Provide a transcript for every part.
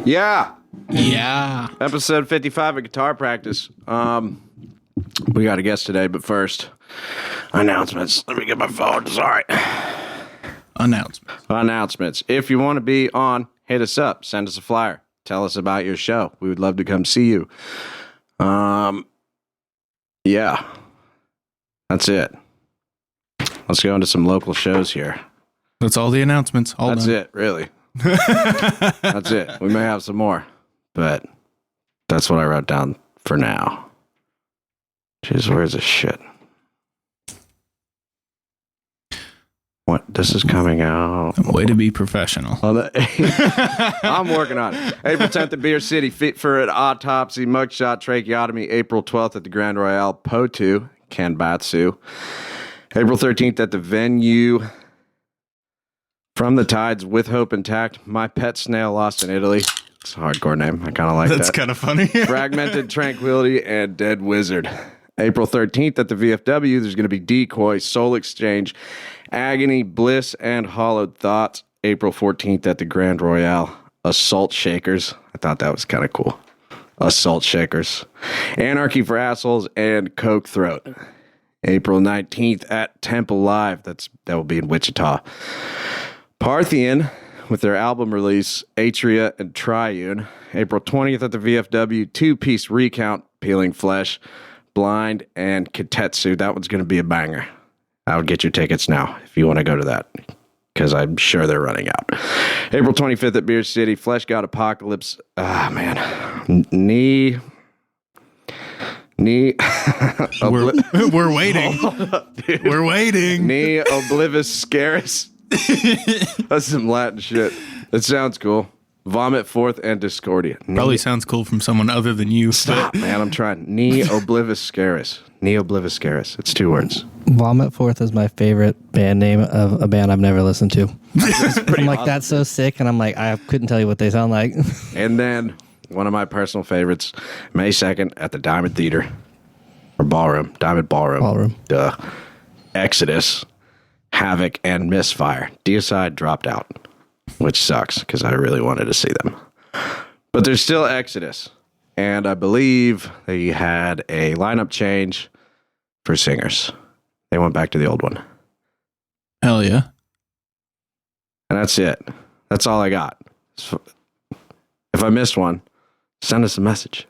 Yeah. Yeah. Episode 55 of Guitar Practice. We got a guest today, but first, announcements. Let me get my phone. Sorry. Announcements. If you want to be on, hit us up. Send us a flyer. Tell us about your show. We would love to come see you. Yeah. That's it. Let's go into some local shows here. That's all the announcements. That's it, really. That's it. We may have some more, but that's what I wrote down for now. Jeez, where's this shit? What? This is coming out. Way to be professional. I'm working on it. April 10th at Beer City, Fit for an Autopsy, MUGSHOT, Tracheotomy. April 12th at the Grand Royale, POTOO, KANBATSU. April 13th at the venue, From the Tides, With Hope Intact, My Pet Snail Lost in Italy. It's a hardcore name. I kind of like that. That's kind of funny. Fragmented, Tranquility, and Dead Wizard. April 13th at the VFW, there's going to be Decoy, Soul Exchange, Agony, Bliss, and Hollowed Thoughts. April 14th at the Grand Royale, Assault Shakers. I thought that was kind of cool. Assault Shakers. Anarchy for Assholes, and Coke Throat. April 19th at Temple Live. That will be in Wichita. Parthian with their album release, ATRIA and TRIUNE. April 20th at the VFW, two-piece recount, Peeling Flesh, Blind, and KITETSU. That one's going to be a banger. I would get your tickets now if you want to go to that, because I'm sure they're running out. April 25th at Beer City, Flesh God Apocalypse. Ah, man. Knee. We're waiting. We're waiting. Knee Oblivious Scaris. That's some Latin shit. It sounds cool. Vomit Forth and Discordia. Probably sounds cool from someone other than you. Stop, man. I'm trying. Knee Oblivious Scaris. Knee Oblivious Scaris. It's 2 words. Vomit Forth is my favorite band name of a band I've never listened to. I'm like, that's so sick, and I'm like, I couldn't tell you what they sound like. And then one of my personal favorites, May 2nd at the Diamond Theater. Or Ballroom. Diamond Ballroom. Ballroom. Duh. Exodus, HAVOK, and Misfire. Deicide dropped out, which sucks because I really wanted to see them. But there's still Exodus. And I believe they had a lineup change for singers. They went back to the old one. Hell yeah. And that's it. That's all I got. So if I missed one, send us a message.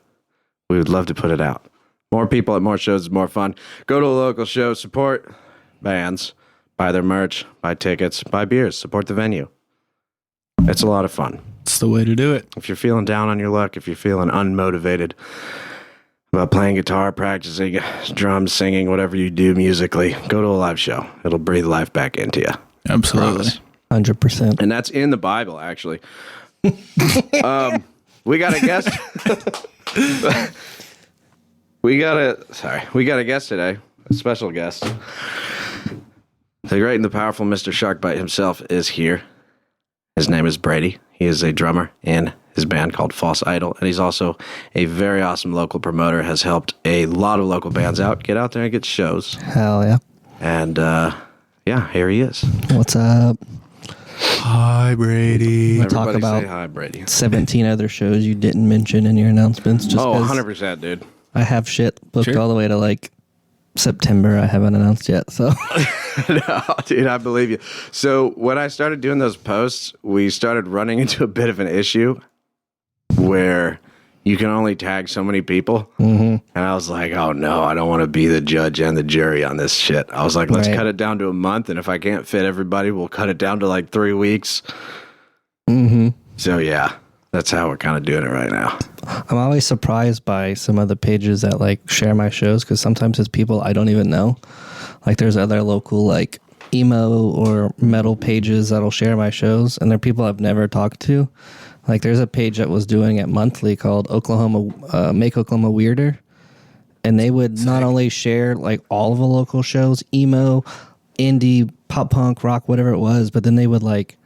We would love to put it out. More people at more shows is more fun. Go to a local show, support bands, buy their merch, buy tickets, buy beers, support the venue. It's a lot of fun. It's the way to do it. If you're feeling down on your luck, if you're feeling unmotivated about playing guitar, practicing drums, singing, whatever you do musically, go to a live show. It'll breathe life back into you. Absolutely. 100%. And that's in the Bible, actually. We got a guest. We got a guest today, a special guest. The great and the powerful Mr. Sharkbite himself is here. His name is Brady. He is a drummer in his band called False Idol, and he's also a very awesome local promoter, has helped a lot of local bands out, get out there and get shows. Hell yeah. And, yeah, here he is. What's up? Hi, Brady. Talk Everybody about say hi, Brady. 17 other shows you didn't mention in your announcements. Just 100%, dude. I have shit booked Sure. all the way to like September. I haven't announced yet. So No, dude, I believe you. So when I started doing those posts, we started running into a bit of an issue where you can only tag so many people. Mm-hmm. And I was like, oh no, I don't want to be the judge and the jury on this shit. I was like, let's cut it down to a month. And if I can't fit everybody, we'll cut it down to like 3 weeks. Mm-hmm. So yeah, that's how we're kind of doing it right now. I'm always surprised by some of the pages that like share my shows, because sometimes it's people I don't even know. Like there's other local like emo or metal pages that'll share my shows, and they're people I've never talked to. Like there's a page that was doing it monthly called Make Oklahoma Weirder, and they would not only share like all of the local shows, emo, indie, pop punk, rock, whatever it was, but then they would like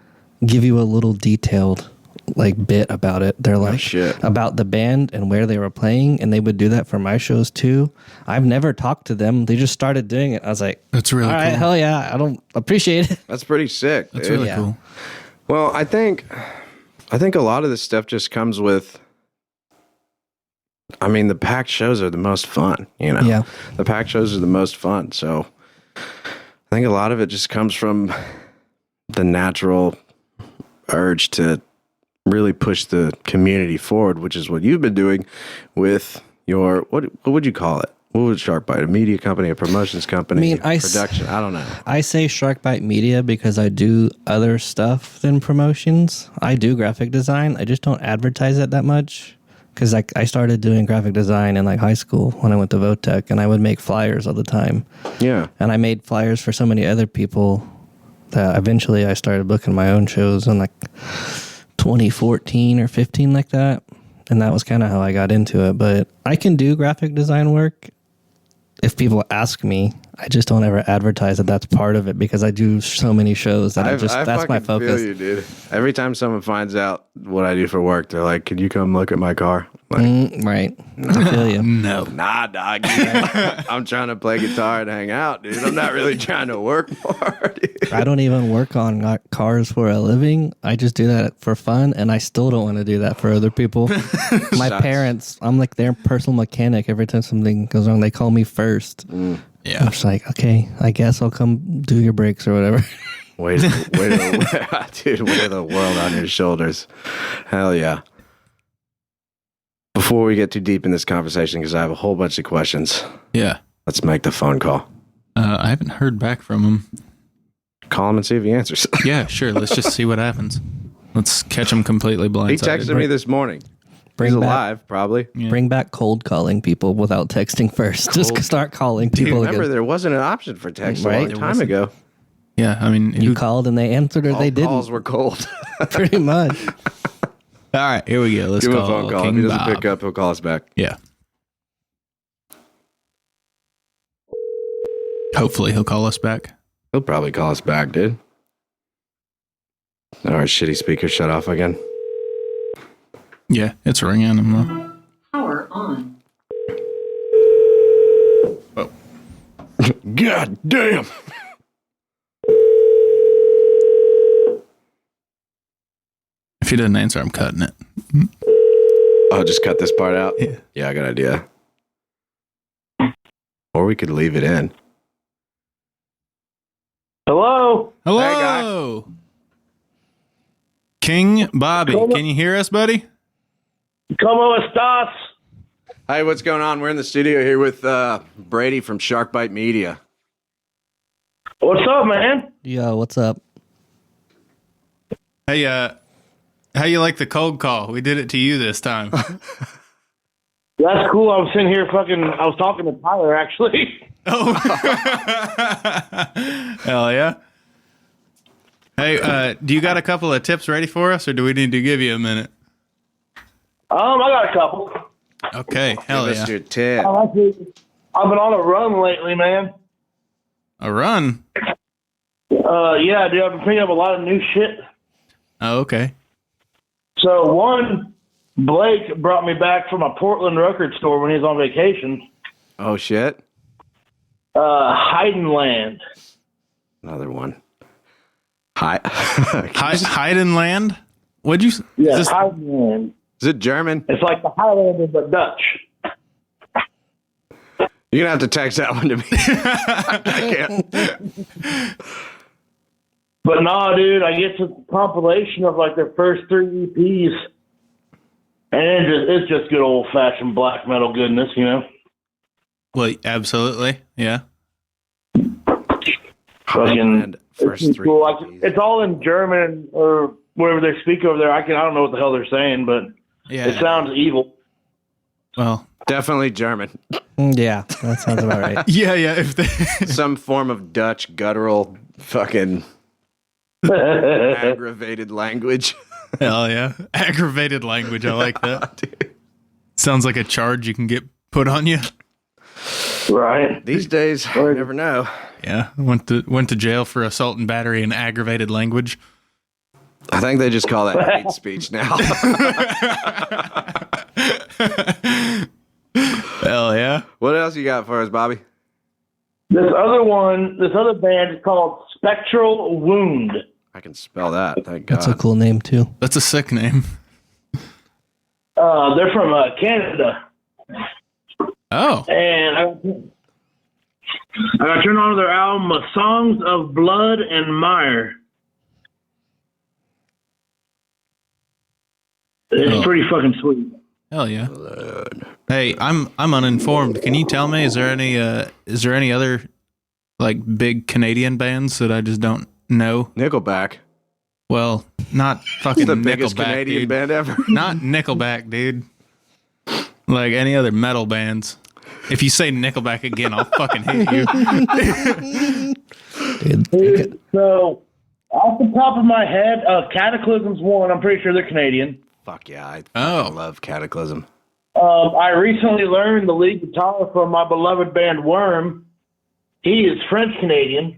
give you a little detailed like bit about it. They're like about the band and where they were playing, and they would do that for my shows too. I've never talked to them. They just started doing it. I was like, that's really all right, cool. hell yeah. I don't appreciate it. That's pretty sick. That's dude. really cool. Well, I think I think a lot of this stuff just comes with. I mean, the packed shows are the most fun. You know, Yeah. the packed shows are the most fun. So I think a lot of it just comes from the natural urge to really push the community forward, which is what you've been doing with your what would you call it? What would Sharkbite? A media company, a promotions company, production? I don't know. I say Sharkbite Media because I do other stuff than promotions. I do graphic design. I just don't advertise it that much because I started doing graphic design in like high school when I went to Votech, and I would make flyers all the time. Yeah. And I made flyers for so many other people that eventually I started booking my own shows in like 2014 or 15 like that. And that was kind of how I got into it. But I can do graphic design work if people ask me. I just don't ever advertise that that's part of it because I do so many shows that that's my focus. Feel you, dude. Every time someone finds out what I do for work, they're like, "Can you come look at my car?" Like, right. I feel you. No. nah, dog. I'm trying to play guitar and hang out, dude. I'm not really trying to work more, dude. I don't even work on cars for a living. I just do that for fun, and I still don't want to do that for other people. My parents, I'm like their personal mechanic. Every time something goes wrong, they call me first. Yeah. I'm just like, okay, I guess I'll come do your brakes or whatever. Way to the world on your shoulders. Hell yeah. Before we get too deep in this conversation, because I have a whole bunch of questions, Yeah. let's make the phone call. I haven't heard back from him. Call him and see if he answers. Yeah, sure. Let's just see what happens. Let's catch him completely blindsided. He texted me this morning. He's alive, probably. Yeah. Bring back cold calling people without texting first. Just start calling Dude, people remember, again. there wasn't an option for text Right? a long There time wasn't. ago. Yeah, I mean, You called and they answered or All they calls didn't. were cold. Pretty much. all right, here we go. Let's Give him a call phone call. King If he doesn't Bob. pick up, he'll call us back. Yeah. Hopefully he'll call us back. He'll probably call us back, dude. All right, shitty speaker shut off again. Yeah, it's ringing him though. Power on. God damn. If he doesn't answer, I'm cutting it. Oh, just cut this part out? Yeah. Yeah, I got an idea. Or we could leave it in. Hello? Hello. King Bobby, can you hear us, buddy? ¿Cómo estás? Hey, what's going on? We're in the studio here with Brady from Sharkbite Media. What's up, man? Yo, what's up? Hey, how you like the cold call? We did it to you this time. That's cool. I was sitting here I was talking to Tyler, actually. Oh. Hell yeah. Hey, do you got a couple of tips ready for us, or do we need to give you a minute? I got a couple. Okay, hell Give yeah. us your tip. I've been on a run lately, man. A run? Yeah, dude, I've been picking up a lot of new shit. Oh, okay. So, one, Blake brought me back from a Portland record store when he was on vacation. Oh, shit. Heidenland. Another one. Hi. Hide and land? What'd you? Yeah, is this- Heidenland. Is it German? It's like the Highlander, but Dutch. You're going to have to text that one to me. I can't. But no, dude, I get to the compilation of like their first 3 EPs, and it's just good old fashioned black metal goodness, you know. Well, absolutely. Yeah. Highland, It's first three. cool. It's all in German or whatever they speak over there. I don't know what the hell they're saying, but Yeah. it sounds evil. Well, Definitely German. Yeah, that sounds about right. yeah. If they, Some form of Dutch guttural fucking aggravated language. hell yeah. Aggravated language. I like that. Dude. Sounds like a charge you can get put on you. Right. These days, you never know. Yeah. Went to jail for assault and battery and aggravated language. I think they just call that hate speech now. Hell yeah. What else you got for us, Bobby? This other band is called Spectral Wound. I can spell that. Thank God. That's a cool name too. That's a sick name. They're from Canada. Oh. And I turned on their album, Songs of Blood and Mire. It's pretty fucking sweet. Hell yeah. Hey, I'm uninformed. Can you tell me, is there any other like big Canadian bands that I just don't know? Nickelback. Well, not fucking The Nickelback, biggest Canadian dude. band ever. Not Nickelback, dude. Like any other metal bands. If you say Nickelback again, I'll fucking hit you. Dude, So, off the top of my head, Cataclysm's one. I'm pretty sure they're Canadian. Fuck yeah. I Oh. love Cataclysm. I recently learned the lead guitar from my beloved band Worm. He is French-Canadian.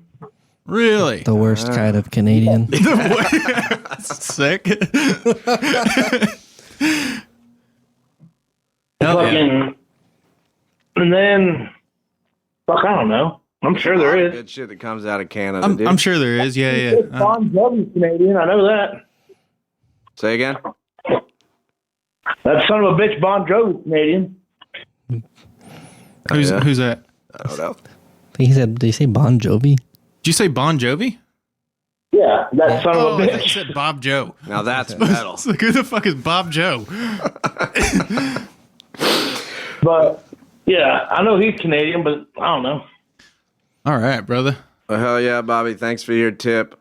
Really? the worst kind of Canadian. Sick. Hell yeah. Fucking, and then, fuck, I don't know. I'm sure there is. Good shit that comes out of Canada, dude. I'm sure there is. Yeah, yeah. Bon Jovi's Canadian. I know that. Say again? That son of a bitch, Bon Jovi's Canadian. Who's Yeah. who's that? I don't know. He said, did he say Bon Jovi? Did you say Bon Jovi? Yeah, that son Oh, of a I thought you bitch. said Bob Joe. Now that's metal. It's like, who the fuck is Bob Joe? But, yeah, I know he's Canadian, but I don't know. All right, brother. Well, hell yeah, Bobby. Thanks for your tip.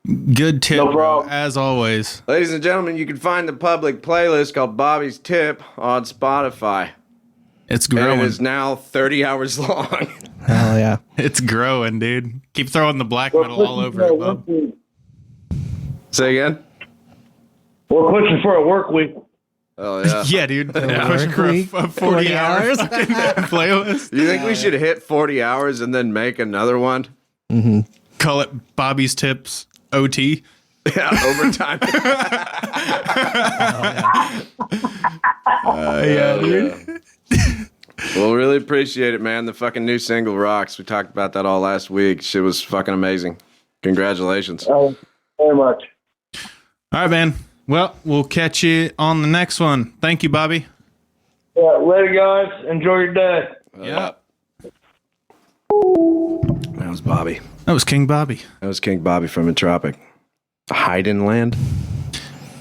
Good tip, No bro, problem. as always. Ladies and gentlemen, you can find the public playlist called Bobby's Tip on Spotify. It's And growing. it is now 30 hours long. Hell yeah. It's growing, dude. Keep throwing the black metal all over it, bub. Say again? We're pushing for a work week. Oh, yeah. Yeah, dude. Pushing for a 40 hours playlist. You think we should hit 40 hours and then make another one? Call it Bobby's Tips OT. Yeah, overtime. Yeah, dude. Well, really appreciate it, man. The fucking new single rocks. We talked about that all last week. Shit was fucking amazing. Congratulations. Very much. All right, man. Well, we'll catch you on the next one. Thank you, Bobby. Yeah, later, guys. Enjoy your day. Yeah. That was Bobby. That was King Bobby. That was King Bobby from Entropic. Hidden Land?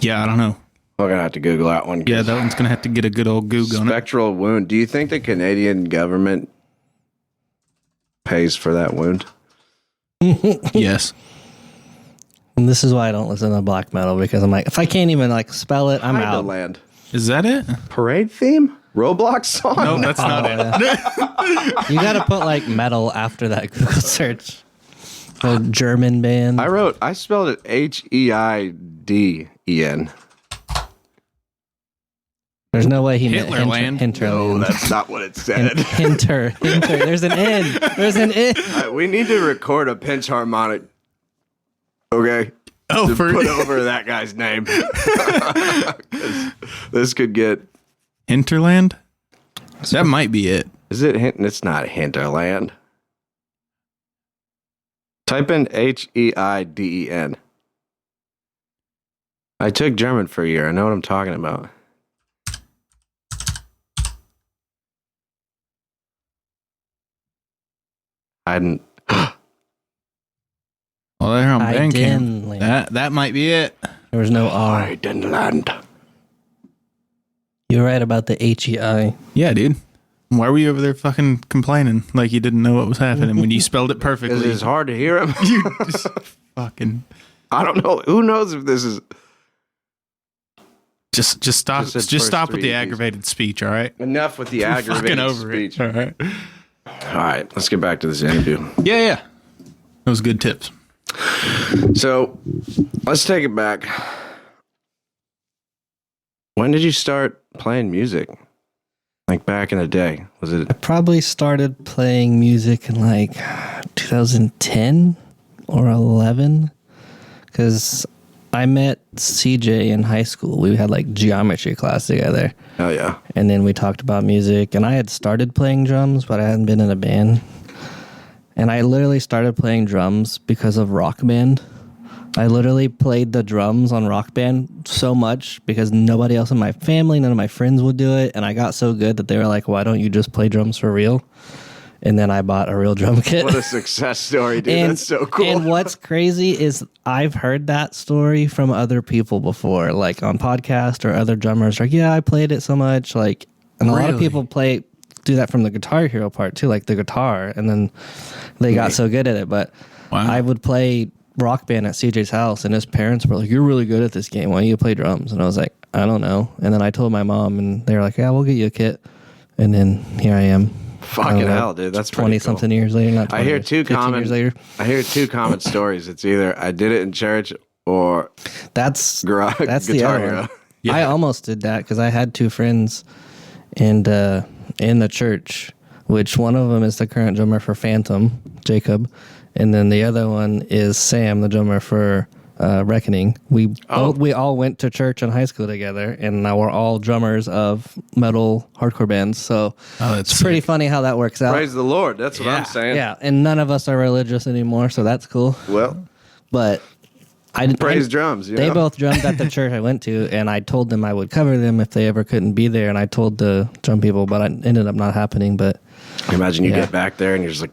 Yeah, I don't know. We're going to have to Google that one. Yeah, that one's going to have to get a good old goog on it. Spectral wound. Do you think the Canadian government pays for that wound? Yes. And this is why I don't listen to black metal, because I'm like, if I can't even like spell it, I'm out. Land. Is that it? Parade theme? Roblox song? No, that's not it. You got to put like metal after that Google search. A German band. I spelled it Heiden. There's no way he meant Hitlerland. Hinterland. That's not what it said. Hinter. There's an N. There's an N. We need to record a pinch harmonic. Okay. Oh, To for put over that guy's name. 'Cause this could get. Hinterland? That might be it. Is it Hinton? It's not Hinterland. Type in Heiden. I took German for a year. I know what I'm talking about. Heiden. Well, there on Heidenland. Bandcamp. That might be it. There was no R. Heidenland. You're right about the HEI. Yeah, dude. Why were you over there fucking complaining like you didn't know what was happening when you spelled it Because perfectly? it's hard to hear him. You just fucking I don't know. Who knows if this is. just stop. Just said Just stop first with the three, aggravated speech. All right. Enough with the Fucking aggravated over speech. it. All right. All right, let's get back to this interview. Yeah. Those good tips. So, let's take it back. When did you start playing music? Like back in the day? Was it? I probably started playing music in like 2010 or 11, because I met CJ in high school. We had like geometry class together, Oh, yeah. and then we talked about music, and I had started playing drums, but I hadn't been in a band. And I literally started playing drums because of Rock Band. I literally played the drums on Rock Band so much because nobody else in my family, none of my friends would do it. And I got so good that they were like, why don't you just play drums for real? And then I bought a real drum kit. What a success story, dude. That's so cool. And what's crazy is I've heard that story from other people before, like on podcasts or other drummers. Like, yeah, I played it so much. Like, and a lot of people do that from the Guitar Hero part too, like the guitar. And then they got so good at it. But I would play Rock Band at CJ's house, and his parents were like, "You're really good at this game. Why don't you play drums?" And I was like, "I don't know." And then I told my mom, and they were like, "Yeah, we'll get you a kit." And then here I am. Fucking hell, dude. That's 20 cool. something years later. Not 20 I hear years, two 15 common years later. I hear two common stories. It's either I did it in church or That's Guitar the other Hero. one. Yeah. I almost did that because I had two friends in the church, which one of them is the current drummer for Phantom, Jacob, and then the other one is Sam, the drummer for Reckoning. We all went to church in high school together, and now we're all drummers of metal hardcore bands. So it's pretty funny how that works out. Praise the Lord. That's what I'm saying. Yeah, and none of us are religious anymore, so that's cool. Well, but praise drums. They both drummed at the church I went to, and I told them I would cover them if they ever couldn't be there, and I told the drum people, but it ended up not happening. But imagine you get back there and you're just like,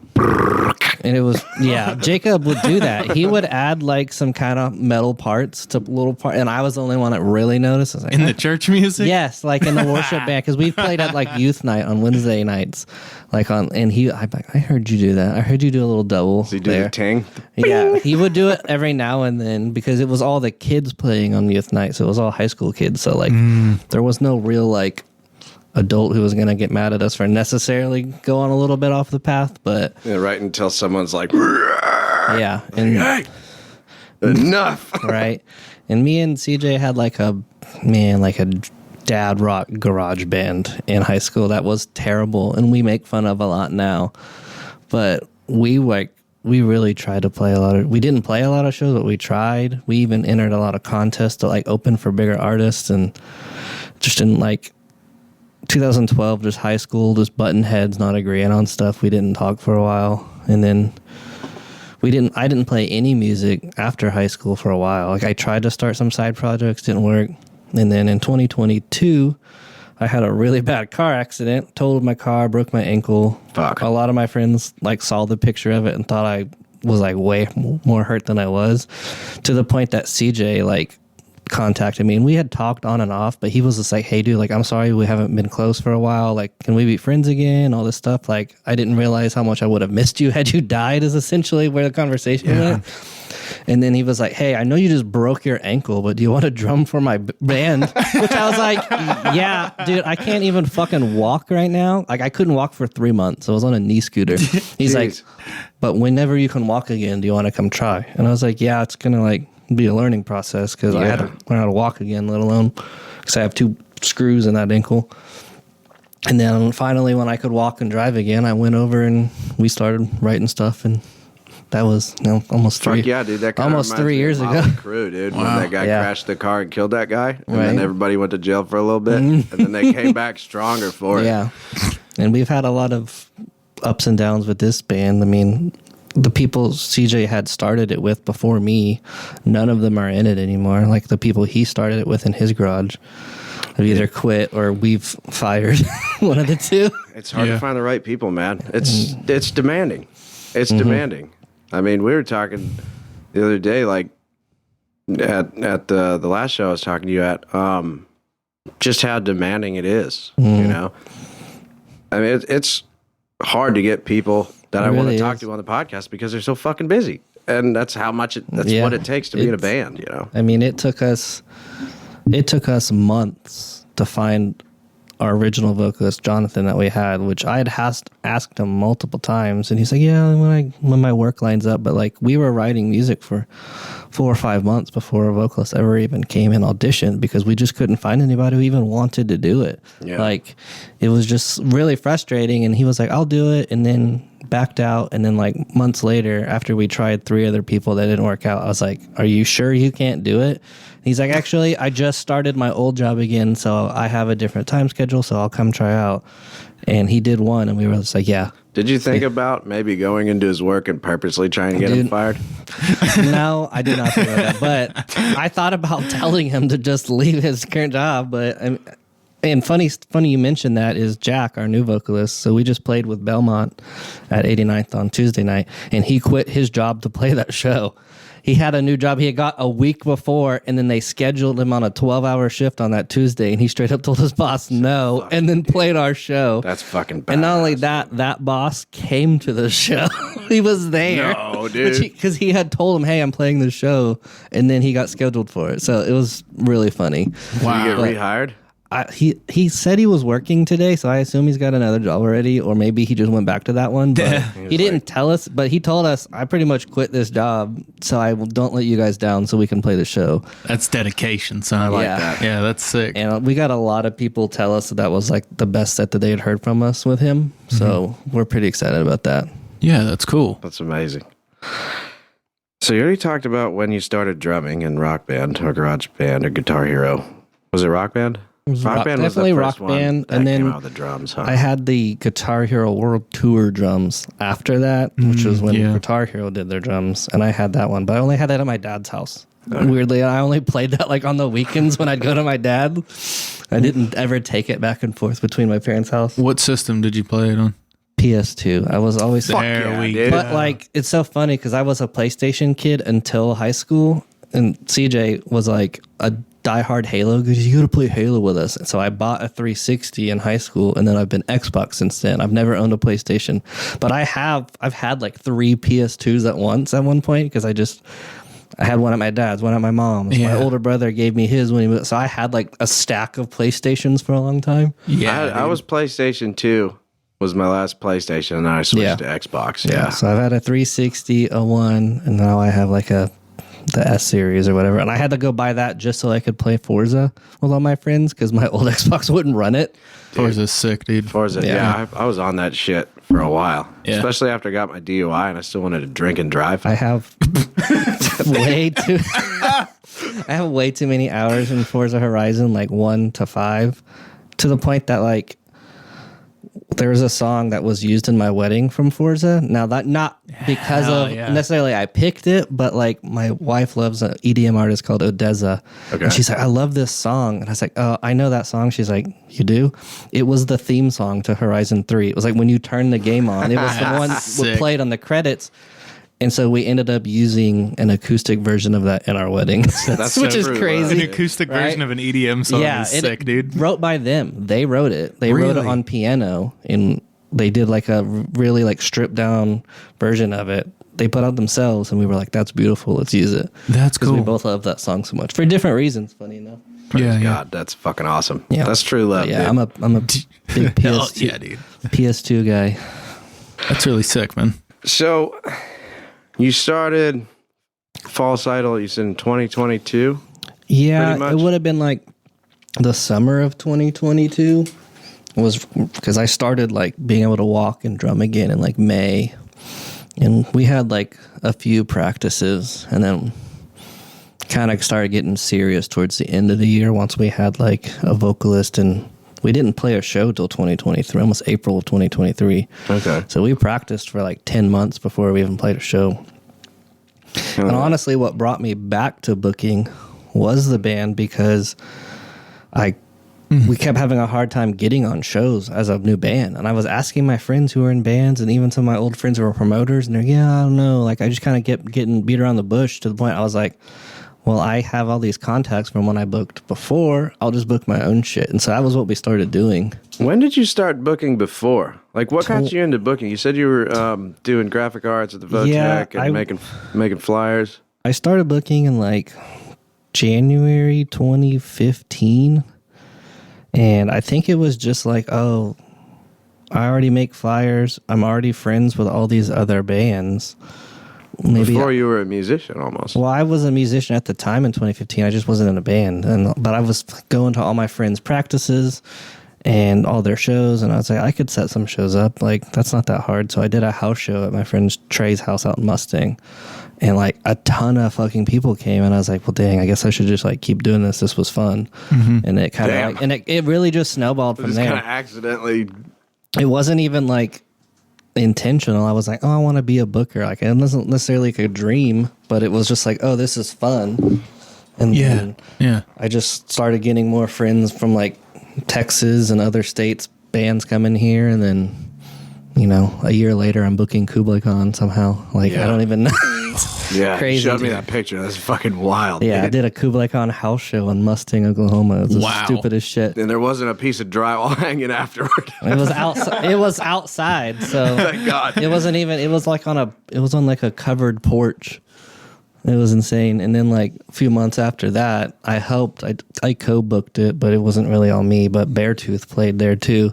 and it was Jacob would do that. He would add like some kind of metal parts to little part, and I was the only one that really noticed. I was like, in the church music. Yes, like in the worship band, because we played at like youth night on Wednesday nights, I'm like, I heard you do that. I heard you do a little double. So you do the ting? Yeah, he would do it every now and then because it was all the kids playing on youth night, so it was all high school kids. So like, there was no real like adult who was going to get mad at us for necessarily going a little bit off the path, but right until someone's like, yeah, and hey, enough, right? And me and CJ had like a dad rock garage band in high school that was terrible, and we make fun of a lot now, but we really tried to play we didn't play a lot of shows, but we tried. We even entered a lot of contests to like open for bigger artists, and just didn't like 2012, just high school, just button heads, not agreeing on stuff. We didn't talk for a while, and then I didn't play any music after high school for a while. Like I tried to start some side projects, didn't work. And then in 2022, I had a really bad car accident, totaled my car, broke my ankle. Fuck. A lot of my friends like saw the picture of it and thought I was like way more hurt than I was, to the point that CJ like contacted me, and we had talked on and off, but he was just like, "Hey dude, like I'm sorry we haven't been close for a while, like can we be friends again?" All this stuff. Like I didn't realize how much I would have missed you had you died, is essentially where the conversation went. And then he was like, "Hey, I know you just broke your ankle, but do you want to drum for my band?" Which I was like, "Yeah, dude, I can't even fucking walk right now. Like I couldn't walk for 3 months. I was on a knee scooter." He's like, "But whenever you can walk again, do you want to come try?" And I was like, "Yeah, it's gonna like be a learning process because I had to learn how to walk again, let alone because I have 2 screws in that ankle." And then finally, when I could walk and drive again, I went over and we started writing stuff, and that was almost 3. Fuck yeah, dude! That almost 3 years ago. Crew, dude. Wow. When that guy crashed the car and killed that guy, and then everybody went to jail for a little bit, and then they came back stronger for it. Yeah, and we've had a lot of ups and downs with this band. I mean, the people CJ had started it with before me, none of them are in it anymore. Like the people he started it with in his garage have either quit or we've fired one of the two. It's hard to find the right people, man. It's demanding. It's demanding. I mean, we were talking the other day, like at the last show I was talking to you at, just how demanding it is. You know, I mean, it's hard to get people that I want to talk to on the podcast because they're so fucking busy, and that's how much that's what it takes to be in a band. You know, I mean, it took us months to find our original vocalist Jonathan that we had, which I had asked him multiple times, and he's like, "Yeah, when my work lines up." But like we were writing music for 4 or 5 months before a vocalist ever even came and auditioned because we just couldn't find anybody who even wanted to do it. Yeah. Like it was just really frustrating. And he was like, "I'll do it," and then backed out. And then like months later, after we tried 3 other people that didn't work out, I was like, "Are you sure you can't do it?" He's like, "Actually, I just started my old job again, so I have a different time schedule, so I'll come try out." And he did one, and we were just like, "Yeah, dude, Did you think about maybe going into his work and purposely trying to get him fired? No, I did not think about that. But I thought about telling him to just leave his current job. But and funny you mentioned that is Jack, our new vocalist. So we just played with Belmont at 89th on Tuesday night, and he quit his job to play that show. He had a new job he had got a week before, and then they scheduled him on a 12-hour shift on that Tuesday, and he straight up told his boss no, and then played our show. That's fucking bad. And not only that, that boss came to the show. He was there. No, dude. Because he had told him, hey, I'm playing the show, and then he got scheduled for it. So it was really funny. Wow. Did you get rehired? He said he was working today, so I assume he's got another job already, or maybe he just went back to that one. But he didn't tell us, but he told us, I pretty much quit this job, so I don't let you guys down so we can play the show. That's dedication, son. I like that. Yeah, that's sick. And we got a lot of people tell us that was like the best set that they had heard from us with him. So we're pretty excited about that. Yeah, that's cool. That's amazing. So you already talked about when you started drumming in Rock Band or Garage Band or Guitar Hero. Was it Rock Band? Rock Band was definitely the first Rock Band, that and then came out with the drums. Huh? I had the Guitar Hero World Tour drums after that, which was when Guitar Hero did their drums, and I had that one, but I only had that at my dad's house. Weirdly, I only played that like on the weekends when I'd go to my dad. I didn't ever take it back and forth between my parents' house. What system did you play it on? PS2. I was always There but like it's so funny because I was a PlayStation kid until high school, and CJ was like a diehard Halo because you got to play Halo with us. And so I bought a 360 in high school, and then I've been Xbox since then. I've never owned a PlayStation, but I've had like 3 PS2s at one point because I had one at my dad's, one at my mom's. Yeah. My older brother gave me his when he was, so I had like a stack of PlayStations for a long time. Yeah, I was PlayStation 2 was my last PlayStation, and then I switched to Xbox. Yeah. So I've had a 360, a 1, and now I have like the S series or whatever. And I had to go buy that just so I could play Forza with all my friends because my old Xbox wouldn't run it. Forza's sick, dude. Forza, I was on that shit for a while, especially after I got my DUI and I still wanted to drink and drive. I have way too many hours in Forza Horizon, like 1 to 5, to the point that like there was a song that was used in my wedding from Forza. Now that not because necessarily I picked it, but like my wife loves an EDM artist called Odessa. Okay. And she's like, I love this song. And I was like, oh, I know that song. She's like, you do? It was the theme song to Horizon 3. It was like when you turn the game on. It was the one that played on the credits. And so we ended up using an acoustic version of that in our wedding, which is crazy. An acoustic version of an EDM song is sick, dude. Wrote by them. They wrote it. They wrote it on piano, and they did like a really like stripped down version of it. They put out themselves, and we were like, "That's beautiful. Let's use it." That's cool. We both love that song so much for different reasons. Funny enough. Praise God, that's fucking awesome. Yeah. That's true love. Yeah, dude. I'm a big PS2, dude. PS2 guy. That's really sick, man. So. You started False Idol, you said in 2022? Yeah, it would have been like the summer of 2022. It was because I started like being able to walk and drum again in like May. And we had like a few practices and then kind of started getting serious towards the end of the year once we had like a vocalist, and we didn't play a show till 2023, almost April of 2023. Okay. So we practiced for like 10 months before we even played a show. And honestly, what brought me back to booking was the band because we kept having a hard time getting on shows as a new band. And I was asking my friends who were in bands and even some of my old friends who were promoters, and they're, I don't know. Like, I just kind of kept getting beat around the bush to the point I was like, well, I have all these contacts from when I booked before. I'll just book my own shit. And so that was what we started doing. When did you start booking before? Like, what got you into booking? You said you were doing graphic arts at the Votech and making flyers. I started booking in like January 2015. And I think it was just like, oh, I already make flyers. I'm already friends with all these other bands. Maybe before you were a musician almost. Well, I was a musician at the time in 2015. I just wasn't in a band. But I was going to all my friends' practices and all their shows. And I was like, I could set some shows up. Like, that's not that hard. So I did a house show at my friend Trey's house out in Mustang. And like a ton of fucking people came. And I was like, well, dang, I guess I should just like keep doing this. This was fun. Mm-hmm. And it kind of like, it really just snowballed from there. Kind of accidentally. It wasn't even like intentional. I was like, oh, I want to be a booker. Like, it wasn't necessarily like a dream, but it was just like, oh, this is fun. And then I just started getting more friends from like Texas and other states, bands coming here, and then, you know, a year later, I'm booking Kublai Khan somehow. Like, I don't even know. Yeah, crazy. You showed me that picture. That's fucking wild. Yeah, dude. I did a Kublai Khan house show in Mustang, Oklahoma. It was the stupidest shit. And there wasn't a piece of drywall hanging afterward. It was outside. It was outside. So Thank God. it wasn't even. It was like on like a covered porch. It was insane. And then like a few months after that, I helped. I co-booked it, but it wasn't really all me. But Beartooth played there too,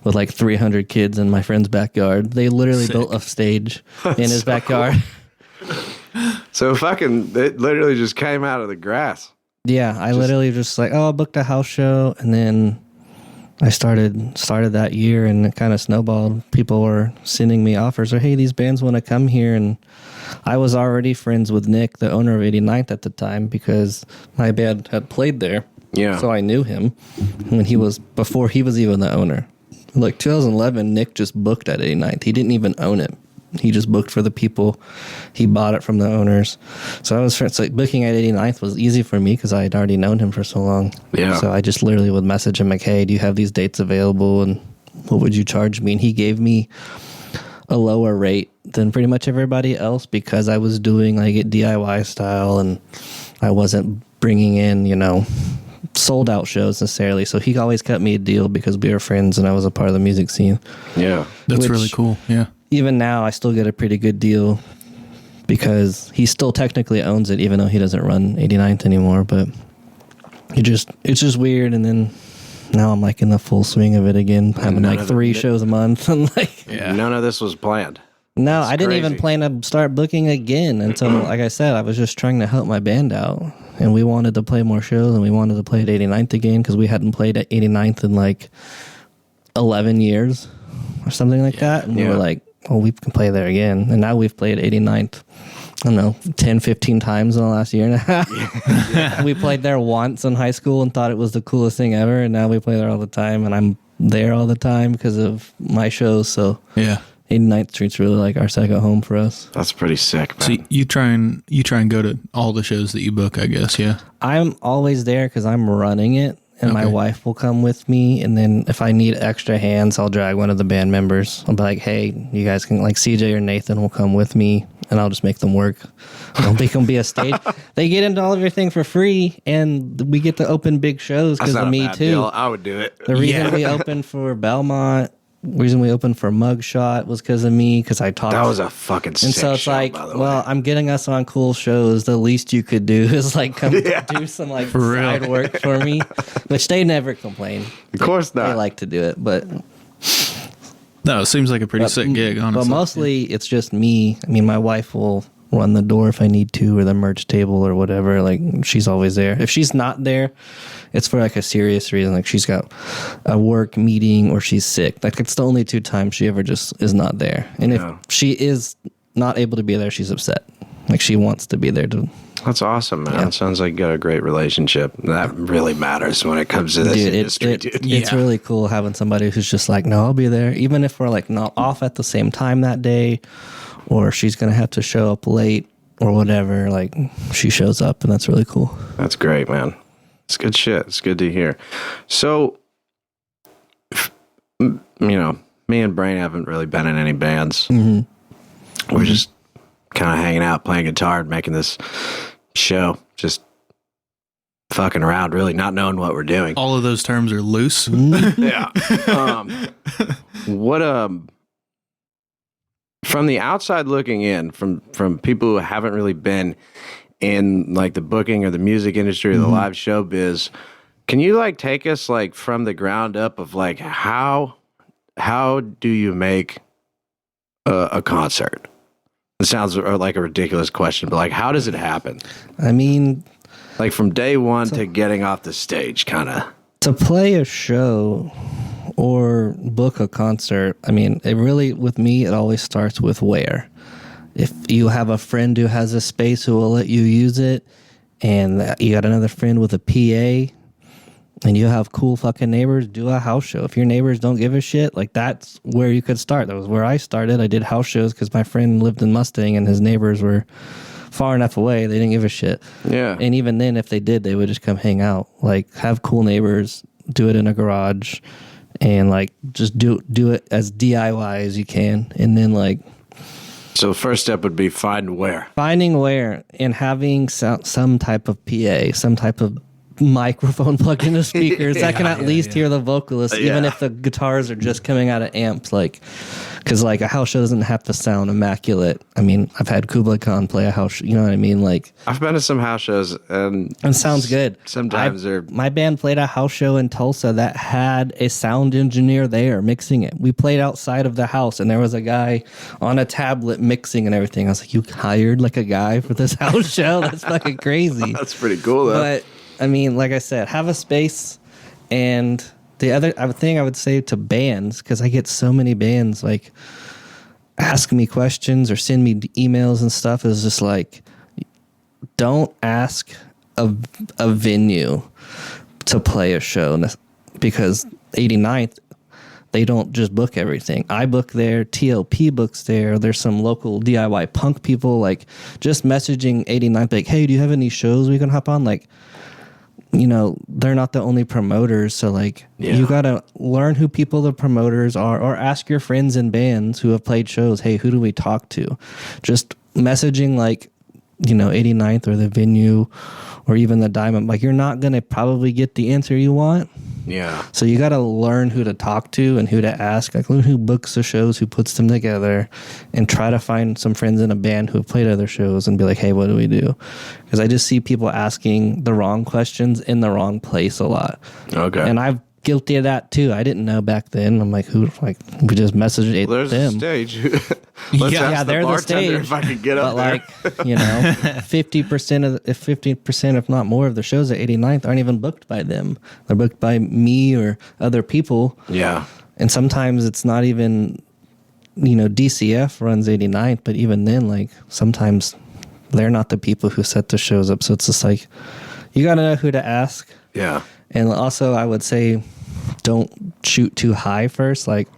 with like 300 kids in my friend's backyard. They literally built a stage in his backyard. Cool. So fucking, it literally just came out of the grass. Yeah, I literally just like, I booked a house show, and then I started that year, and it kind of snowballed. People were sending me offers, or hey, these bands want to come here, and I was already friends with Nick, the owner of 89th at the time, because my band had played there. Yeah. So I knew him before he was even the owner. Like 2011, Nick just booked at 89th. He didn't even own it. He just booked for the people. He bought it from the owners. So I was like booking at 89th was easy for me because I had already known him for so long. Yeah. So I just literally would message him like, hey, do you have these dates available? And what would you charge me? And he gave me a lower rate than pretty much everybody else because I was doing like it DIY style and I wasn't bringing in, you know, sold out shows necessarily. So he always cut me a deal because we were friends and I was a part of the music scene. Yeah. That's really cool. Yeah. Even now, I still get a pretty good deal because he still technically owns it, even though he doesn't run 89th anymore. But it's just weird. And then now I'm like in the full swing of it again, having like 3 shows a month. And like, None of this was planned. No, That's I didn't crazy. even plan to start booking again until, like I said, I was just trying to help my band out. And we wanted to play more shows, and we wanted to play at 89th again because we hadn't played at 89th in like 11 years or something like that. And we were like, oh, we can play there again. And now we've played 89th, I don't know, 10, 15 times in the last year and a half. We played there once in high school and thought it was the coolest thing ever. And now we play there all the time. And I'm there all the time because of my shows. So Yeah. 89th Street's really like our second home for us. That's pretty sick, man. So you try and go to all the shows that you book, I guess. Yeah. I'm always there because I'm running it. And my wife will come with me. And then if I need extra hands, I'll drag one of the band members. I'll be like, hey, you guys can, like CJ or Nathan will come with me. And I'll just make them work. I'll make them be a stage. They get into all of your thing for free. And we get to open big shows because of me, too. Deal. I would do it. The reason we opened for Belmont, reason we opened for MUGSHOT was because of me, because I taught. That was a fucking sick And so it's show, like, by the well, way. I'm getting us on cool shows. The least you could do is like come do some like side work for me, which they never complain. Of course not. They like to do it, but No, it seems like a pretty sick gig, honestly. But mostly it's just me. I mean, my wife will run the door if I need to, or the merch table or whatever. Like, she's always there. If she's not there, it's for like a serious reason. Like, she's got a work meeting or she's sick. Like, it's the only 2 times she ever just is not there. And if she is not able to be there, she's upset. Like, she wants to be there to. That's awesome, man. Sounds like you got a great relationship. That really matters when it comes to this industry, dude. It's really cool having somebody who's just like, no, I'll be there. Even if we're like not off at the same time that day, or she's going to have to show up late or whatever, like she shows up, and that's really cool. That's great, man. It's good shit. It's good to hear. So, you know, me and Brain haven't really been in any bands. Mm-hmm. We're just kind of hanging out, playing guitar, and making this show. Just fucking around, really, not knowing what we're doing. All of those terms are loose. Yeah. From the outside looking in, from people who haven't really been in like the booking or the music industry or the live show biz, can you like take us like from the ground up of like how do you make a concert? It sounds like a ridiculous question, but like how does it happen? I mean, Like from day one to getting off the stage, kind of. to play a show or book a concert, I mean, it really, with me, it always starts with where. If you have a friend who has a space who will let you use it, and you got another friend with a PA, and you have cool fucking neighbors, do a house show. If your neighbors don't give a shit, like that's where you could start. That was where I started. I did house shows because my friend lived in Mustang and his neighbors were far enough away. They didn't give a shit. Yeah. And even then, if they did, they would just come hang out. Like, have cool neighbors, do it in a garage, and like just do it as DIY as you can. And then like, So the first step would be finding where and having some type of PA, some type of microphone plugged into speakers that can at least hear the vocalist, even if the guitars are just coming out of amps. Like, because like a house show doesn't have to sound immaculate. I mean, I've had Kublai Khan play a house show, you know what I mean? Like, I've been to some house shows and it sounds good. Sometimes my band played a house show in Tulsa that had a sound engineer there mixing it. We played outside of the house and there was a guy on a tablet mixing and everything. I was like, you hired like a guy for this house show? That's fucking crazy. That's pretty cool though. But I mean, like I said, have a space. And the other thing I would say to bands, because I get so many bands like ask me questions or send me emails and stuff, is just like, don't ask a venue to play a show, because 89th, they don't just book everything. I book there, TLP books there. There's some local DIY punk people, like just messaging 89th, like, hey, do you have any shows we can hop on? Like, you know, they're not the only promoters. So like, you got to learn who the promoters are, or ask your friends in bands who have played shows, hey, who do we talk to? Just messaging like, you know, 89th or the venue or even the Diamond. Like, you're not going to probably get the answer you want. Yeah. So you got to learn who to talk to and who to ask, like learn who books the shows, who puts them together, and try to find some friends in a band who have played other shows and be like, hey, what do we do? Because I just see people asking the wrong questions in the wrong place a lot. Okay. And I'm guilty of that too. I didn't know back then. I'm like, who? Like, we just messaged There's them. a stage. Let's ask they're the bartender stage. if I can get up there. But like, you know, 50%, if not more, of the shows at 89th aren't even booked by them. They're booked by me or other people. Yeah. And sometimes it's not even, you know, DCF runs 89th, but even then, like, sometimes they're not the people who set the shows up. So it's just like, you got to know who to ask. Yeah. And also, I would say, don't shoot too high first. Like,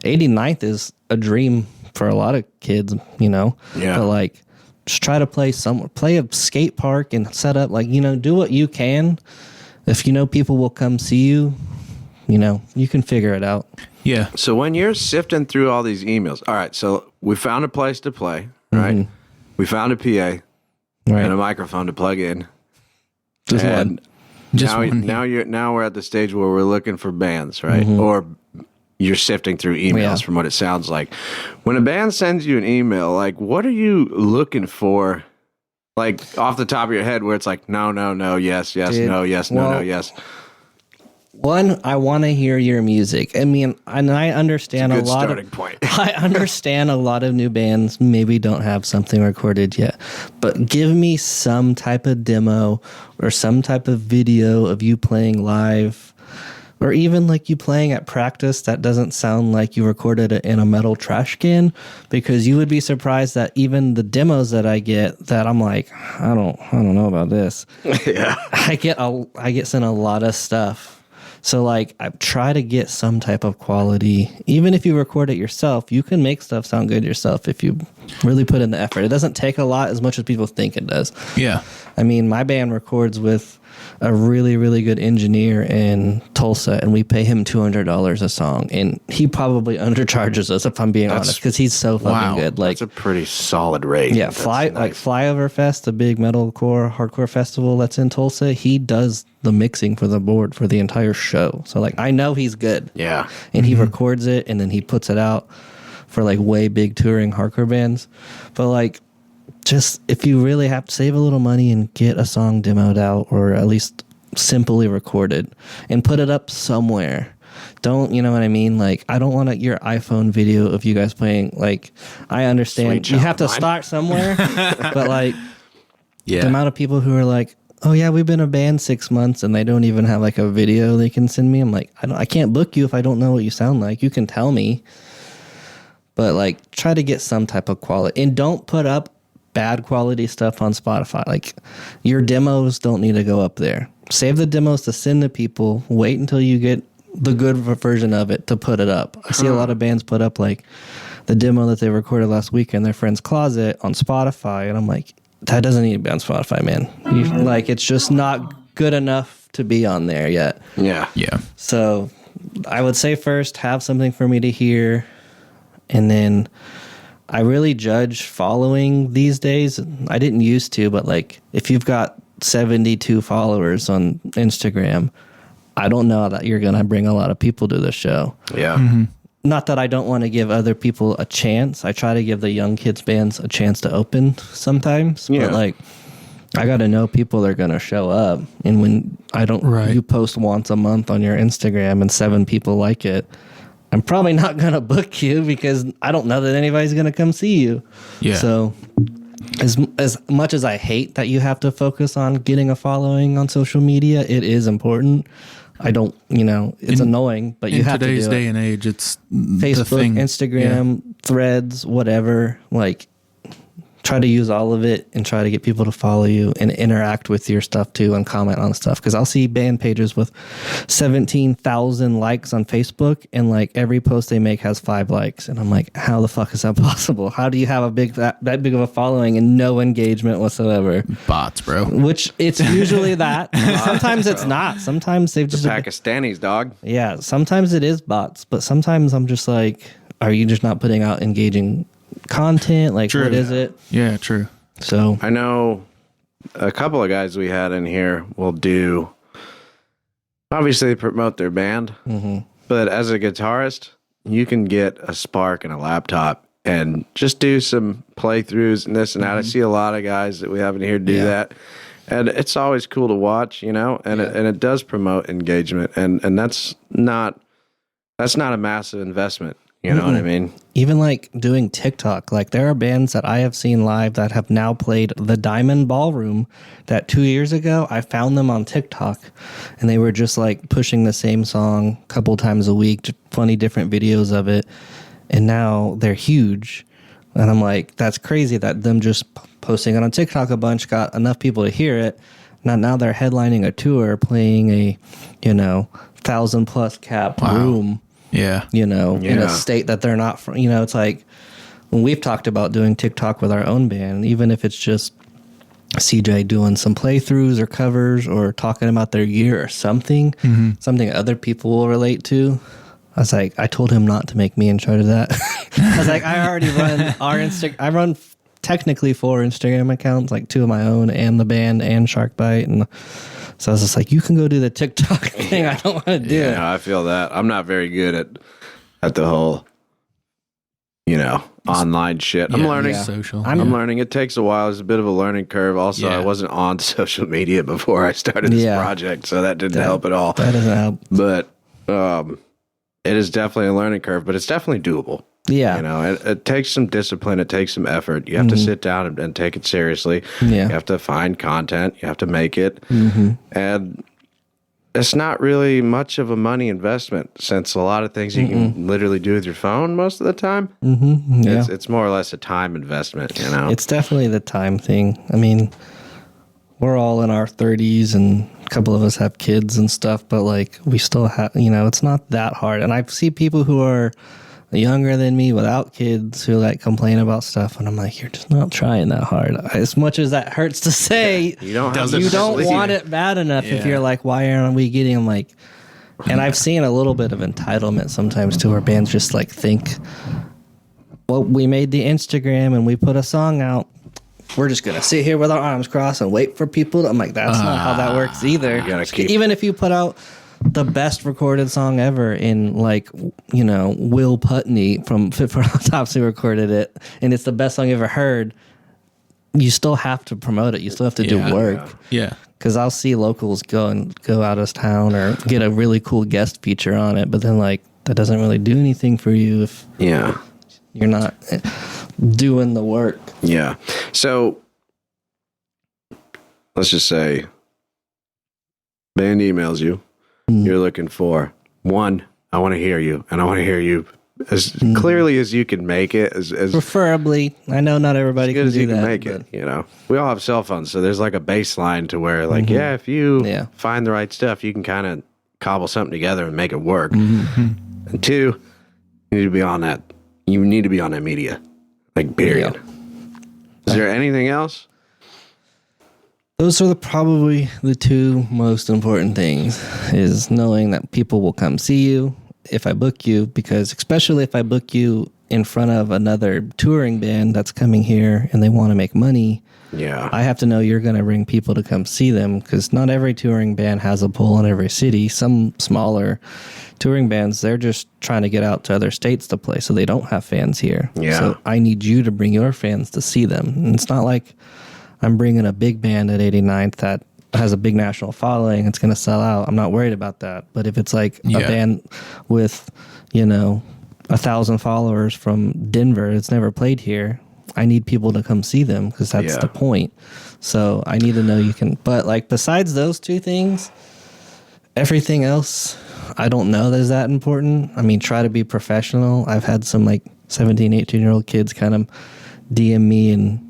89th is a dream for a lot of kids, you know? Yeah. But, like, just try to play somewhere. Play a skate park and set up, like, you know, do what you can. If you know people will come see you, you know, you can figure it out. Yeah. So when you're sifting through all these emails, all right, so we found a place to play, right? Mm-hmm. We found a PA and a microphone to plug in. Just And one. Just now, one. now we're at the stage where we're looking for bands, right? Or you're sifting through emails from what it sounds like. When a band sends you an email, like, what are you looking for? Like, off the top of your head, where it's like, no, yes, Dude, no, yes, no, yes. One, I want to hear your music. I mean, and I understand Good a lot starting of point. I understand a lot of new bands maybe don't have something recorded yet, but give me some type of demo or some type of video of you playing live, or even like you playing at practice that doesn't sound like you recorded it in a metal trash can, because you would be surprised that even the demos that I get, that I'm like, I don't know about this. Yeah. I get sent a lot of stuff. So, like, I try to get some type of quality. Even if you record it yourself, you can make stuff sound good yourself if you really put in the effort. It doesn't take a lot as much as people think it does. Yeah. I mean, my band records with a really, really good engineer in Tulsa, and we pay him $200 a song. And he probably undercharges us, if I'm being honest, because he's so fucking good. Like, that's a pretty solid rate. yeah, That's like Flyover Fest, the big metalcore hardcore festival that's in Tulsa, he does the mixing for the board for the entire show. So like, I know he's good. Yeah. And he records it and then he puts it out for like way big touring hardcore bands. But like, just if you really have to save a little money and get a song demoed out, or at least simply recorded and put it up somewhere. Don't, you know what I mean? Like, I don't want your iPhone video of you guys playing. Like, I understand you have to start somewhere, but like, the amount of people who are like, oh yeah, we've been a band 6 months and they don't even have like a video they can send me. I'm like, I can't book you if I don't know what you sound like. You can tell me, but like, try to get some type of quality, and don't put up bad quality stuff on Spotify. Like, your demos don't need to go up there. Save the demos to send to people. Wait until you get the good version of it to put it up. I see a lot of bands put up like the demo that they recorded last week in their friend's closet on Spotify, and I'm like, that doesn't need to be on Spotify, man. Like, it's just not good enough to be on there yet. Yeah. Yeah. So I would say first, have something for me to hear. And then I really judge following these days. I didn't used to, but like, if you've got 72 followers on Instagram, I don't know that you're going to bring a lot of people to the show. Yeah. Not that I don't want to give other people a chance. I try to give the young kids bands a chance to open sometimes. Yeah. But like, I got to know people that are going to show up. And when you post once a month on your Instagram and 7 people like it, I'm probably not going to book you because I don't know that anybody's going to come see you. Yeah. So as much as I hate that you have to focus on getting a following on social media, it is important. I don't, it's annoying, but you have to do it. In today's day and age, it's Facebook, the thing. Instagram, Threads, whatever. Like, try to use all of it and try to get people to follow you and interact with your stuff too and comment on stuff. Because I'll see band pages with 17,000 likes on Facebook, and like every post they make has 5 likes, and I'm like, how the fuck is that possible? How do you have that big of a following and no engagement whatsoever? Bots, bro. Which it's usually that. Sometimes it's not. Sometimes they've just Pakistanis, dog. Yeah, sometimes it is bots, but sometimes I'm just like, are you just not putting out engaging content? Like, True. What is it? Yeah, true. So I know a couple of guys we had in here will do, obviously they promote their band, but as a guitarist, you can get a Spark and a laptop and just do some playthroughs and this and that. I see a lot of guys that we have in here do that. And it's always cool to watch, and it does promote engagement, and that's not a massive investment. You know what I mean? even like doing TikTok, like there are bands that I have seen live that have now played the Diamond Ballroom that 2 years ago, I found them on TikTok and they were just like pushing the same song a couple times a week, just funny different videos of it. And now they're huge. And I'm like, that's crazy that them just posting it on TikTok a bunch got enough people to hear it. Now they're headlining a tour, playing a, 1,000+ cap room. Yeah. In a state that they're not from. It's like when we've talked about doing TikTok with our own band, even if it's just CJ doing some playthroughs or covers or talking about their year or something, something other people will relate to. I was like, I told him not to make me in charge of that. I was like, I already run our Instagram. I run technically 4 Instagram accounts, like 2 of my own and the band and Sharkbite. And so I was just like, you can go do the TikTok thing. I don't want to do it. Yeah, I feel that. I'm not very good at the whole, online shit. I'm learning. Social. I'm learning. It takes a while. It's a bit of a learning curve. Also, I wasn't on social media before I started this project, so that didn't help at all. That doesn't help. But it is definitely a learning curve, but it's definitely doable. Yeah. It takes some discipline. It takes some effort. You have to sit down and take it seriously. Yeah. You have to find content. You have to make it. And it's not really much of a money investment since a lot of things you can literally do with your phone most of the time. Yeah. It's more or less a time investment, It's definitely the time thing. I mean, we're all in our 30s and a couple of us have kids and stuff, but like we still have, it's not that hard. And I see people who are younger than me without kids who like complain about stuff, and I'm like, you're just not trying that hard. As much as that hurts to say, you don't want it bad enough. If you're like, why aren't we getting them? Like, and I've seen a little bit of entitlement sometimes too, where bands just like think, well, we made the Instagram and we put a song out, we're just gonna sit here with our arms crossed and wait for people to, I'm like, that's not how that works either. Even if you put out the best recorded song ever in like, Will Putney from Fit for Autopsy recorded it, and it's the best song you ever heard, you still have to promote it. You still have to do work. Yeah. Because I'll see locals go out of town or get a really cool guest feature on it, but then like that doesn't really do anything for you if you're not doing the work. Yeah. So let's just say band emails you. You're looking for one, I want to hear you, and I want to hear you as clearly as you can make it, as Preferably, I know not everybody good can as do you can that. make but- it. You know, we all have cell phones, so there's like a baseline to where, like, yeah, if you find the right stuff, you can kind of cobble something together and make it work. And two, you need to be on that. You need to be on that media, like, period. Is there anything else? Those are probably the two most important things, is knowing that people will come see you if I book you, because especially if I book you in front of another touring band that's coming here and they want to make money, I have to know you're going to bring people to come see them, because not every touring band has a pull in every city. Some smaller touring bands, they're just trying to get out to other states to play, so they don't have fans here. So I need you to bring your fans to see them. And it's not like I'm bringing a big band at 89th that has a big national following. It's going to sell out. I'm not worried about that. But if it's like a band with, 1,000 followers from Denver that's never played here, I need people to come see them, because that's the point. So I need to know you can. But like, besides those two things, everything else, I don't know that is that important. I mean, try to be professional. I've had some like 17, 18-year-old kids kind of DM me and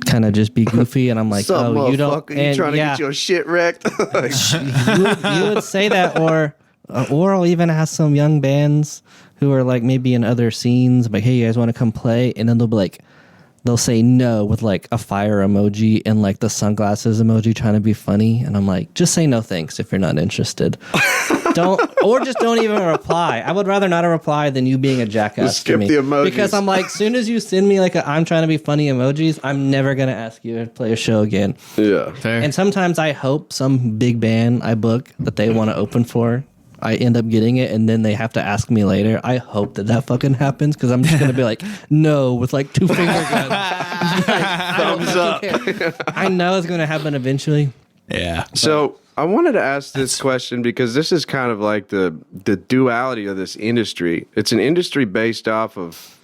kind of just be goofy, and I'm like, oh, you don't, you trying to get your shit wrecked? you would say that, or I'll even ask some young bands who are like maybe in other scenes, like, hey, you guys want to come play? And then they'll be like, they'll say no with like a fire emoji and like the sunglasses emoji, trying to be funny. And I'm like, just say no thanks if you're not interested. Just don't even reply. I would rather not a reply than you being a jackass. Just skip the emojis. Because I'm like, soon as you send me like I'm trying to be funny emojis, I'm never going to ask you to play a show again. Yeah. Fair. And sometimes I hope some big band I book that they want to open for, I end up getting it, and then they have to ask me later. I hope that fucking happens, because I'm just going to be like, no, with like 2 finger guns. Thumbs up. I know it's going to happen eventually. Yeah. So I wanted to ask this question, because this is kind of like the duality of this industry. It's an industry based off of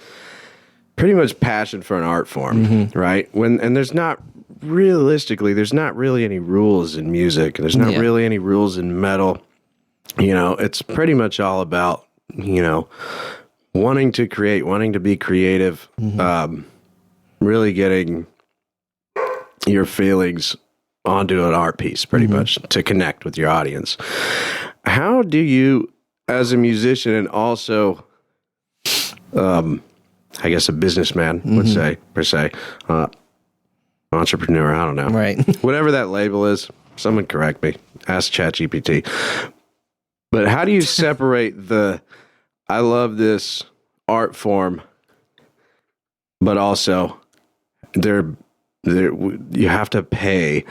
pretty much passion for an art form, right? And there's not really any rules in music. There's not really any rules in metal. It's pretty much all about, wanting to create, wanting to be creative, really getting your feelings onto an art piece, pretty much, to connect with your audience. How do you, as a musician and also, I guess a businessman would say, per se, entrepreneur, I don't know. Right. Whatever that label is, someone correct me. Ask ChatGPT. But how do you separate I love this art form, but also you have to pay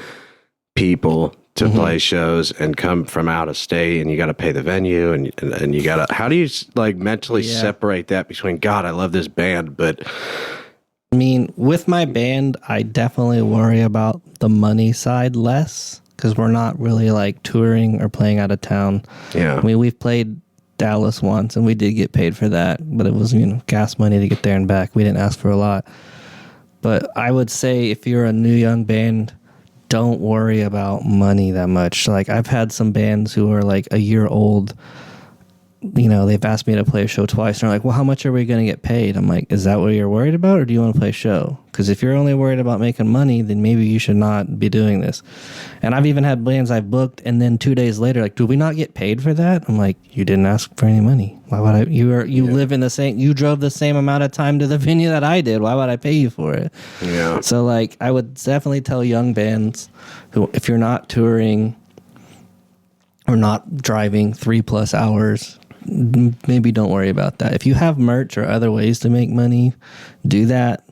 people to play shows and come from out of state, and you got to pay the venue, and you got to, how do you like mentally separate that between, God, I love this band, but I mean, with my band, I definitely worry about the money side less, because we're not really like touring or playing out of town. Yeah. I mean, we've played Dallas once, and we did get paid for that, but it was, gas money to get there and back. We didn't ask for a lot. But I would say if you're a new young band, don't worry about money that much. Like, I've had some bands who are like a year old, they've asked me to play a show twice, and they're like, well, how much are we going to get paid? I'm like, is that what you're worried about, or do you want to play a show? Because if you're only worried about making money, then maybe you should not be doing this. And I've even had bands I've booked, and then 2 days later, like, do we not get paid for that? I'm like, you didn't ask for any money. Why would I? You live in the same, you drove the same amount of time to the venue that I did. Why would I pay you for it? Yeah. So like, I would definitely tell young bands who, if you're not touring or not driving 3+ hours, maybe don't worry about that. If you have merch or other ways to make money, do that.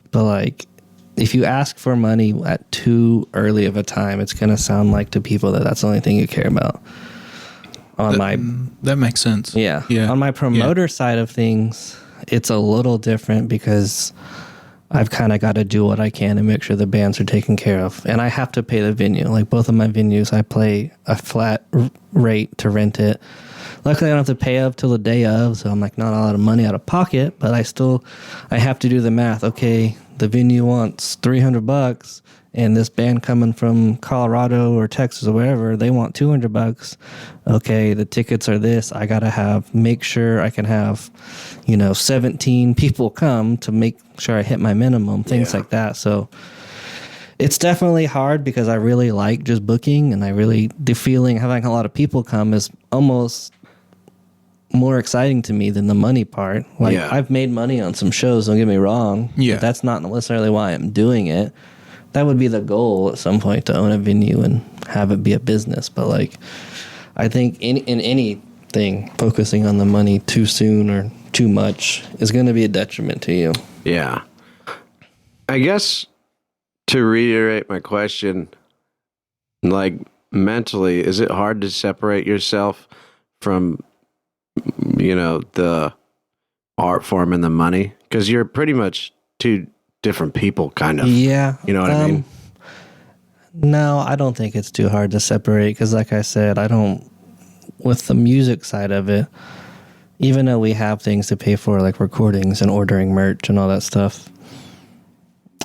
But like, if you ask for money at too early of a time, it's going to sound like to people that that's the only thing you care about. That makes sense. Yeah. On my promoter side of things, it's a little different, because I've kind of got to do what I can to make sure the bands are taken care of. And I have to pay the venue. Like, both of my venues, I pay a flat rate to rent it. Luckily, I don't have to pay up till the day of, so I'm like, not a lot of money out of pocket, but I have to do the math. Okay, the venue wants $300, and this band coming from Colorado or Texas or wherever, they want $200. Okay, the tickets are this. I gotta make sure I can have, 17 people come to make sure I hit my minimum, things like that. So it's definitely hard because I really like just booking, and the feeling having a lot of people come is almost more exciting to me than the money part. Like, I've made money on some shows, don't get me wrong. Yeah. But that's not necessarily why I'm doing it. That would be the goal at some point, to own a venue and have it be a business. But like, I think in anything, focusing on the money too soon or too much is going to be a detriment to you. Yeah. I guess to reiterate my question, like, mentally, is it hard to separate yourself from, the art form and the money? Because you're pretty much two different people, kind of. Yeah. You know what I mean? No, I don't think it's too hard to separate because, like I said, with the music side of it, even though we have things to pay for, like recordings and ordering merch and all that stuff,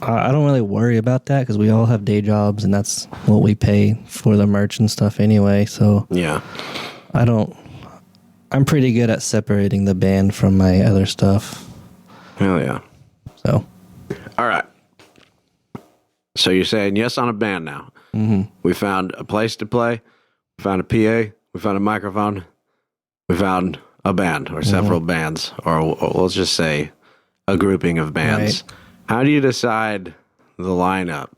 I don't really worry about that because we all have day jobs and that's what we pay for the merch and stuff anyway. So yeah, I'm pretty good at separating the band from my other stuff. Hell yeah. So, all right. So you're saying yes on a band now. Mm-hmm. We found a place to play. We found a PA. We found a microphone. We found a band or several bands, or we'll just say a grouping of bands. Right. How do you decide the lineup?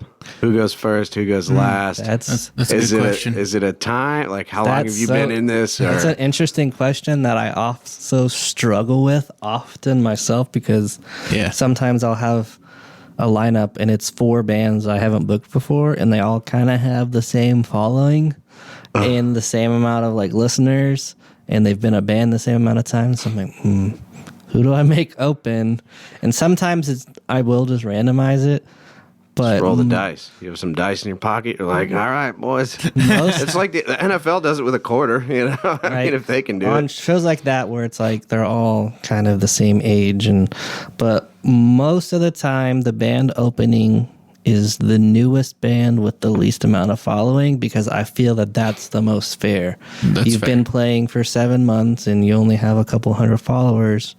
Who goes first? Who goes last? That's a good question. Is it a time? Like, how long have you been in this? That's an interesting question that I also struggle with often myself because sometimes I'll have a lineup and it's 4 bands I haven't booked before and they all kind of have the same following and the same amount of like listeners and they've been a band the same amount of time. So I'm like, who do I make open? And sometimes I will just randomize it. But just roll the dice. You have some dice in your pocket. You're like, all right, boys. It's like the NFL does it with a quarter. I mean, if they can do on shows like that where it's like they're all kind of the same age, but most of the time the band opening is the newest band with the least amount of following because I feel that that's the most fair. You've been playing for 7 months and you only have a couple hundred followers.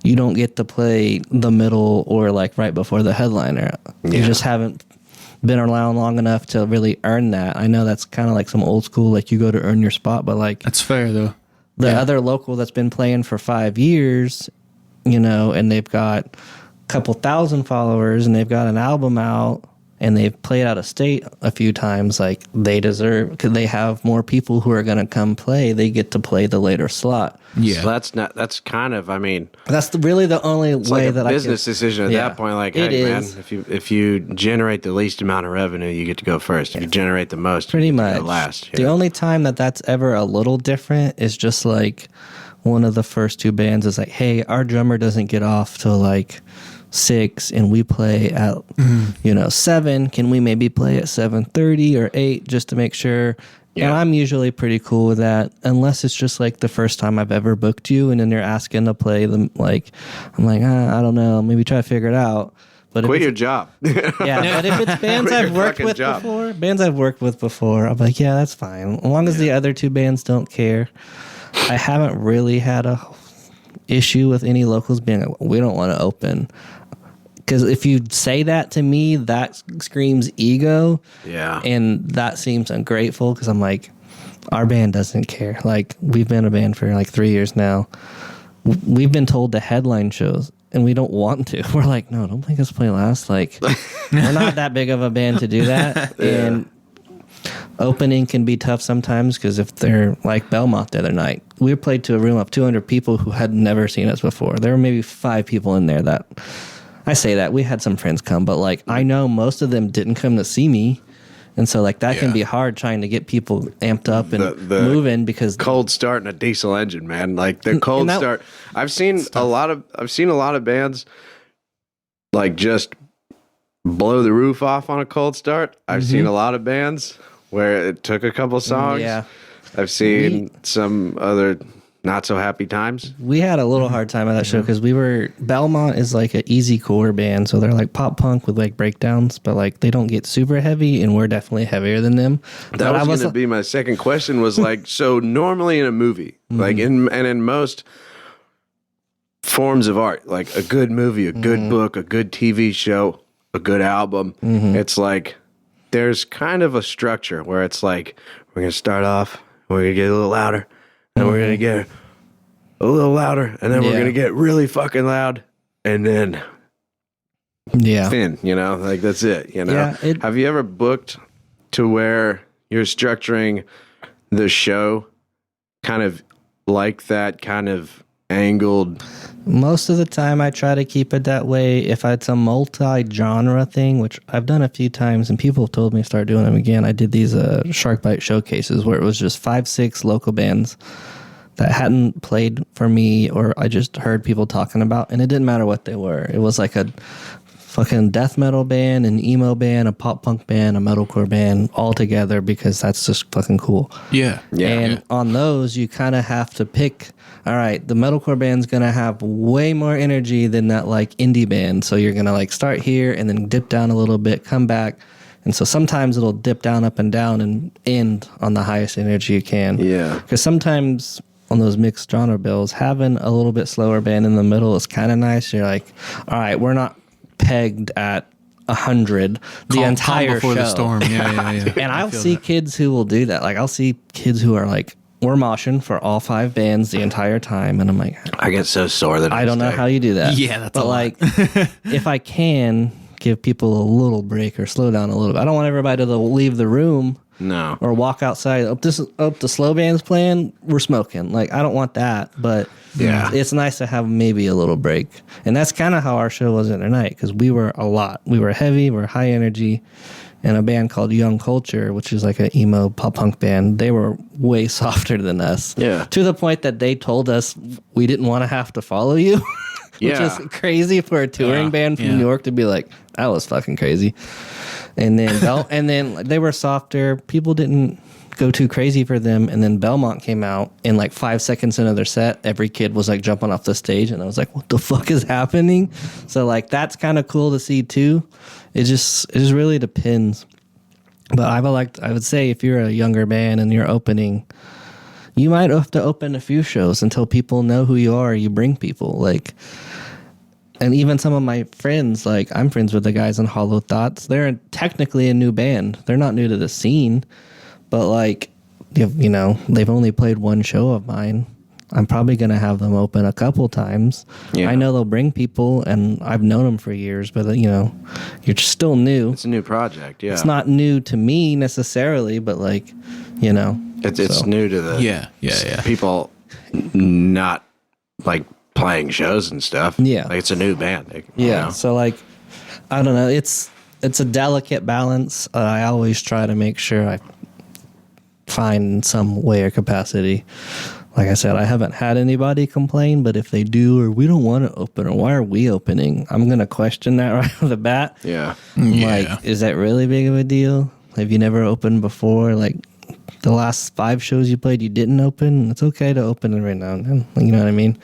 You don't get to play the middle or like right before the headliner. You just haven't been around long enough to really earn that. I know that's kind of like some old school, like you go to earn your spot, but like that's fair though. The other local that's been playing for 5 years, and they've got couple thousand followers and they've got an album out and they've played out of state a few times, like they deserve, because they have more people who are going to come play, they get to play the later slot. Yeah. So that's kind of, I mean, that's really the only way like that business decision at that point. Like, hey man, if you generate the least amount of revenue, you get to go first. If you generate the most, pretty you get much to go last. The only time that's ever a little different is just like one of the first 2 bands is like, hey, our drummer doesn't get off till like 6 and we play at 7. Can we maybe play at 7:30 or 8 just to make sure? And I'm usually pretty cool with that, unless it's just like the first time I've ever booked you and then you're asking to play them. Like, I'm like, I don't know, maybe try to figure it out. But quit your job. But if it's bands I've worked with before, I'm like, yeah, that's fine. As long as the other 2 bands don't care. I haven't really had a issue with any locals being like, we don't want to open. Because if you say that to me, that screams ego. Yeah. And that seems ungrateful because I'm like, our band doesn't care. Like, we've been a band for like 3 years now. We've been told to headline shows and we don't want to. We're like, no, don't make us play last. Like, we're not that big of a band to do that. And opening can be tough sometimes because if they're like Belmont the other night, we played to a room of 200 people who had never seen us before. There were maybe 5 people in there that... I say that we had some friends come, but like I know most of them didn't come to see me, and so like that can be hard trying to get people amped up and moving because cold start in a diesel engine, man. Like the cold start. I've seen a lot of bands like just blow the roof off on a cold start. I've seen a lot of bands where it took a couple songs. Yeah, I've seen some other not so happy times? We had a little hard time at that show because Belmont is like an easy core band, so they're like pop punk with like breakdowns, but like they don't get super heavy, and we're definitely heavier than them. That was going to be my second question. Was like, so normally in a movie, like in most forms of art, like a good movie, a good book, a good TV show, a good album, it's like there's kind of a structure where it's like we're going to start off, we're going to get a little louder. And we're going to get a little louder, and then we're going to get really fucking loud, and then thin, you know? Like, that's it, you know? Yeah, have you ever booked to where you're structuring the show kind of like that, kind of angled? Most of the time, I try to keep it that way. If it's a multi-genre thing, which I've done a few times, and people have told me to start doing them again, I did these Shark Bite showcases where it was just 5-6 local bands that hadn't played for me, or I just heard people talking about, and it didn't matter what they were. It was like a fucking death metal band, an emo band, a pop punk band, a metalcore band, all together, because that's just fucking cool. Yeah. And on those, you kind of have to pick, all right, the metalcore band's going to have way more energy than that like indie band. So you're going to like start here and then dip down a little bit, come back. And so sometimes it'll dip down, up and down, and end on the highest energy you can. Yeah. Because sometimes on those mixed genre bills, having a little bit slower band in the middle is kind of nice. You're like, all right, we're not pegged at 100 the entire before show. The storm. Yeah. And I'll see kids who will do that. Like I'll see kids who are like, we're moshing for all 5 bands the entire time, and I'm like, I get so sore that I don't know how you do that. Yeah, that's but like, if I can give people a little break or slow down a little bit, I don't want everybody to leave the room. No. Or walk outside. The slow band's playing, we're smoking. Like I don't want that, but it's nice to have maybe a little break. And that's kind of how our show was the other night, because we were a lot. We were heavy, we were high energy. And a band called Young Culture, which is like an emo pop punk band, they were way softer than us. Yeah. To the point that they told us we didn't want to have to follow you. Which is crazy for a touring band from New York to be like, that was fucking crazy. And then they were softer. People didn't go too crazy for them. And then Belmont came out, and like 5 seconds into their set, every kid was like jumping off the stage, and I was like, what the fuck is happening? So like that's kind of cool to see too. It just really depends. But I would say if you're a younger band and you're opening, you might have to open a few shows until people know who you are. You bring people like. And even some of my friends, like I'm friends with the guys in Hollow Thoughts. They're technically a new band. They're not new to the scene, but like, you know, they've only played one show of mine. I'm probably going to have them open a couple times. Yeah. I know they'll bring people, and I've known them for years, but you know, you're still new. It's a new project. Yeah. It's not new to me necessarily, but like, you know, it's new to the people not like playing shows and stuff. Yeah. Like it's a new band. You know? So like, I don't know. It's a delicate balance. I always try to make sure I find some way or capacity. Like I said, I haven't had anybody complain, but if they do, or we don't want to open, or why are we opening? I'm going to question that right off the bat. Yeah. Like, is that really big of a deal? Have you never opened before? Like, the last 5 shows you played, you didn't open. It's okay to open every now and then. You know what I mean?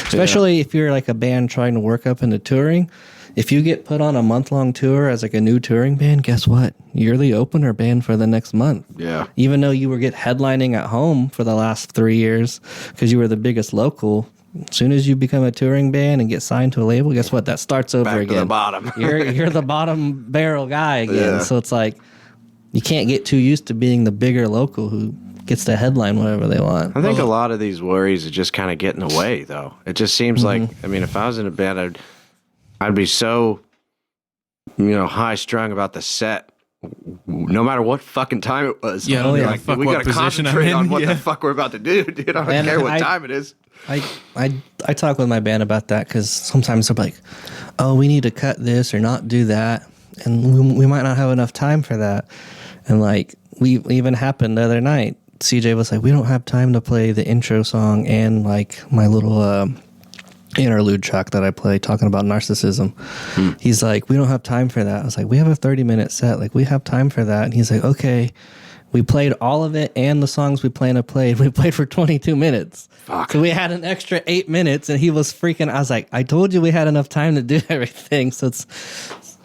Especially if you're like a band trying to work up into touring. If you get put on a month-long tour as like a new touring band, guess what? You're the opener band for the next month. Yeah. Even though you were headlining at home for the last 3 years because you were the biggest local, as soon as you become a touring band and get signed to a label, guess what? That starts over Back again. To the bottom. you're the bottom barrel guy again. Yeah. So it's like you can't get too used to being the bigger local who gets to headline whatever they want. I think a lot of these worries are just kind of getting away, though. It just seems like, I mean, if I was in a band, I'd be so, you know, high strung about the set, no matter what fucking time it was. Yeah, like, we got to concentrate on what the fuck we're about to do, dude. I don't care what time it is. I talk with my band about that because sometimes they're like, oh, we need to cut this or not do that, and we might not have enough time for that. And like, we even happened the other night. CJ was like, we don't have time to play the intro song and like my little interlude track that I play talking about narcissism. He's like, we don't have time for that. I was like, we have a 30-minute set. Like, we have time for that. And he's like, okay, we played all of it and the songs we plan to play. We played for 22 minutes. Fuck. So we had an extra 8 minutes, and he was freaking. I was like, I told you we had enough time to do everything. So it's.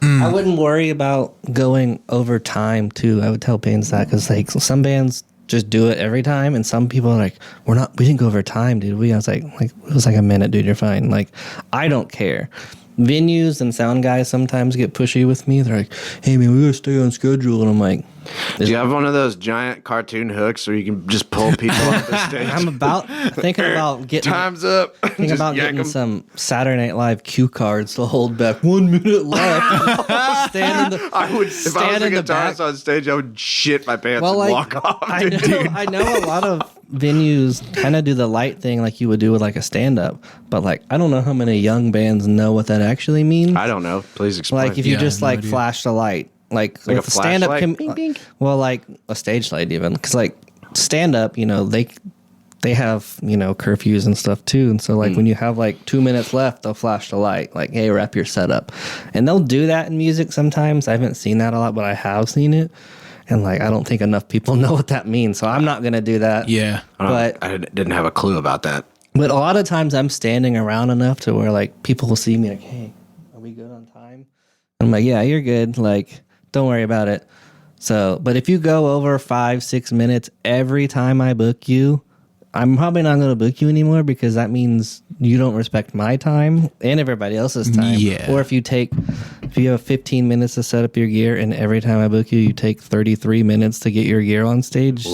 I wouldn't worry about going over time too. I would tell bands that because like some bands just do it every time, and some people are like, we didn't go over time, dude. I was like it was like a minute, dude. You're fine. Like, I don't care. Venues and sound guys sometimes get pushy with me. They're like, hey man, we gotta stay on schedule, and I'm like, do you have one of those giant cartoon hooks where you can just pull people off the stage? I'm thinking about getting time's up. Thinking about getting some Saturday Night Live cue cards to hold back 1 minute left. Stand in the, I would, if I was a guitarist on stage, I would shit my pants and walk off. I know a lot of venues kind of do the light thing like you would do with like a stand-up, but like I don't know how many young bands know what that actually means. I don't know. Please explain. Like if you just like flash the light, like a with stand-up, well, like a stage light even, because like stand-up, you know, they have, you know, curfews and stuff too, and so like when you have like 2 minutes left, they'll flash the light, like, hey, wrap your setup, and they'll do that in music sometimes. I haven't seen that a lot, but I have seen it. And like, I don't think enough people know what that means, so I'm not gonna do that. Yeah, but I didn't have a clue about that. But a lot of times, I'm standing around enough to where like people will see me like, "Hey, are we good on time?" I'm like, "Yeah, you're good. Like, don't worry about it." So, but if you go over 5-6 minutes every time I book you, I'm probably not going to book you anymore because that means you don't respect my time and everybody else's time. Yeah. Or if you have 15 minutes to set up your gear and every time I book you, you take 33 minutes to get your gear on stage,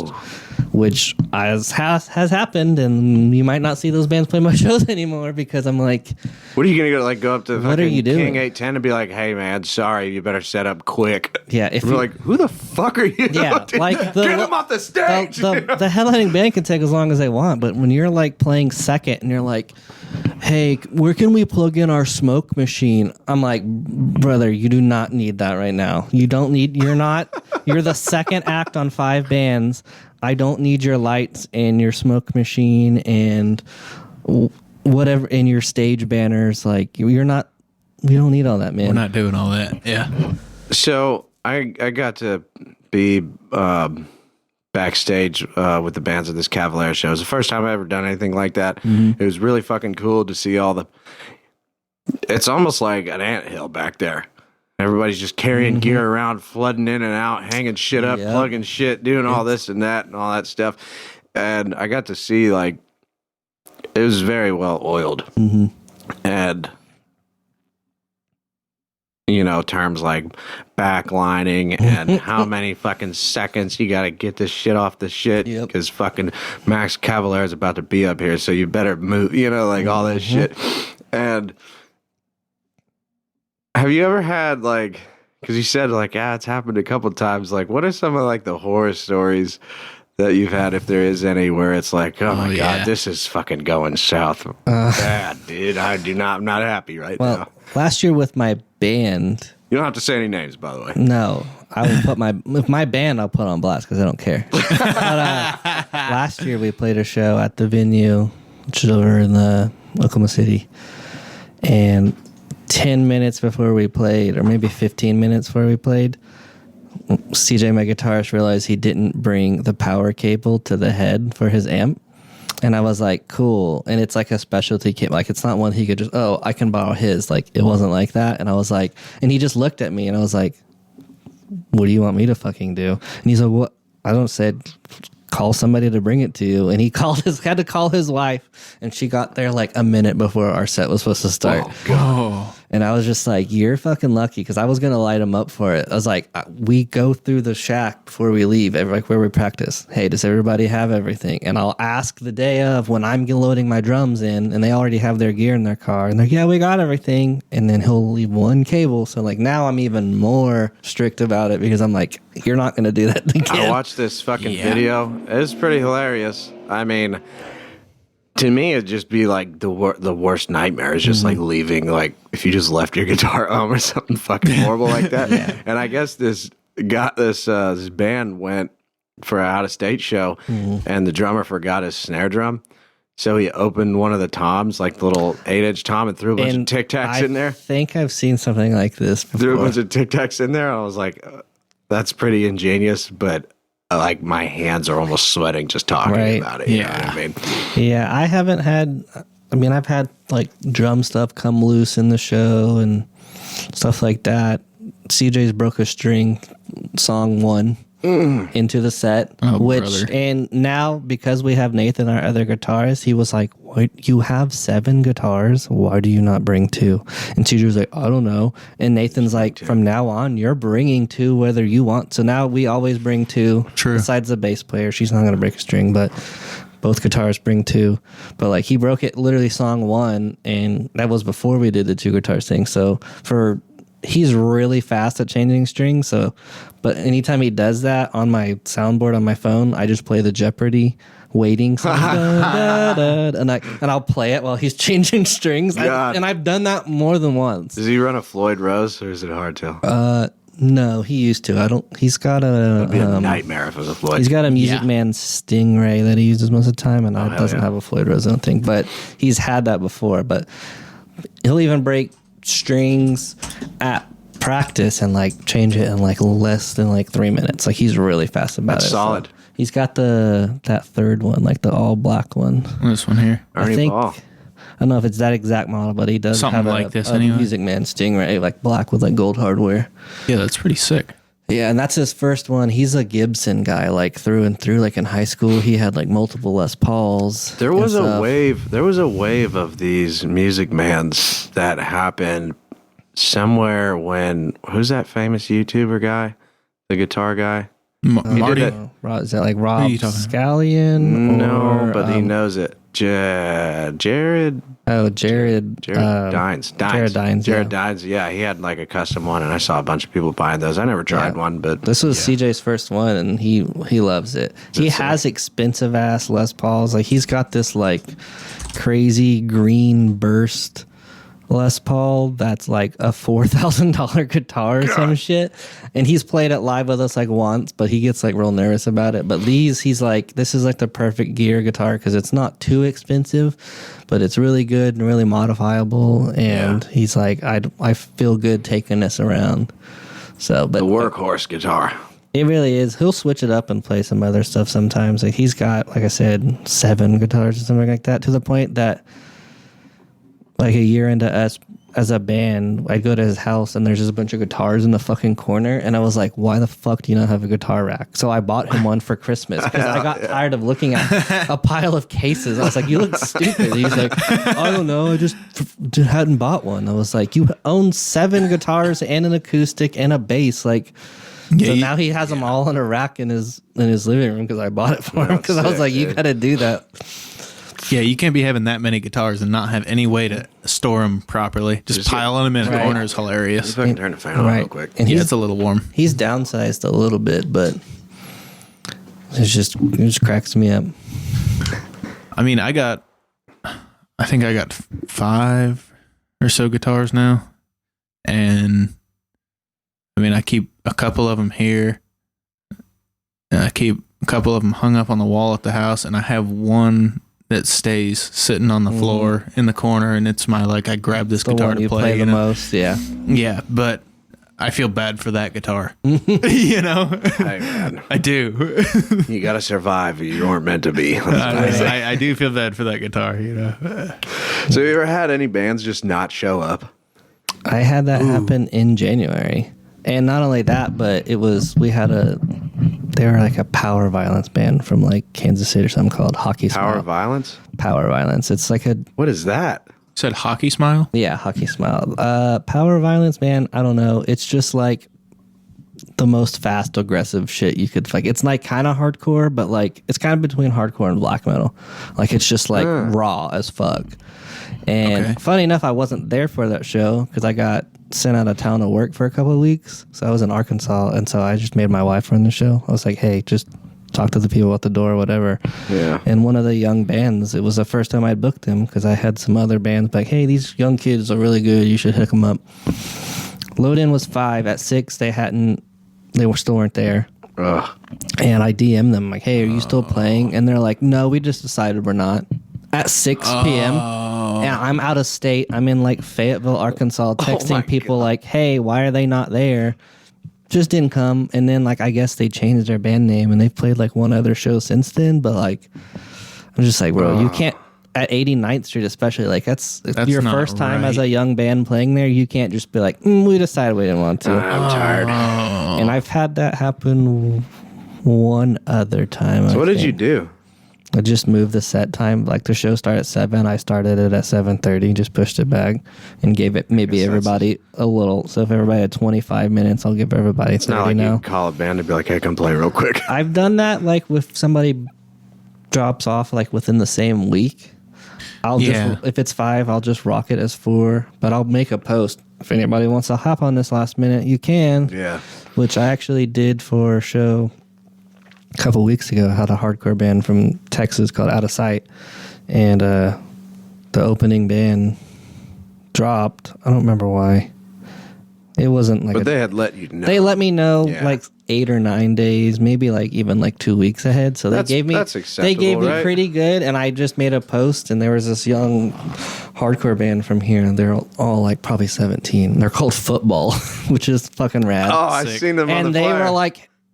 which has happened, and you might not see those bands play my shows anymore because I'm like, what are you going to like go up to what are you doing? King 810 and be like, hey man, sorry, you better set up quick. Yeah. If we're like, who the fuck are you? Yeah. Like get them off the stage. The headlining band can take as long as they want, but when you're like playing second and you're like, hey, where can we plug in our smoke machine? I'm like, brother, you do not need that right now. You're the second act on 5 bands. I don't need your lights and your smoke machine and whatever in your stage banners. Like, we don't need all that, man. We're not doing all that. Yeah. So I got to be backstage with the bands at this Cavalera show. It was the first time I ever done anything like that. Mm-hmm. It was really fucking cool to see it's almost like an anthill back there. Everybody's just carrying gear around, flooding in and out, hanging shit up, plugging shit, doing all this and that and all that stuff. And I got to see, like, it was very well oiled. Mm-hmm. And, you know, terms like backlining and how many fucking seconds you got to get this shit off the shit because fucking Max Cavalera is about to be up here, so you better move, you know, like all this shit. And have you ever had, like, because you said, like, it's happened a couple times, like, what are some of, like, the horror stories that you've had, if there is any, where it's like, oh my God, this is fucking going south bad, dude. I'm not happy now. Last year with my band. You don't have to say any names, by the way. No, I will with my band, I'll put on blast because I don't care. But last year we played a show at the venue, which is over in Oklahoma City, and 10 minutes before we played, or maybe 15 minutes before we played, CJ, my guitarist, realized he didn't bring the power cable to the head for his amp. And I was like, cool. And it's like a specialty cable. Like, it's not one he could just, I can borrow his. Like, it wasn't like that. And I was like, and he just looked at me and I was like, what do you want me to fucking do? And he's like, what? I don't said, call somebody to bring it to you. And he had to call his wife, and she got there like a minute before our set was supposed to start. Oh, God. And I was just like, you're fucking lucky, because I was going to light him up for it. I was like, we go through the shack before we leave, like where we practice. Hey, does everybody have everything? And I'll ask the day of when I'm loading my drums in, and they already have their gear in their car. And they're like, yeah, we got everything. And then he'll leave one cable. So like now I'm even more strict about it, because I'm like, you're not going to do that again. I watched this fucking video. It's pretty hilarious. I mean, to me, it'd just be like the worst nightmare. It's just like leaving, like if you just left your guitar home or something fucking horrible like that. And I guess this band went for an out-of-state show, and the drummer forgot his snare drum. So he opened one of the toms, like the little 8-inch tom, and threw a bunch of Tic Tacs in there. I think I've seen something like this before. Threw a bunch of Tic Tacs in there. I was like, that's pretty ingenious, but like my hands are almost sweating just talking about it. You know what I mean? Yeah, I haven't had. I mean, I've had like drum stuff come loose in the show and stuff like that. CJ's broke a string, song 1 into the set, and now because we have Nathan, our other guitarist, he was like, "What? You have 7 guitars? Why do you not bring 2?" And CJ was like, "I don't know." And Nathan's like, "From now on, you're bringing 2 whether you want." So now we always bring 2. True. Besides the bass player, she's not gonna break a string, but both guitars bring 2. But like he broke it literally song 1, and that was before we did the 2 guitars thing. So he's really fast at changing strings. So, but anytime he does that on my soundboard on my phone, I just play the Jeopardy waiting song, and I'll play it while he's changing strings. And I've done that more than once. Does he run a Floyd Rose or is it a hardtail? No, he used to. He's got It'd be a nightmare if it was a Floyd. He's got a Music Man Stingray that he uses most of the time, and it doesn't have a Floyd Rose, I don't think. But he's had that before. But he'll even break strings at practice and like change it in like less than like 3 minutes. Like he's really fast about it. That's solid. So he's got that third one, like the all black one. This one here. Ernie I think Ball. I don't know if it's that exact model, but he does Something have like this a anyway. Music Man Stingray, like black with like gold hardware. Yeah, that's pretty sick. Yeah, and that's his first one. He's a Gibson guy, like through and through. Like in high school, he had like multiple Les Pauls. There was a wave. There was a wave of these Music Mans that happened somewhere when who's that famous YouTuber guy, the guitar guy? Marty. Is that like Rob Who are you talking Scallion? No, but he knows it. Jared. Oh, Jared Dines. Jared Dines. Jared Dines. Yeah, he had like a custom one, and I saw a bunch of people buying those. I never tried one, but this was CJ's first one, and he loves it. He has expensive ass Les Pauls. Like he's got this like crazy green burst Les Paul that's like a $4,000 guitar or some shit, and he's played it live with us like once, but he gets like real nervous about it. But he's like, this is like the perfect gear guitar because it's not too expensive, but it's really good and really modifiable. And he's like, I feel good taking this around. So, but the workhorse guitar. It really is. He'll switch it up and play some other stuff sometimes. Like he's got, like I said, 7 guitars or something like that, to the point that like a year into us as a band, I'd go to his house and there's just a bunch of guitars in the fucking corner. And I was like, why the fuck do you not have a guitar rack? So I bought him one for Christmas because I got tired of looking at a pile of cases. I was like, you look stupid. He's like, I don't know. I just hadn't bought one. I was like, you own 7 guitars and an acoustic and a bass. Like, so now he has them all in a rack in his living room because I bought it for him because I was like, you got to do that. Yeah, you can't be having that many guitars and not have any way to store them properly. Just piling them in a corner is hilarious. If I can turn the fan on real quick. And it's a little warm. He's downsized a little bit, but it just cracks me up. I mean, I think I got 5 or so guitars now. And I mean, I keep a couple of them here. And I keep a couple of them hung up on the wall at the house. And I have one that stays sitting on the floor in the corner, and it's my I grab this guitar to play the most. Yeah, but I feel bad for that guitar. You know, Hey, man. I do. You got to survive. You weren't meant to be. I do feel bad for that guitar. You know. So, you ever had any bands just not show up? I had that happen in January, and not only that, but they were like a power violence band from like Kansas City or something called Hockey Smile. Power Violence? Power Violence. It's like What is that? Said Hockey Smile? Yeah, Hockey Smile. Power Violence, man, I don't know. It's just like the most fast, aggressive shit you could like. It's like kind of hardcore, but like it's kind of between hardcore and black metal. Like it's just like raw as fuck. And funny enough, I wasn't there for that show because I got sent out of town to work for a couple of weeks. So I was in Arkansas, and so I just made my wife run the show. I was like, hey, just talk to the people at the door, whatever. Yeah. And one of the young bands, it was the first time I'd booked them because I had some other bands like, hey, these young kids are really good. You should hook them up. Load in was 5. At 6, they still weren't there. Ugh. And I DM'd them like, hey, are you still playing? And they're like, no, we just decided we're not. At 6 p.m. And I'm out of state. I'm in like Fayetteville, Arkansas, texting people like, hey, why are they not there? just didn't come. And then like I guess they changed their band name and they've played like one other show since then. But like I'm just like, bro, you can't at 89th Street especially, like that's your first time as a young band playing there. You can't just be like, we decided we didn't want to. I'm tired. And I've had that happen one other time. So what did you do? I just moved the set time. Like the show started at 7. I started it at 7:30. Just pushed it back and gave it maybe everybody a little. So if everybody had 25 minutes, I'll give everybody 30 It's not like now. you can call a band and be like, hey, come play real quick. I've done that like with somebody drops off like within the same week. I'll just, if it's 5, I'll just rock it as 4. But I'll make a post. If anybody wants to hop on this last minute, you can. Yeah. Which I actually did for a show a couple weeks ago. I had a hardcore band from Texas called Out of Sight, and the opening band dropped. I don't remember why. It wasn't like, but they had let you know. They let me know like 8 or 9 days, maybe like even like 2 weeks ahead. So they gave me pretty good. And I just made a post, and there was this young hardcore band from here, and they're all like probably 17. They're called Football, which is fucking rad. Oh, I've seen them on the flyer.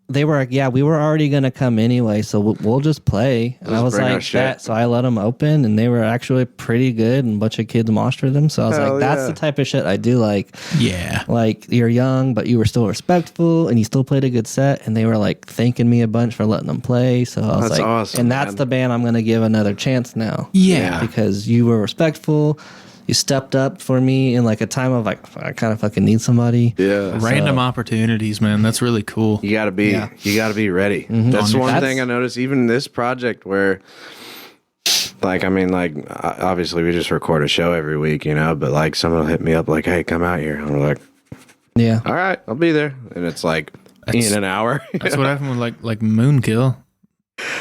They were like, yeah, we were already going to come anyway, so we'll just play. And I was like, that. So I let them open, and they were actually pretty good, and a bunch of kids moshed them. So I was like, that's the type of shit I do like. Yeah. Like, you're young, but you were still respectful, and you still played a good set, and they were like thanking me a bunch for letting them play. So I was like, awesome, and that's the band I'm going to give another chance now. Yeah. Because you were respectful. You stepped up for me in like a time of like, I kind of fucking need somebody. Yeah. Random opportunities, man. That's really cool. You gotta be ready. Mm-hmm. That's one thing I noticed, even in this project where like, I mean, like obviously we just record a show every week, you know, but like someone will hit me up like, hey, come out here. And we're like, yeah, all right, I'll be there. And it's like in an hour. That's what happened with like Moonkill.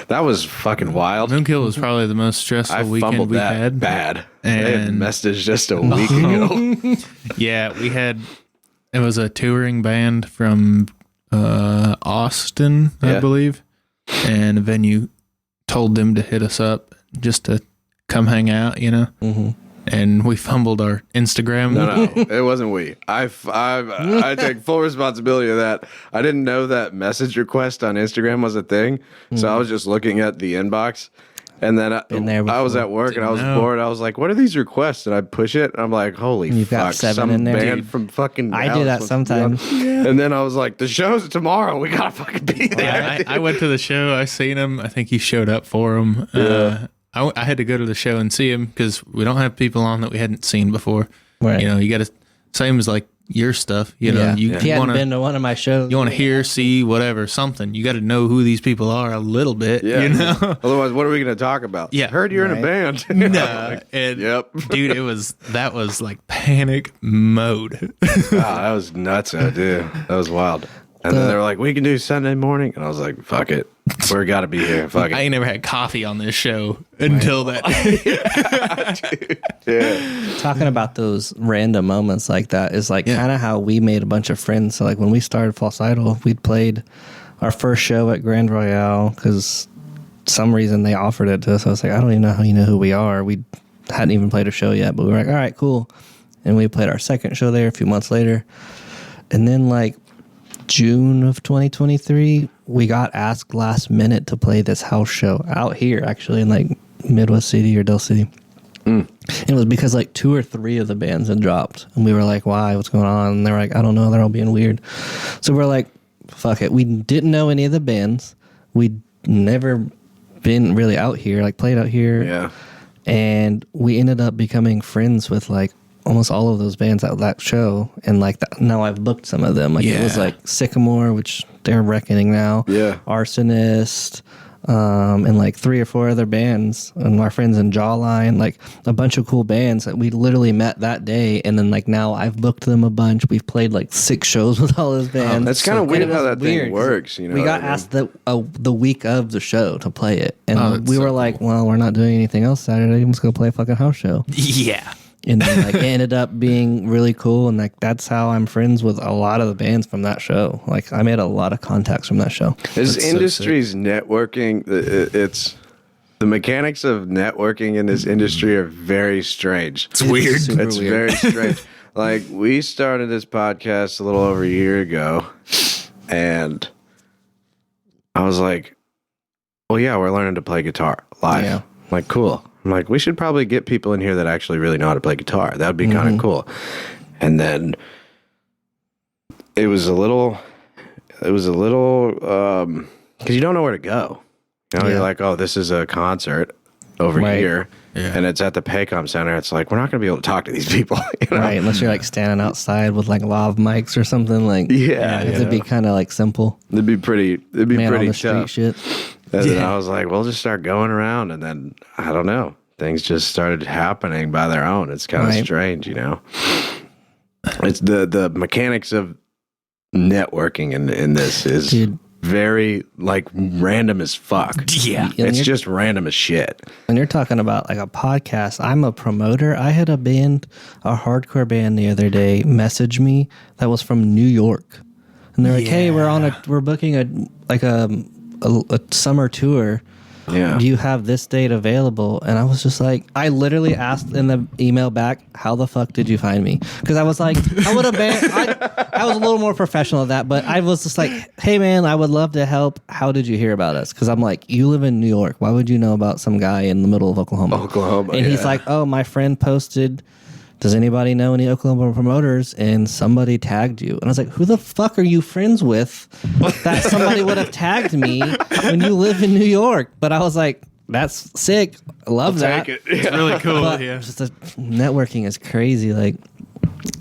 That was fucking wild. Moonkill was probably the most stressful weekend we had. Bad. And they had messaged just a week ago. Yeah, it was a touring band from Austin, I believe. And a venue told them to hit us up just to come hang out, you know? Mm-hmm. And we fumbled our Instagram. No, it wasn't we. I take full responsibility of that. I didn't know that message request on Instagram was a thing, so I was just looking at the inbox, and then I was at work and I was bored. I was like, "What are these requests?" And I push it, and I'm like, "Holy You've fuck!" got 7 some in there, band dude. from fucking. I do that sometimes. And then I was like, "The show's tomorrow. We gotta fucking be there." I went to the show. I seen him. I think he showed up for him. Yeah. I had to go to the show and see him because we don't have people on that we hadn't seen before. Right. You know, you got to, same as like your stuff. You know, you hadn't been to one of my shows. You want to hear, see, whatever, something. You got to know who these people are a little bit. Yeah. You know. Otherwise, what are we going to talk about? Yeah. Heard you're in a band. No. And yep. Dude, that was like panic mode. That was nuts, dude. That was wild. And then they were like, we can do Sunday morning. And I was like, fuck it. We got to be here. Fuck it. I ain't never had coffee on this show until that day. Yeah. Talking about those random moments like that is like kind of how we made a bunch of friends. So like when we started False Idol, we'd played our first show at Grand Royale because some reason they offered it to us. I was like, I don't even know how you know who we are. We hadn't even played a show yet, but we were like, all right, cool. And we played our second show there a few months later. And then like June of 2023, we got asked last minute to play this house show out here, actually, in like Midwest City or Del City. And it was because like 2 or 3 of the bands had dropped. And we were like, why? What's going on? And they were like, I don't know. They're all being weird. So we're like, fuck it. We didn't know any of the bands. We'd never been really out here, like played out here. Yeah. And we ended up becoming friends with like almost all of those bands at that show, and like now I've booked some of them. Like it was like Sycamore, which they're reckoning now. Yeah, Arsonist, and like 3 or 4 other bands, and our friends in Jawline, like a bunch of cool bands that we literally met that day. And then like now I've booked them a bunch. We've played like 6 shows with all those bands. That's kind of weird how that thing works. You know, we got asked the week of the show to play it, and we were like, well, we're not doing anything else Saturday. Let's go play a fucking house show. Yeah. And then like it ended up being really cool, and like that's how I'm friends with a lot of the bands from that show. Like I made a lot of contacts from that show. This industry's networking, it's the mechanics of networking in this industry are very strange. It's weird. It's very strange. Like we started this podcast a little over a year ago, And I was like, well, yeah, we're learning to play guitar live. Yeah. I'm like, cool. I'm like, we should probably get people in here that actually really know how to play guitar. That would be kind of cool. And then it was a little, because you don't know where to go. You know, you're like, oh, this is a concert over here. Yeah. And it's at the Paycom Center. It's like, we're not going to be able to talk to these people. You know? Right, unless you're like standing outside with like lav mics or something. Like, it'd be kind of like simple. It'd be pretty on the tough. street shit. And then I was like, we'll just start going around. And then, I don't know, things just started happening by their own. It's kind of strange, you know? It's the mechanics of networking in this is very like random as fuck. Yeah. It's just random as shit. When you're talking about like a podcast, I'm a promoter. I had a band, a hardcore band the other day message me that was from New York. And they're like, hey, we're booking a summer tour. Yeah. Do you have this date available? And I was just like, I literally asked in the email back, how the fuck did you find me? Because I was like, I would have been, I was a little more professional at that, but I was just like, hey man, I would love to help. How did you hear about us? Because I'm like, you live in New York. Why would you know about some guy in the middle of Oklahoma? And he's like, oh, my friend posted, does anybody know any Oklahoma promoters? And somebody tagged you. And I was like, who the fuck are you friends with that somebody would have tagged me when you live in New York? But I was like, that's sick. I love that. It's really cool. But just the networking is crazy. Like,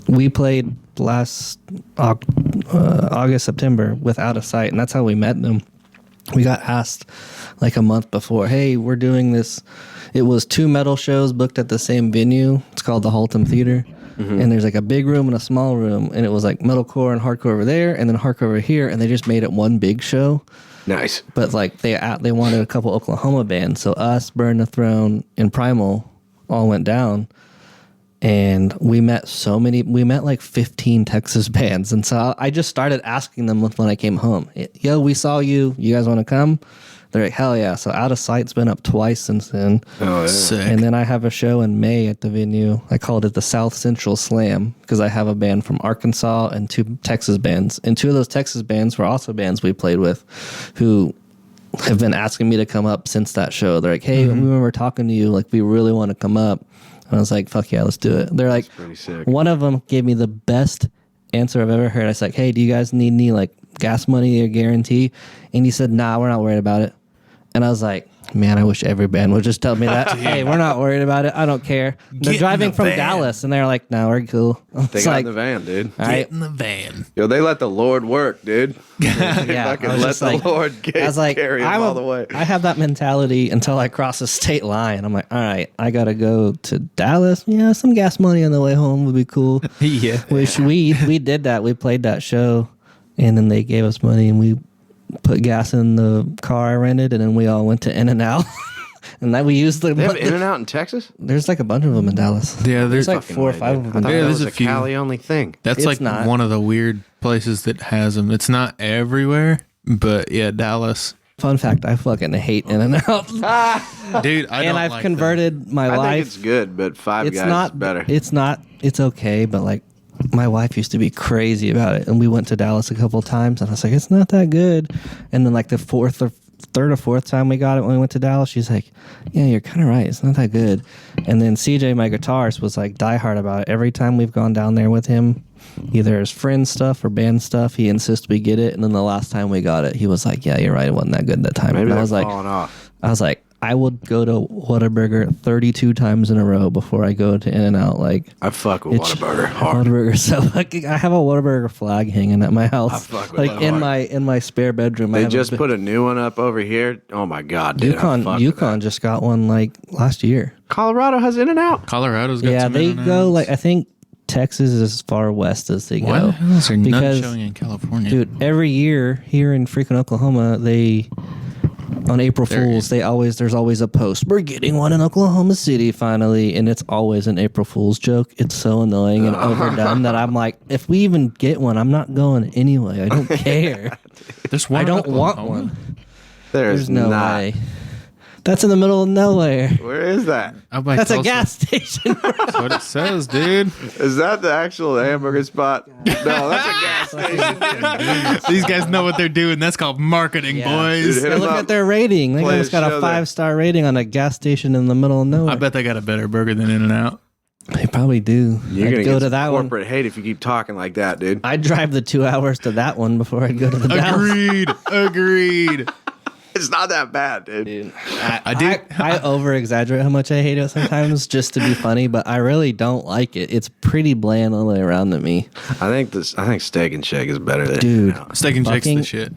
we played last August, September with Out of Sight, and that's how we met them. We got asked like a month before, hey, we're doing this. It was 2 metal shows booked at the same venue. It's called the Haltom Theater. And there's like a big room and a small room. And it was like metalcore and hardcore over there and then hardcore over here. And they just made it one big show. Nice. But like they wanted a couple Oklahoma bands. So us, Burn the Throne, and Primal all went down. And we met like 15 Texas bands. And so I just started asking them when I came home. Yo, we saw you. You guys want to come? They're like, hell yeah. So Out of Sight's been up twice since then. Oh, yeah. Sick. And then I have a show in May at the venue. I called it the South Central Slam because I have a band from Arkansas and 2 Texas bands. And 2 of those Texas bands were also bands we played with who have been asking me to come up since that show. They're like, hey, we remember talking to you. Like, we really want to come up. And I was like, fuck yeah, let's do it. They're like, pretty sick. One of them gave me the best answer I've ever heard. I was like, hey, do you guys need any like gas money or guarantee? And he said, nah, we're not worried about it. And I was like, man, I wish every band would just tell me that. Hey, we're not worried about it. I don't care. They're driving from Dallas, and they're like, no, we're cool. They got in the van, dude. Get in the van. Yo, they let the Lord work, dude. Yeah, Fucking let the Lord carry him all the way. I have that mentality until I cross a state line. I'm like, all right, I got to go to Dallas. Yeah, some gas money on the way home would be cool. Yeah. Which we did that. We played that show, and then they gave us money, and we put gas in the car I rented, and then we all went to In-N-Out. And then we used the... They have In-N-Out in Texas? There's like a bunch of them in Dallas. Yeah, there's like 4 or 5 of them. I thought Yeah, that there's was a a few. Cali only thing. That's It's like not. one of the weird places that has them. It's not everywhere, but yeah, Dallas. Fun fact, I fucking hate In-N-Out. Dude, I don't And I've like converted my I life. think it's good, but Five Guys is better. It's okay, but like my wife used to be crazy about it, and we went to Dallas a couple of times, and I was like, it's not that good. And then like the third or fourth time we got it when we went to Dallas, she's like, yeah, you're kind of right, it's not that good. And then CJ, my guitarist, was like diehard about it. Every time we've gone down there with him, either as friend stuff or band stuff, he insists we get it. And then the last time we got it, he was like, yeah, you're right, it wasn't that good that time. Maybe And they're I was like, falling off. I would go to Whataburger 32 times in a row before I go to In-N-Out. Like, I fuck with Whataburger hard. Whataburger, so fucking, I have a Whataburger flag hanging at my house. I fuck with like that in hard. my spare bedroom. They just put a new one up over here. Oh my god, dude! I fuck with Yukon that. just got one like last year. Colorado has In-N-Out. Colorado's got Yeah, some they In-N-Outs. go like, I think Texas is as far west as they Why go. the hell is there none Because, showing in California? dude, every year here in freaking Oklahoma, they on April Fools, there's always a post. We're getting one in Oklahoma City finally, and it's always an April Fool's joke. It's so annoying and overdone that I'm like, if we even get one, I'm not going anyway. I don't care. There's one I in don't want Oklahoma? one. There's There's no not. way. That's in the middle of nowhere. Where is that? Out by That's a Tulsa. gas station. That's what it says, dude. Is that the actual hamburger spot? No, that's a gas station. These guys know what they're doing. That's called marketing, Yeah. boys. Dude, hit Hey, 'em look up. at their rating. They Play almost a got show a there. 5-star rating on a gas station in the middle of nowhere. I bet they got a better burger than In-N-Out. They probably do. You're I'd gonna go get to some that one. corporate hate if you keep talking like that, dude. I'd drive the 2 hours to that one before I'd go to the Dallas. Agreed. It's not that bad, dude. Dude, I do. I over exaggerate how much I hate it sometimes just to be funny, but I really don't like it. It's pretty bland all the way around to me. I think Steak and Shake is better than Dude. In-N-Out. Steak and Shake's Fucking- the shit.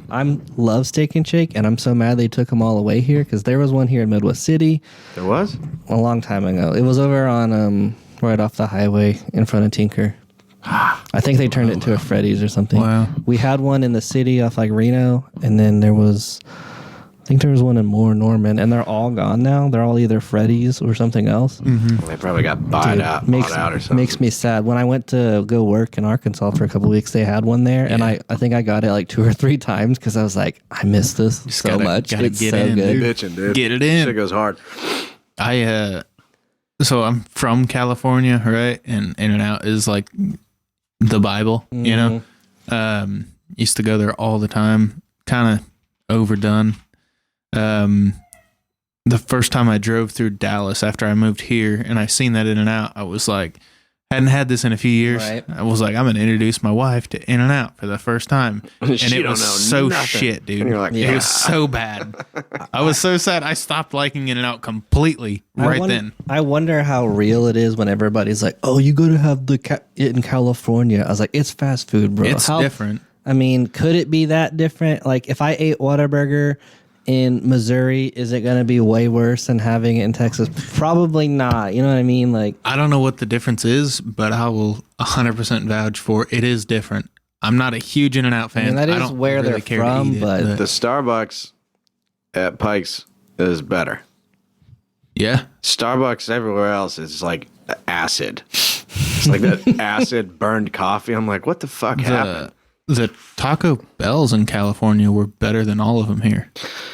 Love Steak and Shake, and I'm so mad they took them all away here because there was one here in Midwest City There was? a long time ago. It was over on right off the highway in front of Tinker. I think they turned it into a Freddy's or something. Wow. We had one in the city off like Reno, and then there was, I think there was one in Moore Norman, and they're all gone now. They're all either Freddy's or something else. They probably got bought Dude, out or something. makes me sad. When I went to go work in Arkansas for a couple weeks, they had one there, and I think I got it like 2 or 3 times because I was like, I miss this so gotta- much. gotta It's get so in, good. dude. Bitching, dude. Get it in. Shit goes hard. So I'm from California, right? And In-N-Out is like the Bible, you know? Used to go there all the time, kind of overdone. The first time I drove through Dallas after I moved here and I seen that In-N-Out, I was like, hadn't had this in a few years. Right. I was like, I'm going to introduce my wife to In-N-Out for the first time. And She it don't was know so nothing. shit, dude. And you're like, It yeah. was so bad. I was so sad. I stopped liking In-N-Out completely right then. I wonder how real it is when everybody's like, "Oh, you got to have it in California." I was like, "It's fast food, bro. It's different. I mean, could it be that different? Like, if I ate Whataburger in Missouri, is it going to be way worse than having it in Texas? Probably not. You know what I mean? Like, I don't know what the difference is, but I will 100% vouch for it is different. I'm not a huge In-N-Out fan. I mean, that is don't where really they're care to from, eat it, but- The Starbucks at Pikes is better. yeah. Starbucks everywhere else is like acid. It's like that acid burned coffee. I'm like, what the fuck happened? The Taco Bells in California were better than all of them here.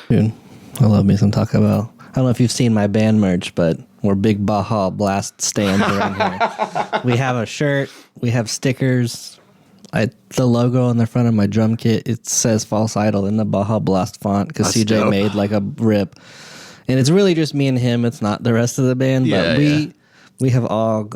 dude, I love me some Taco Bell. I don't know if you've seen my band merch, but we're big Baja Blast stands around here. We have a shirt. We have stickers. The logo on the front of my drum kit, it says False Idol in the Baja Blast font because That's CJ dope. made like a rip. And it's really just me and him. It's not the rest of the band. Yeah, But we have all,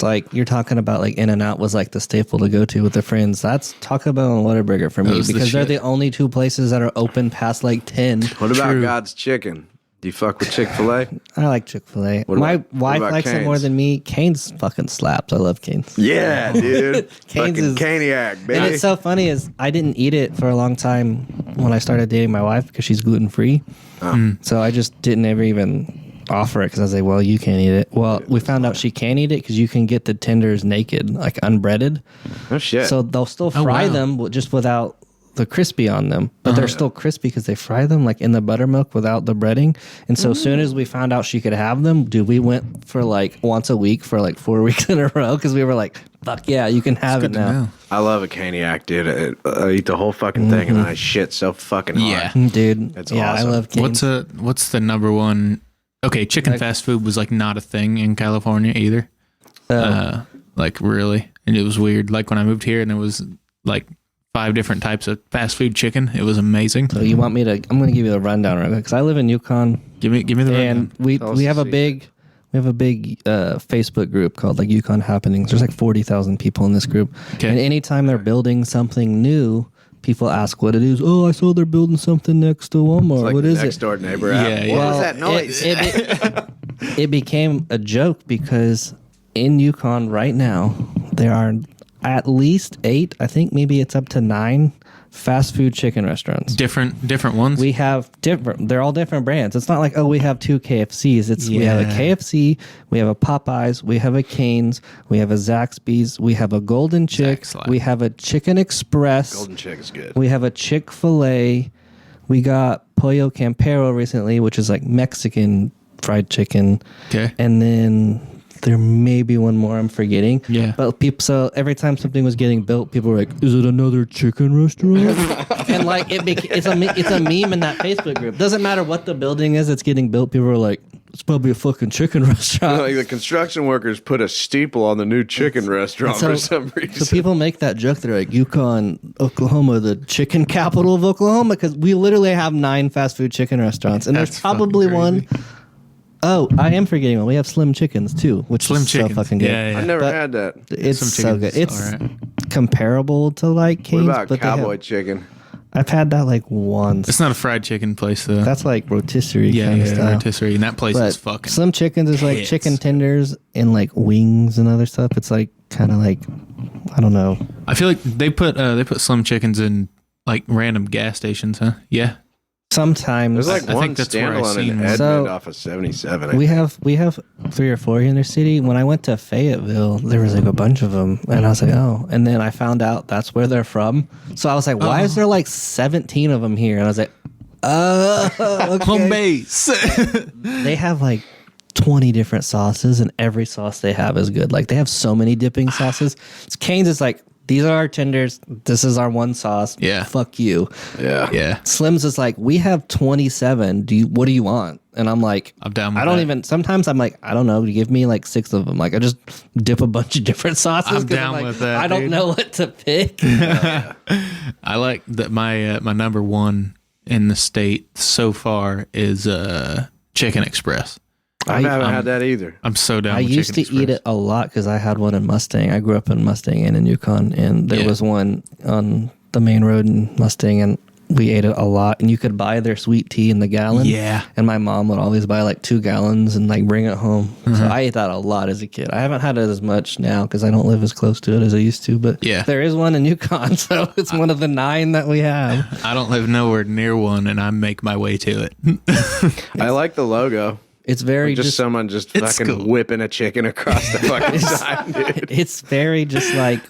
like, you're talking about like In-N-Out was like the staple to go to with the friends. That's Taco Bell and Whataburger for me was the because they're shit. the only 2 places that are open past like 10. What about True. God's Chicken? Do you fuck with Chick-fil-A? I like Chick-fil-A. What My about- what wife about likes it more Cane's? than me. Cane's fucking slaps. I love Cane's. Yeah, dude. Cane's Fucking is- Caniac, baby. And it's so funny is I didn't eat it for a long time when I started dating my wife because she's gluten free. So I just didn't ever even offer it because I was like, well, you can't eat it. Well, we found out she can eat it because you can get the tenders naked, like unbreaded. Oh, shit. So they'll still fry wow. them just without the crispy on them, but they're still crispy because they fry them like in the buttermilk without the breading. And so as soon as we found out she could have them, dude, we went for like once a week for like 4 weeks in a row because we were like, fuck yeah, you can have it Good to now. know. I love a Caniac, dude. I eat the whole fucking thing and I shit so fucking hard. Yeah. Dude, It's yeah, awesome. I love Cane's. What's the number one? Okay, chicken fast food was like not a thing in California either. Like really, and it was weird. Like when I moved here, and it was like 5 different types of fast food chicken. It was amazing. So you want me to? I'm going to give you the rundown real quick because I live in Yukon, Give me the and rundown. we have a big Facebook group called like Yukon Happenings. There's like 40,000 people in this group, Okay. and anytime they're building something new, people ask what it is. Oh, I saw they're building something next to Walmart. It's like What the is next it? door neighbor app. Yeah, What yeah. was that noise? It became a joke because in Yukon right now there are at least 8. I think maybe it's up to 9 fast food chicken restaurants. different ones. We have different. They're all different brands. It's not like, oh, we have 2 KFCs. It's we have a Yeah. KFC, we have a Popeyes, we have a Cane's, we have a Zaxby's, we have a Golden Chick, Zaxby's. we have a Chicken Express, Golden Chick is good. we have a Chick-fil-A, we got Pollo Campero recently, which is like Mexican fried chicken, okay. and then There may be one more I'm forgetting. Yeah. But people, so every time something was getting built, people were like, "Is it another chicken restaurant?" And like it's a meme in that Facebook group. Doesn't matter what the building is, it's getting built. People are like, "It's probably a fucking chicken restaurant." Like the construction workers put a steeple on the new chicken restaurant for some reason. So people make that joke. They're like, Yukon, Oklahoma, the chicken capital of Oklahoma, because we literally have 9 fast food chicken restaurants, and That's there's probably fucking one. Oh, I am forgetting one. We have Slim Chickens too, which Slim is Chickens. so fucking good. Yeah. I never But had that. It's Some so good. chickens, It's all right. comparable to like What Cane's, about but cowboy chicken? I've had that like once. It's not a fried chicken place though. That's like rotisserie yeah, kind of yeah, style. rotisserie, and that place But is fucking. Slim Chickens is like hits. chicken tenders and like wings and other stuff. It's like kind of like, I don't know. I feel like they put Slim Chickens in like random gas stations, huh? Yeah. Sometimes There's like I one think that's where I standalone seen in one. Edmond So, off of 77. we have 3 or 4 here in the city. When I went to Fayetteville, there was like a bunch of them, and I was like, oh. And then I found out that's where they're from. So I was like, why is there like 17 of them here? And I was like, okay. Home base. They have like 20 different sauces, and every sauce they have is good. Like they have so many dipping sauces. Cane's is like, these are our tenders. This is our one sauce. Yeah. Fuck you. Yeah. yeah. Slim's is like, we have 27. What do you want? And I'm like, I'm down with I don't that. even, sometimes I'm like, I don't know. Give me like 6 of them. Like I just dip a bunch of different sauces. I'm 'cause down like, with that, I don't dude. know what to pick. I like that my number one in the state so far is Chicken Express. I haven't had that either. I'm so down I with used to Chicken eat Express. it a lot because I had one in Mustang. I grew up in Mustang and in Yukon, and there Yeah. was one on the main road in Mustang, and we ate it a lot. And you could buy their sweet tea in the gallon. Yeah. And my mom would always buy like 2 gallons and like bring it home. So I ate that a lot as a kid. I haven't had it as much now because I don't live as close to it as I used to. But Yeah. there is one in Yukon, so it's one of the 9 that we have. I don't live nowhere near one, and I make my way to it. I like the logo. It's very Just just someone just It's fucking cool. whipping a chicken across the fucking side, dude. it's very just like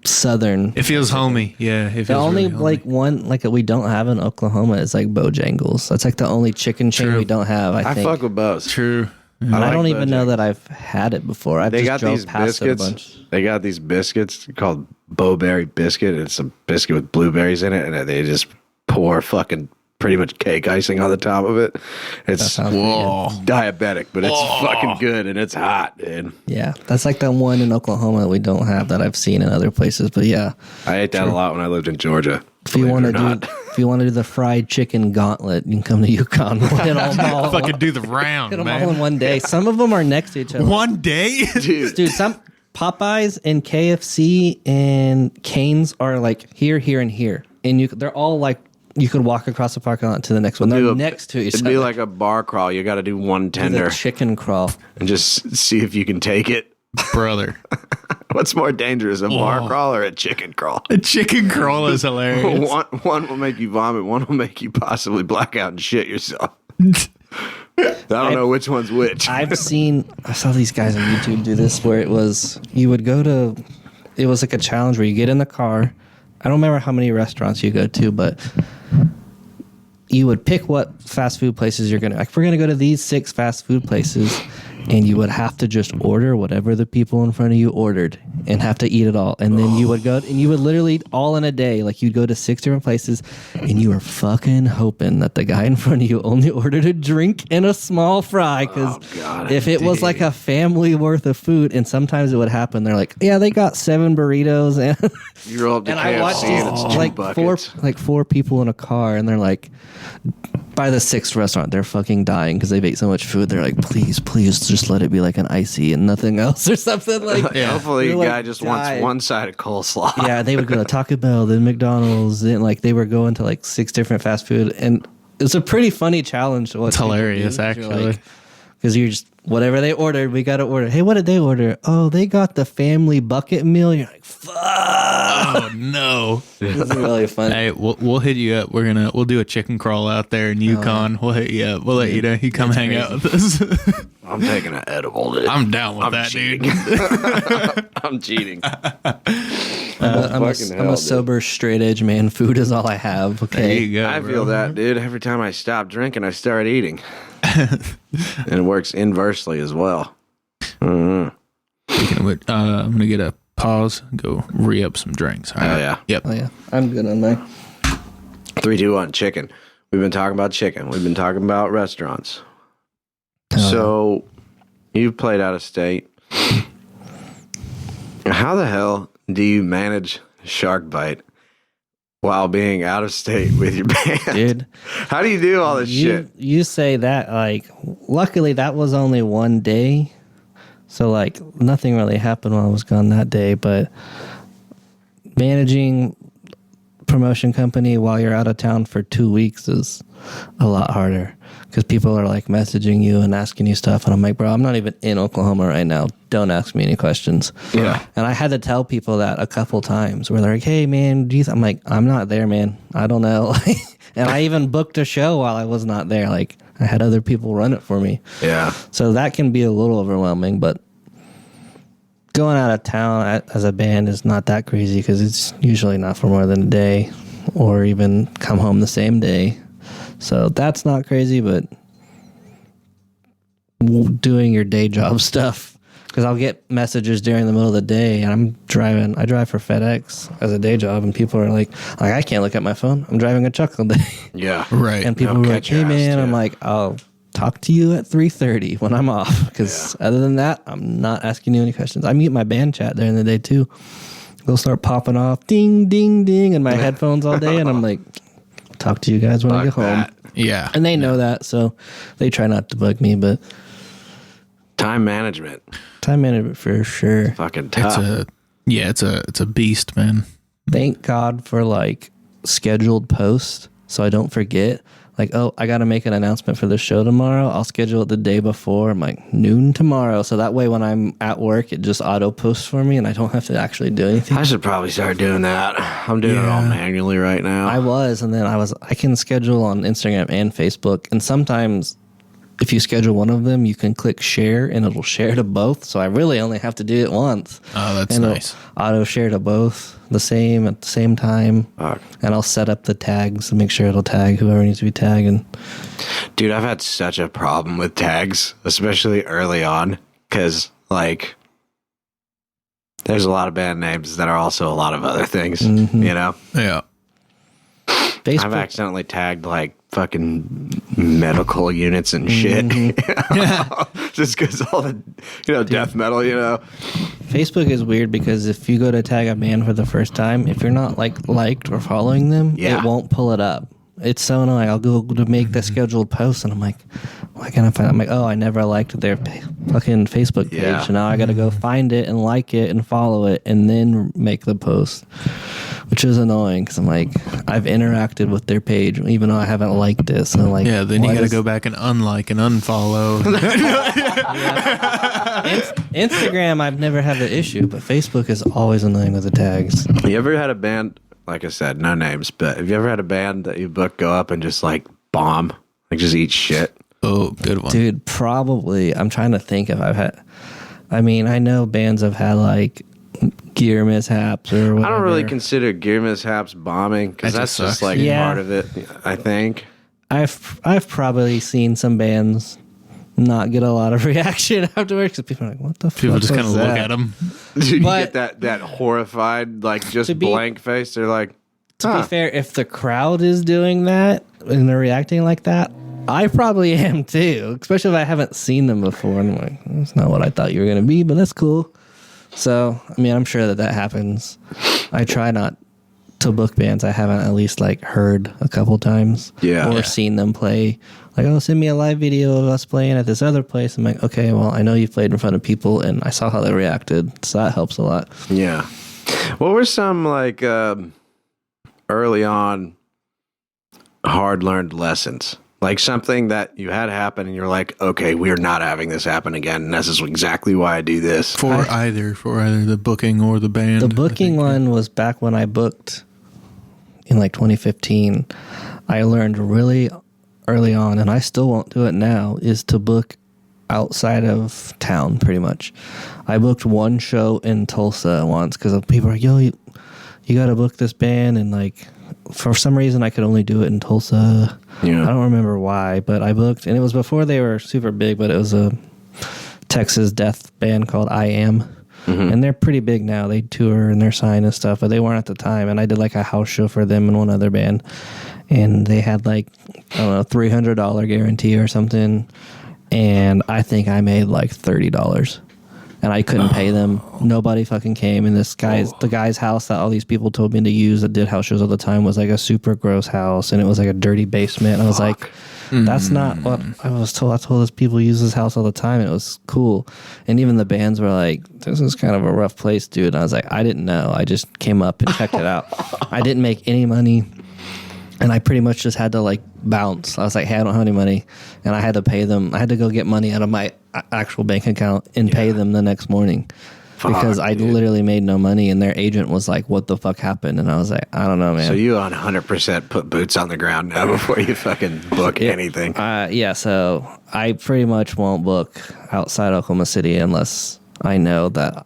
Southern. It feels homey. Yeah. It feels The only really homey. like one like we don't have in Oklahoma is like Bojangles. That's like the only chicken chain True. we don't have. I I think. fuck with both. True. I like don't even know Bojangles. that I've had it before. I've They just got drove these past it a bunch. biscuits. They got these biscuits called Bowberry biscuit. It's a biscuit with blueberries in it, and they just pour fucking pretty much cake icing on the top of it. It's sounds pretty Whoa. diabetic, but it's fucking good and it's hot, dude. Yeah, that's like the one in Oklahoma that we don't have that I've seen in other places. But yeah, I ate that a lot when I lived in Georgia. if you want to believe it or do not. if you want to do the fried chicken gauntlet, you can come to Yukon. We'll hit them all, Fucking do the round, hit them all in man. one day. Some of them are next to each other. One day? Dude, some Popeyes and KFC and Cane's are like here, here, and here, and they're all like you could walk across the parking lot to the next one. They're next to each It'd other. be like a bar crawl. You got to do one the tender chicken crawl. and just see if you can take it. Brother. What's more dangerous, a bar crawl or a chicken crawl? A chicken crawl is hilarious. One will make you vomit. One will make you possibly black out and shit yourself. I don't know which one's which. I saw these guys on YouTube do this where it was like a challenge where you get in the car. I don't remember how many restaurants you go to, but you would pick what fast food places you're gonna we're gonna go to these 6 fast food places, and you would have to just order whatever the people in front of you ordered and have to eat it all. And then you would go and you would literally all in a day, like you'd go to 6 different places, and you were fucking hoping that the guy in front of you only ordered a drink and a small fry, because if it was like a family worth of food, and sometimes it would happen, they're like, yeah, they got 7 burritos and You roll up to and KFC I watched and it's 2 like buckets. four people in a car, and they're like, by the 6th restaurant, they're fucking dying because they've ate so much food. They're like, please, just let it be like an icy and nothing else or something like. Hopefully, They're a like guy just dying. wants one side of coleslaw. Yeah, they would go to Taco Bell, then McDonald's, then like they were going to like 6 different fast food, and it's a pretty funny challenge to watch. It's hilarious, actually. Because you're just whatever they ordered, we got to order. Hey, what did they order? Oh, they got the family bucket meal. You're like, fuck. Oh, no. It's really funny. Hey, we'll hit you up. We'll do a chicken crawl out there in Yukon. We'll hit you up. We'll let you know. You come hang out with us. I'm taking an edible, dude. I'm down with that, cheating. dude. I'm cheating. I'm a sober, straight edge man. Food is all I have. There Okay. you go. I bro. feel that, dude. Every time I stop drinking, I start eating. And it works inversely as well. Speaking of which, I'm gonna get a pause. And go re-up some drinks. All right. yeah. Yep. Oh yeah, I'm good on mine. 3, 2, 1, chicken. We've been talking about chicken. We've been talking about restaurants. So, you've played out of state. How the hell do you manage shark bite while being out of state with your band? Dude, How do you do all this shit? You say that, like, luckily that was only one day. So, like, nothing really happened while I was gone that day. But managing promotion company while you're out of town for 2 weeks is a lot harder. Because people are, like, messaging you and asking you stuff. And I'm like, bro, I'm not even in Oklahoma right now. Don't ask me any questions. Yeah. And I had to tell people that a couple times where they're like, hey, man, I'm like, I'm not there, man. I don't know. And I even booked a show while I was not there. Like, I had other people run it for me. Yeah. So that can be a little overwhelming, but going out of town as a band is not that crazy because it's usually not for more than a day or even come home the same day. So that's not crazy, but doing your day job stuff, because I'll get messages during the middle of the day and I drive for FedEx as a day job, and people are like, I can't look at my phone. I'm driving a truck all day. Yeah. Right. And people are like, hey man, I'm like, I'll talk to you at 3:30 when I'm off, because other than that, I'm not asking you any questions. I mute my band chat during the day too. They'll start popping off, ding, ding, ding, in my headphones all day, and I'm like, talk to you guys when I get home. Yeah. And they know that, so they try not to bug me, but Time management. time management for sure. Fucking tough. It's a beast, man. Thank God for like scheduled posts so I don't forget. Like, oh, I got to make an announcement for the show tomorrow. I'll schedule it the day before. I'm like, noon tomorrow. So that way when I'm at work, it just auto posts for me and I don't have to actually do anything. I should probably start doing that. I'm doing it all manually right now. And then I can schedule on Instagram and Facebook. And sometimes if you schedule one of them, you can click share and it'll share to both. So I really only have to do it once. Oh, that's and nice. Auto share to both at the same time. Fuck. And I'll set up the tags to make sure it'll tag whoever needs to be tagging. Dude, I've had such a problem with tags, especially early on, because, like, there's a lot of band names that are also a lot of other things, you know? Yeah. Facebook. I've accidentally tagged, like, fucking medical units and shit. Just because all the, death metal, Facebook is weird because if you go to tag a band for the first time, if you're not liked or following them, it won't pull it up. It's so annoying. I'll go to make the scheduled post and I'm like, why can't I find it? I'm like, oh, I never liked their fucking Facebook page. Yeah. So now I got to go find it and like it and follow it and then make the post, which is annoying because I'm like, I've interacted with their page even though I haven't liked it. So like, Yeah, then you got to go back and unlike and unfollow. Instagram, I've never had the issue, but Facebook is always annoying with the tags. You ever had a band, like I said, no names, but have you ever had a band that you book go up and just, like, bomb? Like, just eat shit? Oh, good one. Dude, probably. I'm trying to think if I've had. I mean, I know bands have had like gear mishaps or whatever. I don't really consider gear mishaps bombing because That that's just just sucks. like Yeah. part of it, I think. I've probably seen some bands not get a lot of reaction afterwards because people are like, "What the fuck?" People just was kind of look that? at them. Dude, you But- get that horrified, like, just To be- blank face. They're like, To be fair, if the crowd is doing that and they're reacting like that, I probably am too. Especially if I haven't seen them before. And I'm like, that's not what I thought you were gonna be, but that's cool. So, I mean, I'm sure that happens. I try not to book bands I haven't at least like heard a couple times, or seen them play. Like, oh, send me a live video of us playing at this other place. I'm like, okay, well, I know you played in front of people, and I saw how they reacted, so that helps a lot. yeah. What were some, like, early on hard learned lessons? Like something that you had happen and you're like, okay, we're not having this happen again. And this is exactly why I do this. For either the booking or the band. The booking one was back when I booked in like 2015. I learned really early on, and I still won't do it now, is to book outside of town pretty much. I booked one show in Tulsa once because people are like, yo, you got to book this band. And like, for some reason, I could only do it in Tulsa. I don't remember why, but I booked, and it was before they were super big, but it was a Texas death band called I Am. And they're pretty big now. They tour and they're signed and stuff, but they weren't at the time. And I did like a house show for them and one other band. And they had like, I don't know, $300 guarantee or something. And I think I made like $30. And I couldn't pay them. Nobody fucking came. And the guy's house that all these people told me to use that did house shows all the time was like a super gross house. And it was like a dirty basement. And I was like, that's not what I was told. I told those people use this house all the time. And it was cool. And even the bands were like, this is kind of a rough place, dude. And I was like, I didn't know. I just came up and checked it out. I didn't make any money. And I pretty much just had to like bounce. I was like, hey, I don't have any money. And I had to pay them. I had to go get money out of my actual bank account and pay them the next morning. Because I literally made no money, and their agent was like, what the fuck happened? And I was like, I don't know, man. So you 100% put boots on the ground now before you fucking book anything. Yeah, so I pretty much won't book outside Oklahoma City unless I know that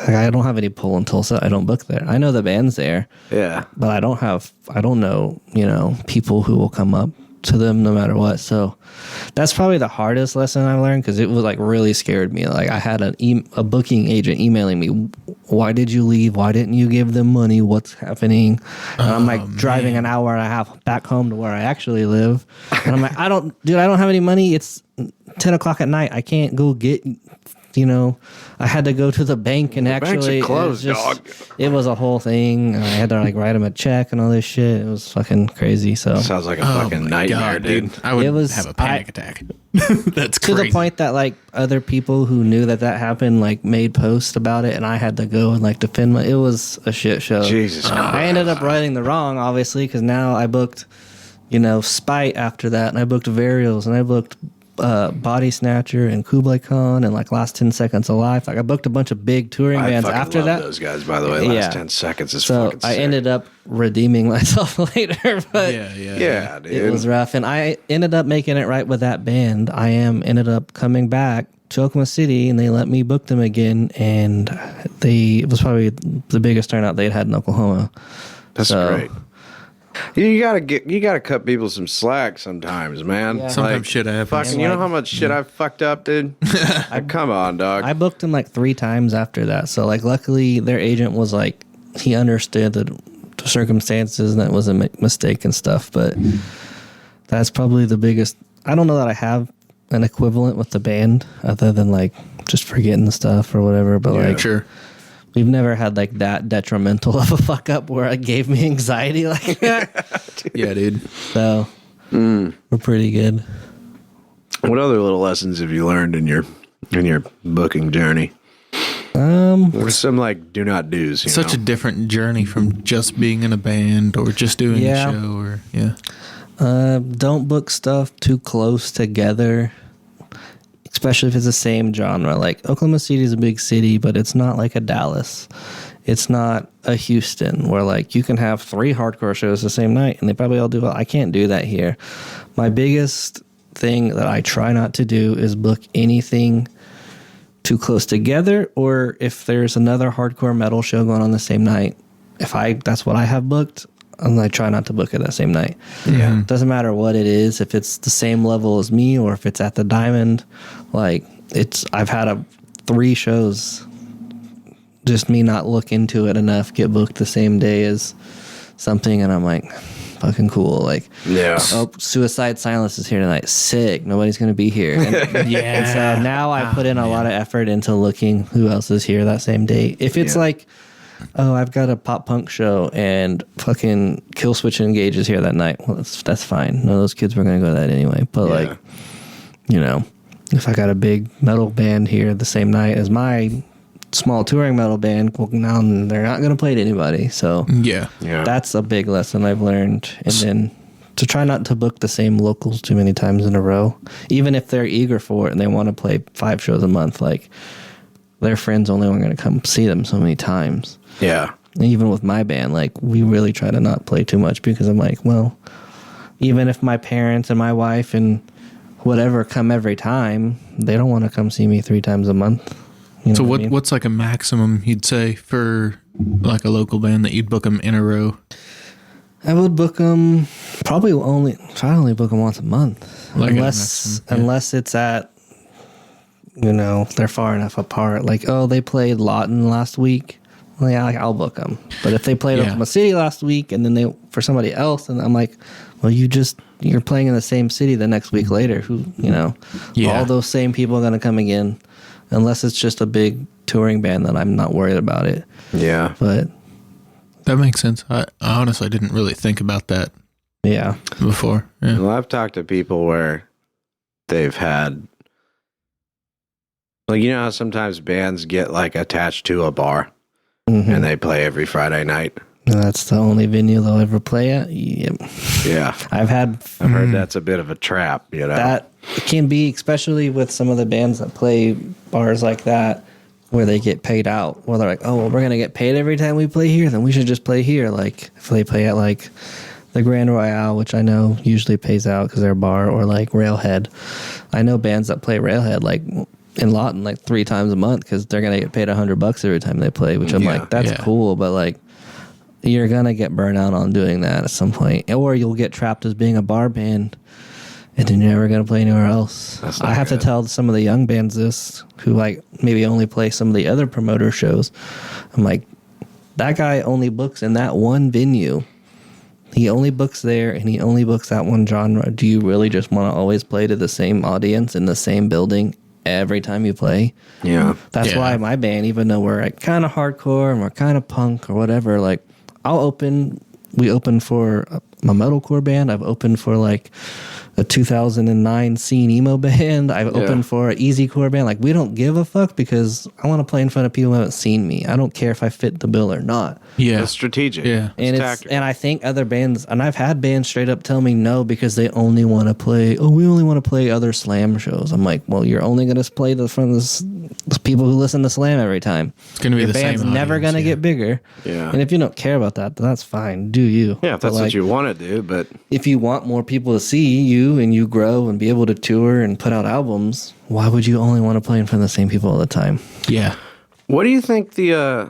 I don't have any pull in Tulsa. I don't book there. I know the band's there. Yeah. But I don't know, people who will come up to them no matter what. So that's probably the hardest lesson I learned, because it was like really scared me. Like I had a booking agent emailing me, why did you leave? Why didn't you give them money? What's happening? And I'm like driving an hour and a half back home to where I actually live. And I'm like, I don't have any money. It's 10 o'clock at night. I can't go get, I had to go to the bank and actually closed, dog. It was a whole thing. I had to like write him a check and all this shit. It was fucking crazy. So sounds like a fucking nightmare, dude. I would have a panic attack. That's to crazy. the point that like other people who knew that happened like made posts about it, and I had to go and like defend it was a shit show. Jesus Christ. I ended up righting the wrong, obviously, because now I booked Spite after that, and I booked Varials, and I booked Body Snatcher and Kublai Khan and like Last 10 Seconds Alive. Like I booked a bunch of big touring bands after love that. Those guys, by the way, Last 10 Seconds is so fucking sick. I ended up redeeming myself later, but yeah, dude. it was rough. And I ended up making it right with that band. I ended up coming back to Oklahoma City, and they let me book them again. And it was probably the biggest turnout they'd had in Oklahoma. That's great. You gotta cut people some slack sometimes, man. Yeah. Sometimes shit happens. Fucking, you know how much shit I've fucked up, dude? Come on, dog. I booked them like 3 times after that. So like, luckily their agent was like, he understood the circumstances and that was a mistake and stuff. But that's probably the biggest. I don't know that I have an equivalent with the band other than like just forgetting the stuff or whatever. But like, sure. We've never had like that detrimental of a fuck up where it gave me anxiety like that. Yeah, dude. So we're pretty good. What other little lessons have you learned in your booking journey? What are some like do not do's? Such a different journey from just being in a band or just doing a show or don't book stuff too close together. Especially if it's the same genre. Like Oklahoma City is a big city, but it's not like a Dallas. It's not a Houston where like you can have 3 hardcore shows the same night and they probably all do well. I can't do that here. My biggest thing that I try not to do is book anything too close together, or if there's another hardcore metal show going on the same night, that's what I have booked, and I try not to book it that same night. Yeah. Doesn't matter what it is, if it's the same level as me or if it's at the Diamond. Like I've had 3 shows, just me not look into it enough, get booked the same day as something, and I'm like, fucking cool. Like, Suicide Silence is here tonight. Sick. Nobody's gonna be here. And, and so now I put in a lot of effort into looking who else is here that same day. If it's like, oh, I've got a pop punk show and fucking Killswitch Engage is here that night, well, that's fine. None of those kids were going to go to that anyway. But like, if I got a big metal band here the same night as my small touring metal band, well, now they're not going to play to anybody. So that's a big lesson I've learned. And then to try not to book the same locals too many times in a row, even if they're eager for it and they want to play 5 shows a month, like their friends only are going to come see them so many times. Yeah. And even with my band, like we really try to not play too much because I'm like, well, even if my parents and my wife and whatever come every time, they don't want to come see me 3 times a month. So what's like a maximum you'd say for like a local band that you'd book them in a row? I would book them probably only book them once a month, Like unless it's at they're far enough apart. Like, oh, they played Lawton last week. Well, yeah, like, I'll book them. But if they played Oklahoma City last week and then they for somebody else, and I'm like, well, you're playing in the same city the next week later. All those same people are going to come again, unless it's just a big touring band that I'm not worried about it. Yeah. But that makes sense. I honestly didn't really think about that. Yeah. Before. Yeah. Well, I've talked to people where they've had, like, how sometimes bands get like attached to a bar and they play every Friday night. And that's the only venue they'll ever play at. Yep. Yeah. I've heard that's a bit of a trap, That can be, especially with some of the bands that play bars like that, where they get paid out. Where they're like, oh, well, we're going to get paid every time we play here, then we should just play here. Like, if they play at, like, the Grand Royale, which I know usually pays out because they're a bar, or, like, Railhead. I know bands that play Railhead, like, in Lawton, like, 3 times a month because they're going to get paid $100 every time they play, which I'm like, that's cool, but, like, you're going to get burnt out on doing that at some point. Or you'll get trapped as being a bar band, and then you're never going to play anywhere else. I have to tell some of the young bands this, who, like, maybe only play some of the other promoter shows. I'm like, that guy only books in that one venue. He only books there, and he only books that one genre. Do you really just want to always play to the same audience in the same building every time you play? Yeah. That's why my band, even though we're, like, kind of hardcore and we're kind of punk or whatever, like, we open for a metalcore band. I've opened for, like, a 2009 scene emo band. I've opened for an easycore band. Like, we don't give a fuck because I want to play in front of people who haven't seen me. I don't care if I fit the bill or not. Yeah. It's strategic. Yeah. And I think other bands, and I've had bands straight up tell me no because they only want to play, we only want to play other Slam shows. I'm like, well, you're only going to play the front of the people who listen to Slam every time. It's going to be the same. Your band's never going to get bigger. Yeah. And if you don't care about that, then that's fine. Do you? Yeah, if that's what you want to do, but if you want more people to see you and you grow and be able to tour and put out albums, why would you only want to play in front of the same people all the time? Yeah. What do you think because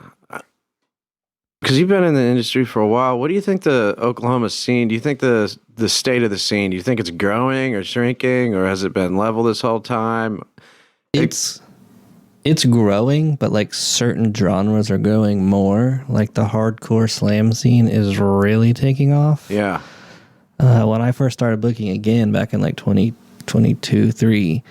you've been in the industry for a while, what do you think the Oklahoma scene, do you think the state of the scene, do you think it's growing or shrinking, or has it been level this whole time? It's growing, but, like, certain genres are growing more. Like, the hardcore Slam scene is really taking off. Yeah. When I first started booking again back in, like, 2022, 3,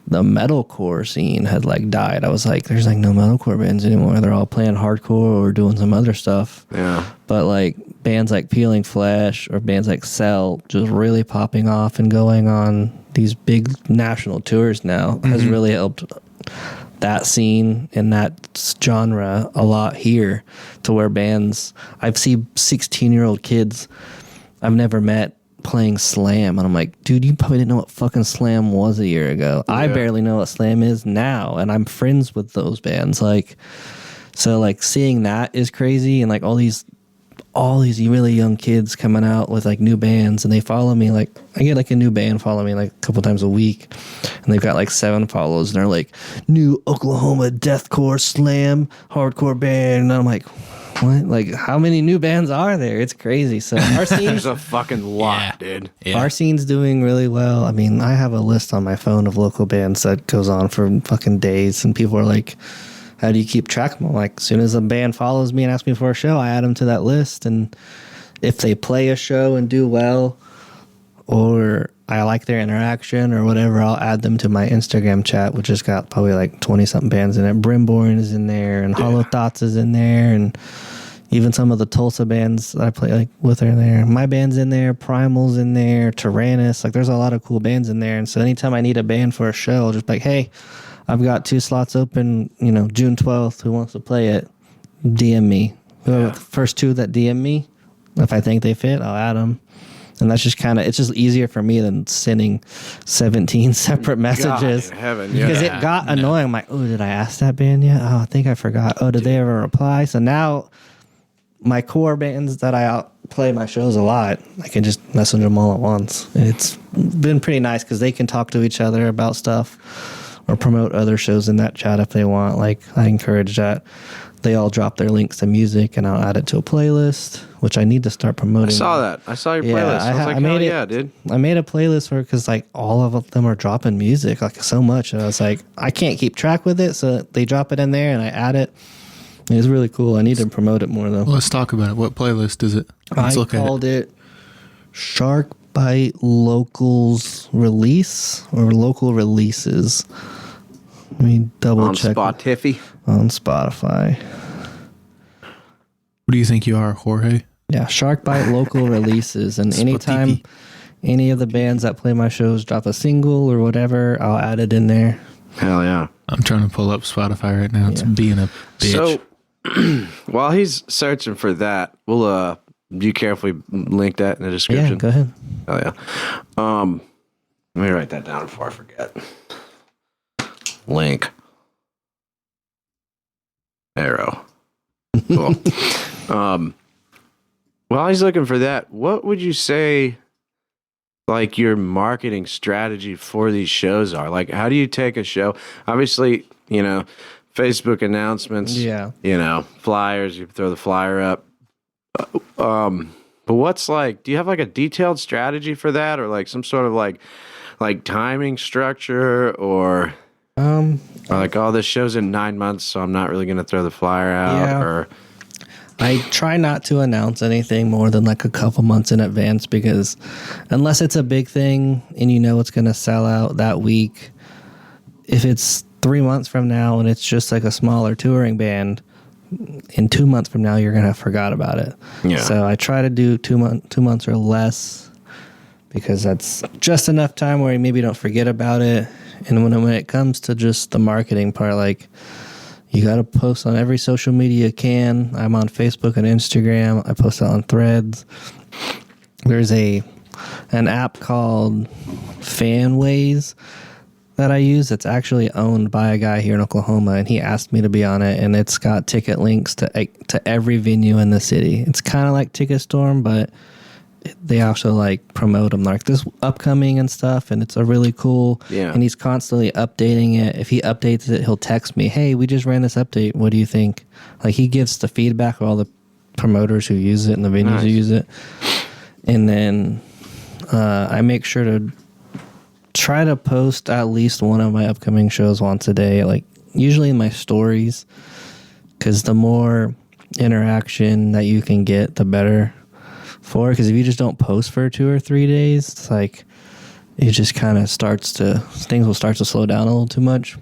the metalcore scene had, like, died. I was like, there's, like, no metalcore bands anymore. They're all playing hardcore or doing some other stuff. Yeah. But, like, bands like Peeling Flesh or bands like Cell just really popping off and going on these big national tours now has really helped that scene and that genre a lot here, to where bands, I've seen 16-year-old kids I've never met playing Slam, and I'm like, dude, you probably didn't know what fucking Slam was a year ago. Yeah. I barely know what Slam is now, and I'm friends with those bands. Like, so, like, seeing that is crazy, and, like, all these really young kids coming out with, like, new bands, and they follow me. Like, I get, like, a new band follow me, like, a couple times a week, and they've got, like, 7 follows, and they're like, new Oklahoma deathcore Slam hardcore band, and I'm like, what? Like, how many new bands are there? It's crazy. So our scene, there's a fucking lot, dude. Yeah. Our scene's doing really well. I mean, I have a list on my phone of local bands that goes on for fucking days, and people are like, how do you keep track of them? I'm like, as soon as a band follows me and asks me for a show, I add them to that list, and if they play a show and do well, or I like their interaction or whatever, I'll add them to my Instagram chat, which has got probably like 20-something bands in it. Brimborn is in there, and Hollow Thoughts is in there, and even some of the Tulsa bands that I play like with are there. My band's in there, Primal's in there, Tyrannus. Like, there's a lot of cool bands in there, and so anytime I need a band for a show, I'll just be like, hey, I've got 2 slots open, June 12th. Who wants to play it? DM me. Whoever the first 2 that DM me, if I think they fit, I'll add them. And that's just it's just easier for me than sending 17 separate messages. Because it got annoying. I'm like, oh, did I ask that band yet? Oh, I think I forgot. Oh, did they ever reply? So now my core bands that I play my shows a lot, I can just message them all at once. It's been pretty nice because they can talk to each other about stuff or promote other shows in that chat if they want. Like, I encourage that. they all drop their links to music, and I'll add it to a playlist, which I need to start promoting. I saw that. I saw your playlist. I was like, hell yeah, dude. I made a playlist for it because like all of them are dropping music like so much, and I was like, I can't keep track with it, so they drop it in there, and I add it. It's really cool. I need to promote it more though. Well, let's talk about it. What playlist is it? Let's I called it Shark Bite Locals Release or Local Releases. Let me double check. Spotify. On Spotify. What do you think you are, Jorge? Yeah, Shark Bite Local Releases. And anytime any of the bands that play my shows drop a single or whatever, I'll add it in there. Hell yeah. I'm trying to pull up Spotify right now. It's being a bitch. So while he's searching for that, we'll you carefully link that in the description. Yeah, go ahead. Oh yeah. Let me write that down before I forget. Link. Arrow. Cool. While he's looking for that, what would you say like your marketing strategy for these shows are? Like, how do you take a show? Obviously, you know, Facebook announcements, Yeah. you know, flyers, you throw the flyer up. But what's like, do you have like a detailed strategy for that, or like some sort of like timing structure, or like, oh, this show's in 9 months, so I'm not really going to throw the flyer out? Yeah. Or I try not to announce anything more than like a couple months in advance, because unless it's a big thing and you know it's going to sell out that week, if it's 3 months from now and it's just like a smaller touring band, in 2 months from now you're going to have forgot about it. Yeah. So I try to do 2 months or less, because that's just enough time where you maybe don't forget about it. And when it comes to just the marketing part, like, you got to post on every social media you can. I'm on Facebook and Instagram. I post on Threads. There's an app called Fanways that I use that's actually owned by a guy here in Oklahoma, and he asked me to be on it, and it's got ticket links to every venue in the city. It's kind of like Ticketstorm, but they also like promote them like this upcoming and stuff, and it's a really cool. Yeah. And he's constantly updating it. If he updates it, he'll text me, hey, we just ran this update, what do you think? Like, he gives the feedback of all the promoters who use it and the venues who use it. And then I make sure to try to post at least one of my upcoming shows once a day, like usually in my stories, because the more interaction that you can get, the better for, because if you just don't post for 2 or 3 days, it's like it just kind of things will start to slow down a little too much.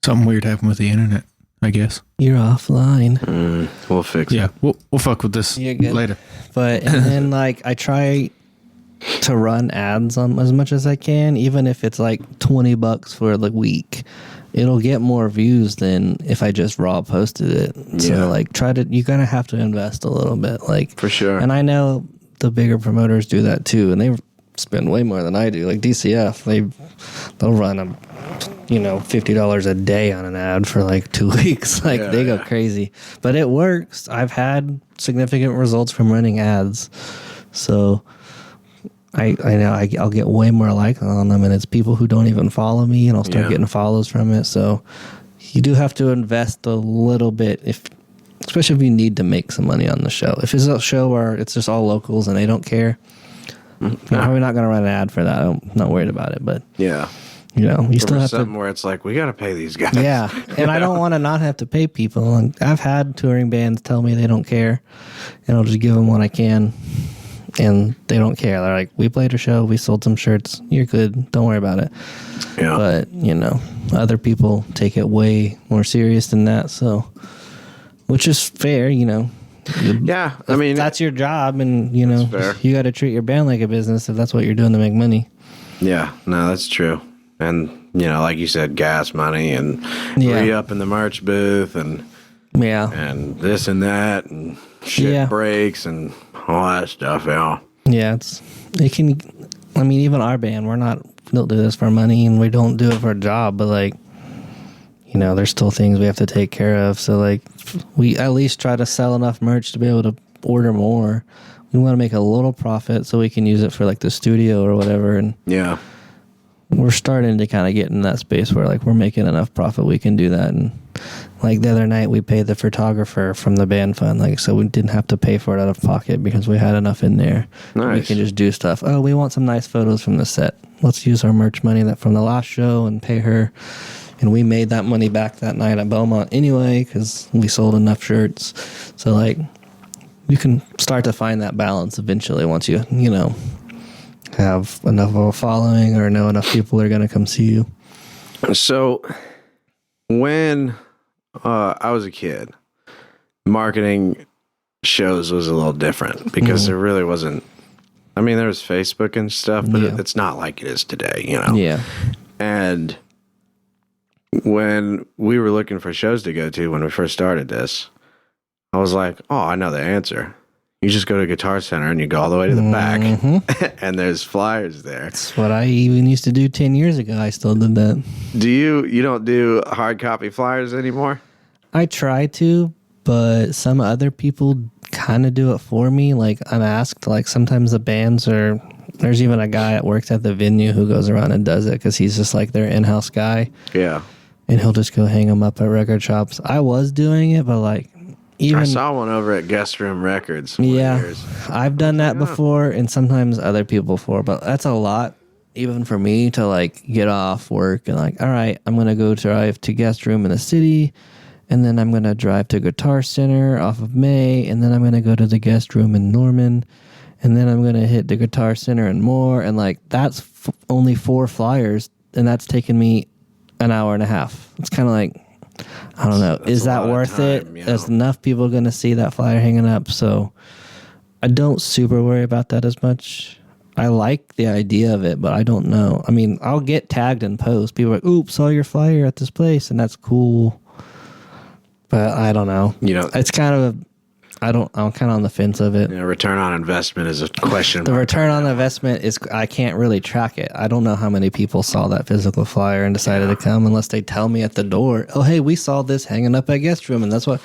Something weird happened with the internet, I guess. You're offline. we'll fix it. Yeah, we'll fuck with this later. But and then like I try to run ads on as much as I can, even if it's like $20 for the week. It'll get more views than if I just raw posted it. Yeah. So like you're gonna have to invest a little bit, like, For sure. And I know the bigger promoters do that too, and they spend way more than I do. Like DCF, they'll run $50 a day on an ad for like 2 weeks. Like they go crazy, but it works. I've had significant results from running ads, so I know I'll get way more likes on them, and it's people who don't even follow me, and I'll start getting follows from it. So you do have to invest a little bit, especially if you need to make some money on the show. If it's a show where it's just all locals and they don't care, I'm probably not going to run an ad for that. I'm not worried about it, but Yeah. you still have something to. where it's like, we got to pay these guys. Yeah, and I don't want to not have to pay people. And I've had touring bands tell me they don't care, and I'll just give them what I can. And they don't care. They're like, we played a show, we sold some shirts, you're good, don't worry about it. Yeah. But, other people take it way more serious than that, so, which is fair, Yeah. I mean, that's your job, and, fair. you got to treat your band like a business if that's what you're doing to make money. yeah, no, that's true. And, like you said, gas money and re-up in the merch booth and Yeah. and this and that and shit breaks and all that stuff. Yeah. Yeah, even our band, don't do this for money, and we don't do it for a job, but like, there's still things we have to take care of. So like, we at least try to sell enough merch to be able to order more. We want to make a little profit so we can use it for like the studio or whatever. And Yeah. we're starting to kind of get in that space where like we're making enough profit we can do that. And Like the other night, we paid the photographer from the band fund, like, so we didn't have to pay for it out of pocket because we had enough in there. Nice. We can just do stuff. Oh, we want some nice photos from the set. Let's use our merch money that from the last show and pay her. And we made that money back that night at Belmont anyway because we sold enough shirts. So, like, you can start to find that balance eventually once you know, have enough of a following or know enough people are going to come see you. So when I was a kid, marketing shows was a little different because there really wasn't. I mean, there was Facebook and stuff, but it's not like it is today, you know? Yeah. And when we were looking for shows to go to when we first started this, I was like, oh, I know the answer. You just go to Guitar Center and you go all the way to the back, and there's flyers there. That's what I even used to do 10 years ago. I still did that. You don't do hard copy flyers anymore? I try to, but some other people kind of do it for me. Like, I'm asked, like, sometimes the bands are, there's even a guy that works at the venue who goes around and does it because he's just like their in-house guy. Yeah. And he'll just go hang them up at record shops. I was doing it, but like, even I saw one over at Guest Room Records. Yeah, I've done that before, and sometimes other people before, but that's a lot, even for me, to like get off work and like, all right, I'm gonna go drive to Guest Room in the city, and then I'm gonna drive to Guitar Center off of May, and then I'm gonna go to the Guest Room in Norman, and then I'm gonna hit the Guitar Center and more, and like that's only 4 flyers, and that's taken me an hour and a half. It's kind of like, I don't know. Is that worth it? You know? There's enough people going to see that flyer hanging up, so I don't super worry about that as much. I like the idea of it, but I don't know. I mean, I'll get tagged in posts. People are like, oops, saw your flyer at this place, and that's cool. But I don't know. You know, it's kind of I'm kind of on the fence of it. You know, return on investment is a question. The return on investment is, I can't really track it. I don't know how many people saw that physical flyer and decided to come unless they tell me at the door, oh, hey, we saw this hanging up at Guest Room, and that's what.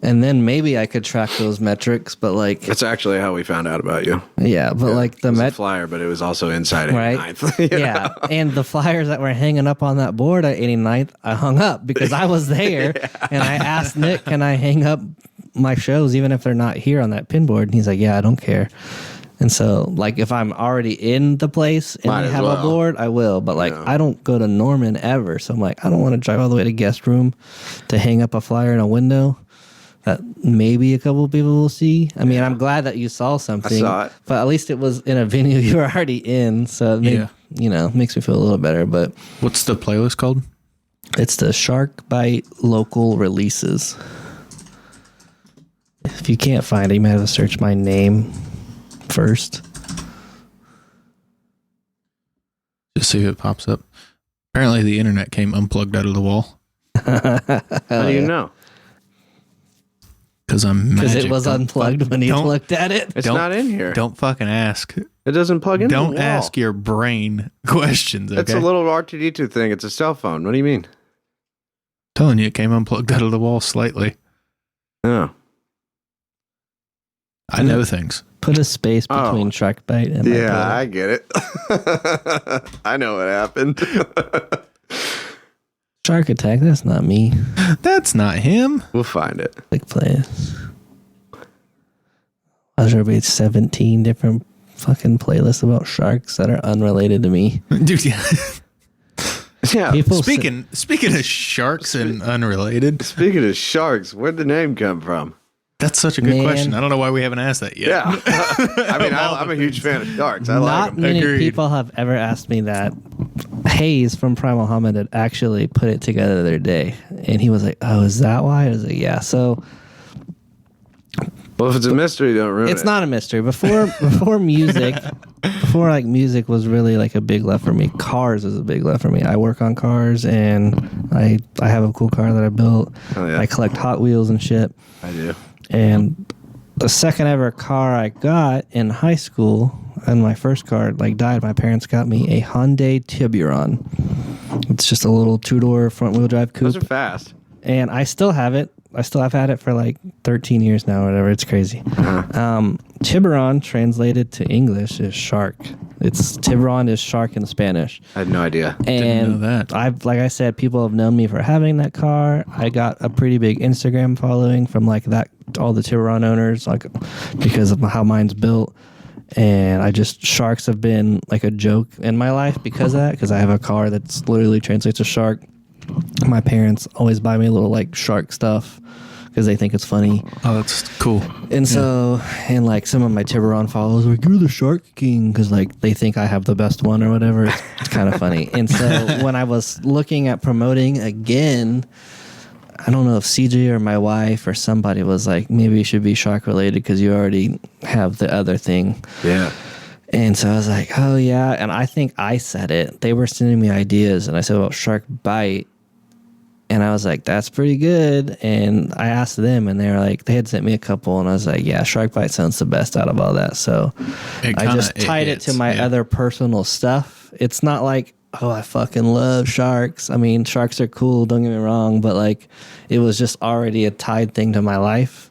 And then maybe I could track those metrics, but like. That's actually how we found out about you. Yeah, but like the flyer, but it was also inside right? 89th. Yeah, and the flyers that were hanging up on that board at 89th, I hung up because I was there, and I asked Nick, can I hang up my shows even if they're not here on that pin board? And he's like, yeah, I don't care. And so like if I'm already in the place and they have a board, I will, but like I don't go to Norman ever, so I'm like, I don't want to drive all the way to Guest Room to hang up a flyer in a window that maybe a couple of people will see. I mean, I'm glad that you saw something. I saw it, but at least it was in a venue you were already in, so it made, you know, makes me feel a little better. But what's the playlist called? It's the Shark Bite Local Releases. If you can't find it, you might have to search my name first. Just see if it pops up. Apparently the internet came unplugged out of the wall. How do you know? Because I'm magic. Because it was unplugged when you looked at it. It's not in here. Don't fucking ask. It doesn't plug in. Don't ask your brain questions. Okay? It's a little R2D2 thing. It's a cell phone. What do you mean? Telling you, it came unplugged out of the wall slightly. Oh. I know things. Put a space between Shark Bite and my brother. I get it. I know what happened. Shark Attack, that's not me. That's not him. We'll find it. Click plays. There'll be 17 different fucking playlists about sharks that are unrelated to me. Dude, yeah. Yeah. Speaking of sharks and unrelated. Speaking of sharks, where'd the name come from? That's such a good question. I don't know why we haven't asked that yet. Yeah. I mean, I'm a huge fan of sharks. I like Not them. many Agreed. people have ever asked me that. Hayes from Primal Hominid had actually put it together the other day. And he was like, oh, is that why? I was like, yeah. So Well, if it's a mystery, don't ruin it. it's not a mystery. Before music, before like music was really like a big love for me, cars is a big love for me. I work on cars, and I have a cool car that I built. Oh, yeah. I collect Hot Wheels and shit. I do. And the second ever car I got in high school, and my first car like died, my parents got me a Hyundai Tiburon. It's just a little 2-door front wheel drive coupe. Those are fast. And I still have it. I've had it for like 13 years now or whatever. It's crazy. Tiburon translated to English is shark. It's Tiburon is shark in Spanish. I had no idea. And Didn't know that. I've, like I said, people have known me for having that car. I got a pretty big Instagram following from like that, all the Tiburon owners, like because of how mine's built. And sharks have been like a joke in my life because of that, because I have a car that's literally translates to shark. My parents always buy me little like shark stuff because they think it's funny. Oh, that's cool. And so, and like some of my Tiburon followers are like, you're the Shark King, because like they think I have the best one or whatever. It's kind of funny. And so when I was looking at promoting again, I don't know if CJ or my wife or somebody was like, maybe you should be shark related because you already have the other thing. Yeah. And so I was like, oh yeah. And I think I said it. They were sending me ideas and I said, well, shark bite. And I was like, that's pretty good. And I asked them and they were like, they had sent me a couple and I was like, yeah, shark bite sounds the best out of all that. So I just tied it to my other personal stuff. It's not like, oh, I fucking love sharks. I mean, sharks are cool, don't get me wrong, but like it was just already a tied thing to my life.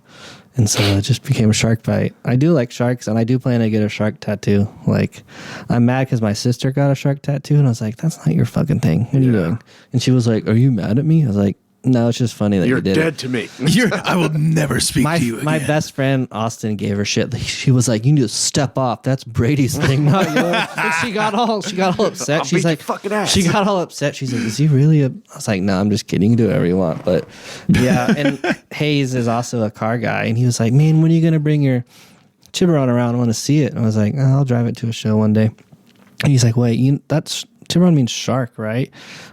And so it just became a shark bite. I do like sharks and I do plan to get a shark tattoo. Like I'm mad because my sister got a shark tattoo and I was like, that's not your fucking thing. What are you doing? And she was like, are you mad at me? I was like, no, it's just funny that You're you did dead it. to me. I will never speak to you again. My best friend Austin gave her shit. She was like, "You need to step off. That's Brady's thing, not yours." And she got all upset. I'll She's beat like, your fucking ass. She got all upset. She's like, "Is he really?" I was like, "No, I'm just kidding. You do whatever you want." But yeah, and Hayes is also a car guy, and he was like, "Man, when are you gonna bring your Tiburon around? I want to see it." And I was like, "Oh, I'll drive it to a show one day." And he's like, "Wait, that's Tiburon means shark, right?"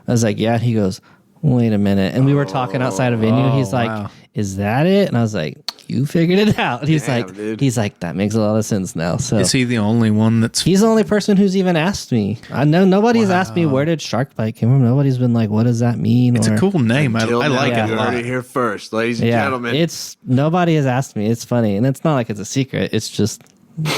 I was like, "Yeah." And he goes, wait a minute. And we were talking outside a venue. He's like, wow. Is that it? And I was like, you figured it out. And he's like, dude. he's like, that makes a lot of sense now. So Is he the only one that's... he's the only person who's even asked me. I know nobody's asked me where did shark bite come from. Nobody's been like, what does that mean? It's a cool name. I like it a You lot. heard it here first, ladies and gentlemen. It's nobody has asked me. It's funny. And it's not like it's a secret. It's just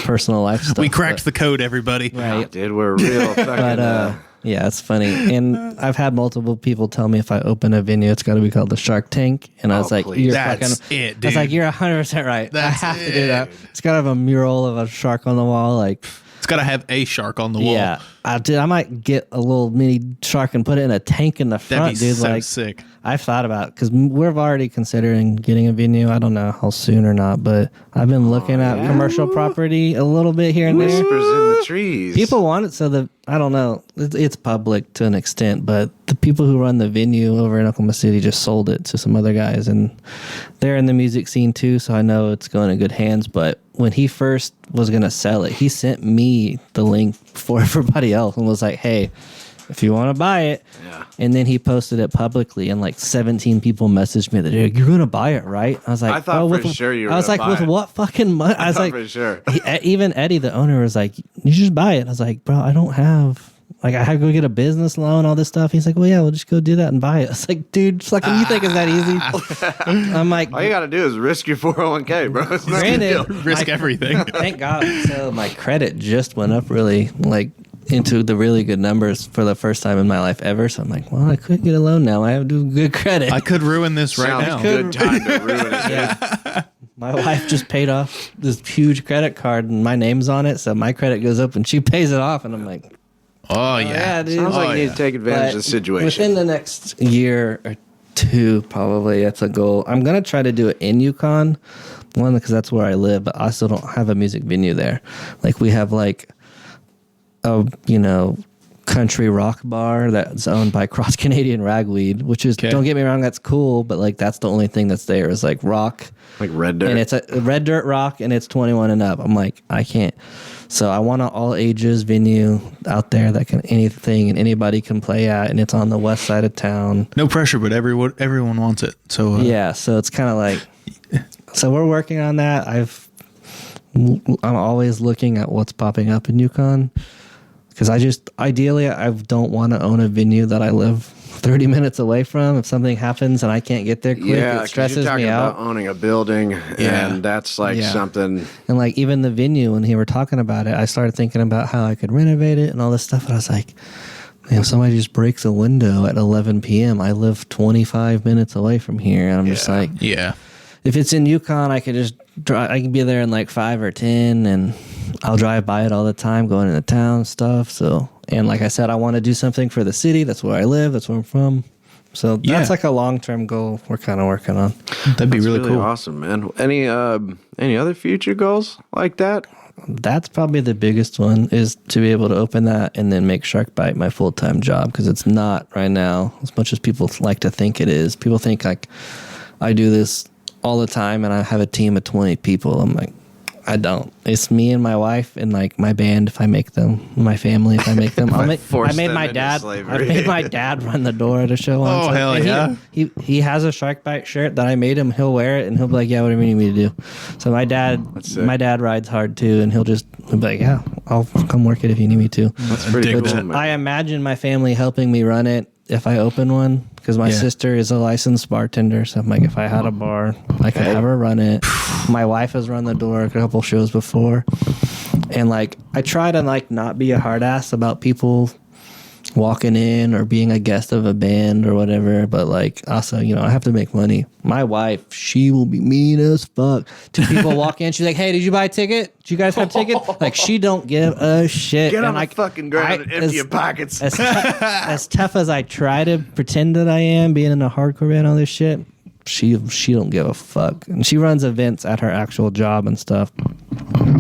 personal life stuff. We cracked the code, everybody. right. Dude, we're real fucking... But yeah, it's funny. And I've had multiple people tell me if I open a venue, it's got to be called the Shark Tank. And I was like, please. you're That's fucking... it, dude. I was like, you're 100% right. That's I have to do it. that. It's got to have a mural of a shark on the wall. Like, It's got to have a shark on the wall. yeah. I might get a little mini shark and put it in a tank in the front, That'd be dude. so Like, sick. I've thought about it because we're already considering getting a venue. I don't know how soon or not, but I've been looking at commercial property a little bit here and there. Whispers in the trees. People want it so that, I don't know, it's public to an extent, but the people who run the venue over in Oklahoma City just sold it to some other guys, and they're in the music scene too, so I know it's going in good hands. But when he first was going to sell it, he sent me the link for everybody else and was like, hey, if you want to buy it. Yeah. And then he posted it publicly, and like 17 people messaged me that you're going to buy it, right? I was like, I thought for sure you were I was gonna like, buy with it. what fucking money? I was thought like, for sure. Even Eddie, the owner, was like, you should buy it. I was like, bro, I don't have, like, I have to go get a business loan, all this stuff. He's like, well, yeah, we'll just go do that and buy it. I was like, dude, fucking, you think it's that easy? I'm like, All you got to do is risk your 401k, bro. It's not a big deal. granted, Risk everything. thank God. So my credit just went up really, like, into the really good numbers for the first time in my life ever. So I'm like, well, I could get a loan now. I have good credit. I could ruin this right Sounds now. good time to ruin it. Yeah. My wife just paid off this huge credit card and my name's on it. So my credit goes up and she pays it off. And I'm like, Oh, yeah. dude. Sounds like Oh, you need yeah. to take advantage of But the situation. within the next year or two, probably, that's a goal. I'm going to try to do it in Yukon. One, because that's where I live, but I still don't have a music venue there. Like, we have, like, a, country rock bar that's owned by Cross Canadian Ragweed, which is, Okay. don't get me wrong, that's cool, but, like, that's the only thing that's there is, like, rock. Like red dirt. And it's a red dirt rock, and it's 21 and up. I'm like, I can't. So I want an all ages venue out there that can anything and anybody can play at, and it's on the west side of town. No pressure, but everyone wants it. So Yeah, so it's kind of like, so we're working on that. I'm always looking at what's popping up in Yukon, because ideally I don't want to own a venue that I live 30 minutes away from. If something happens and I can't get there quick, yeah, it 'cause stresses you're talking me out. about owning a building, Yeah. and that's like Yeah. something. And like even the venue, when he were talking about it, I started thinking about how I could renovate it and all this stuff. And I was like, if somebody just breaks a window at 11 p.m., I live 25 minutes away from here. And I'm just like, yeah. if it's in Yukon, I could just drive, I can be there in like 5 or 10. And I'll drive by it all the time, going into town stuff. So, and like I said, I want to do something for the city. That's where I live. That's where I'm from. So that's like a long-term goal we're kind of working on. That'd be really cool. Awesome, man. Any other future goals like that? That's probably the biggest one, is to be able to open that and then make Shark Bite my full-time job, because it's not right now as much as people like to think it is. People think like I do this all the time and I have a team of 20 people. I'm like, I don't. It's me and my wife and like my band if I make them, my family if I make them. I made my dad run the door at a show once. Oh, hell yeah. He has a Shark Bite shirt that I made him. He'll wear it and he'll be like, yeah, whatever you need me to do. So my dad rides hard too, and he'll be like, yeah, I'll come work it if you need me to. That's pretty cool, man. I imagine my family helping me run it if I open one, because my sister is a licensed bartender. So I'm like, if I had a bar, I could have her run it. My wife has run the door a couple shows before. And like, I try to like not be a hard ass about people walking in or being a guest of a band or whatever, but like also, you know, I have to make money. My wife, she will be mean as fuck. Two people walk in, she's like, hey, did you buy a ticket? Do you guys have tickets? Like, she don't give a shit. Get on the fucking ground and empty your pockets. As tough as I try to pretend that I am, being in a hardcore band and all this shit, she don't give a fuck. And she runs events at her actual job and stuff.